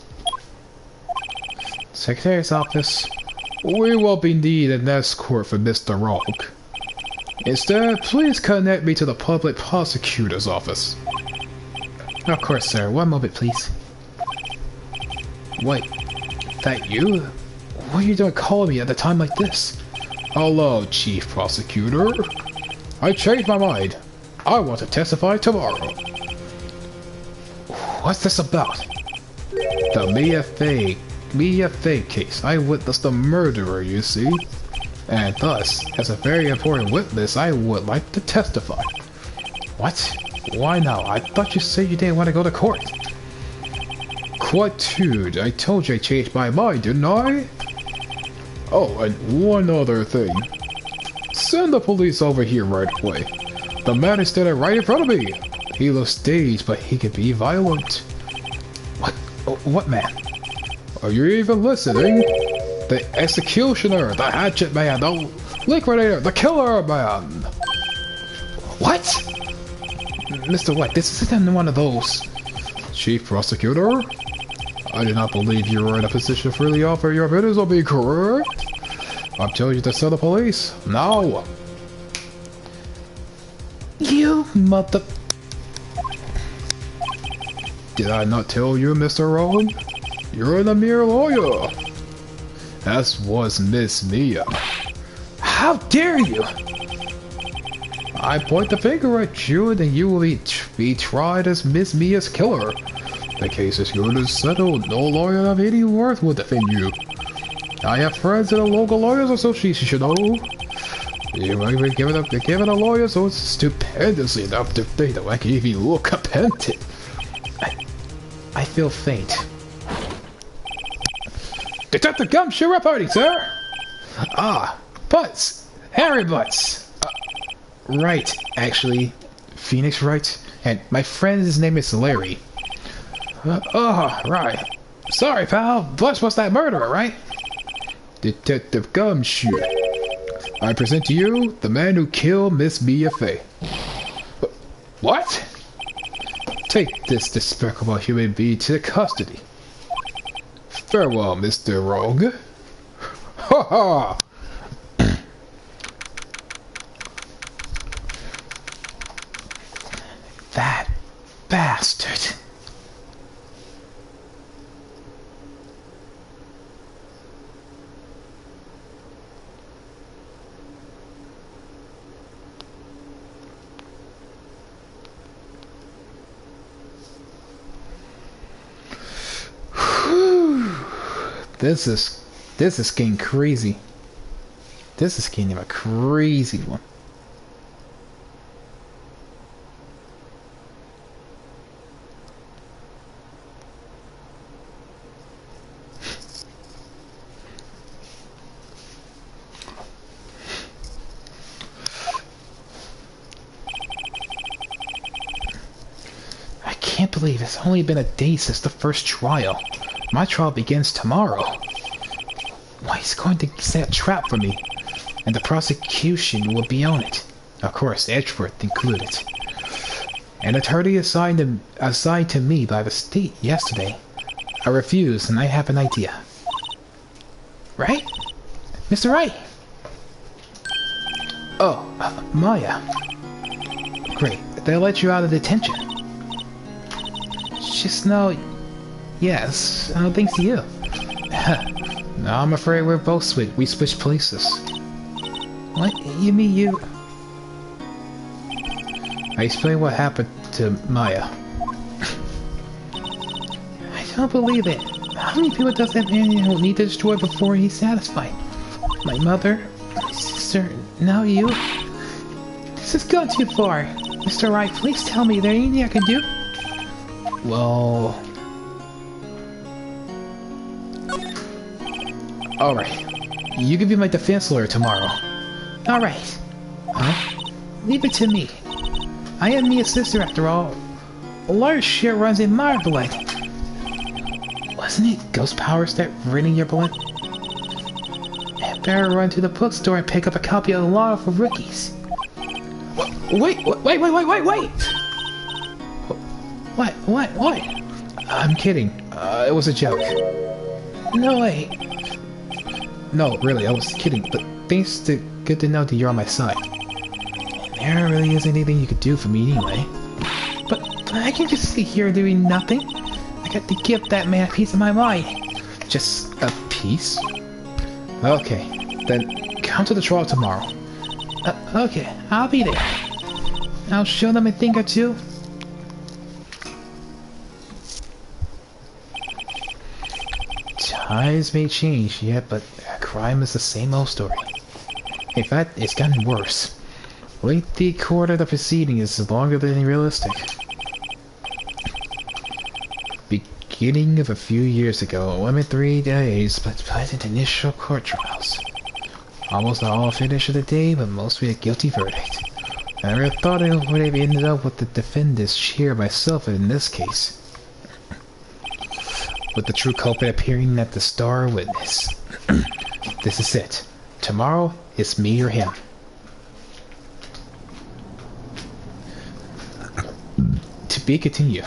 Speaker 3: Secretary's office.
Speaker 2: We won't be needing an escort for Mr. Wrong. Instead, please connect me to the public prosecutor's office.
Speaker 3: Of course, sir. One moment, please. Wait, that you? What are you doing calling me at a time like this?
Speaker 2: Hello, Chief Prosecutor. I changed my mind. I want to testify tomorrow.
Speaker 3: What's this about?
Speaker 2: The Mia Fey case. I witnessed the murderer, you see. And thus, as a very important witness, I would like to testify.
Speaker 1: What? Why now? I thought you said you didn't want to go to court.
Speaker 2: What, dude? I told you I changed my mind, didn't I? Oh, and one other thing. Send the police over here right away. The man is standing right in front of me. He looks dazed, but he can be violent.
Speaker 1: What? What man?
Speaker 2: Are you even listening? The executioner, the hatchet man, the liquidator, the killer man.
Speaker 1: What? Mr. White, this isn't one of those.
Speaker 2: Chief Prosecutor? I did not believe you were in a position to freely offer your opinions on me, correct? I'm telling you to send the police, now!
Speaker 1: You mother...
Speaker 2: Did I not tell you, Mr. Rowan? You're a mere lawyer! As was Miss Mia.
Speaker 1: How dare you!
Speaker 2: I point the finger at you, and you will be tried as Miss Mia's killer. The case is good and settled. No lawyer of any worth will defend you. I have friends in the local lawyers association, you know. You might be given a lawyer so stupendously enough to think that I can even look repentant.
Speaker 1: I feel faint.
Speaker 2: Detective Gumshoe reporting, sir!
Speaker 1: Ah, Butts! Harry Butts! Right, actually. Phoenix Wright. And my friend's name is Larry. Oh, right. Sorry, pal. Butts was that murderer, right?
Speaker 2: Detective Gumshoe. I present to you the man who killed Miss Mia Fey.
Speaker 1: What?
Speaker 2: Take this despicable human being to custody. Farewell, Mr. Rogue. Ha ha!
Speaker 1: That bastard. This is getting crazy. This is getting a crazy one. I can't believe it's only been a day since the first trial. My trial begins tomorrow. Why, he's going to set a trap for me, and the prosecution will be on it. Of course, Edgeworth included. An attorney assigned to me by the state yesterday. I refused, and I have an idea. Right? Mr. Wright? Oh, Maya. Great. They let you out of detention. Just know... Yes, thanks to you. No, I'm afraid we switched places. What? You mean you... I explained what happened to Maya. I don't believe it. How many people does that man need to destroy before he's satisfied? My mother, my sister, now you? This has gone too far. Mr. Wright, please tell me, is there anything I can do? Well... Alright. You can be my defense lawyer tomorrow. Alright. Huh? Leave it to me. I am Mia's sister after all. A large share runs in my blood. Wasn't it ghost powers that running your blood? I better run to the bookstore and pick up a copy of the Law for Rookies. Wait! What? I'm kidding. It was a joke. No way. No, really, I was kidding, but good to know that you're on my side. There really isn't anything you could do for me anyway. But I can just sit here doing nothing. I got to give that man a piece of my mind. Just a piece? Okay, then come to the trial tomorrow. Okay, I'll be there. I'll show them a thing or two. Times may change, yeah, but crime is the same old story. In fact, it's gotten worse. Lengthy court of the proceeding is longer than realistic. Beginning of a few years ago, only 3 days, but pleasant initial court trials. Almost all finished of the day, but mostly a guilty verdict. I never thought it would have ended up with the defendant's chair myself in this case. With the true culprit appearing at the star witness. This is it. Tomorrow, it's me or him. To be continued.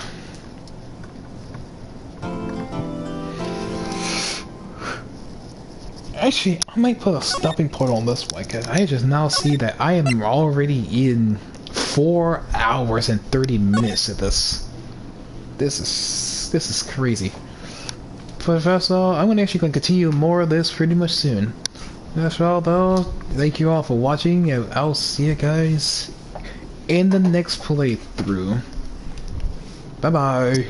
Speaker 1: Actually, I might put a stopping point on this one, because I just now see that I am already in 4 hours and 30 minutes of this. This is crazy. But first of all, I'm actually going to continue more of this pretty much soon. That's all though. Thank you all for watching, and I'll see you guys in the next playthrough. Bye bye.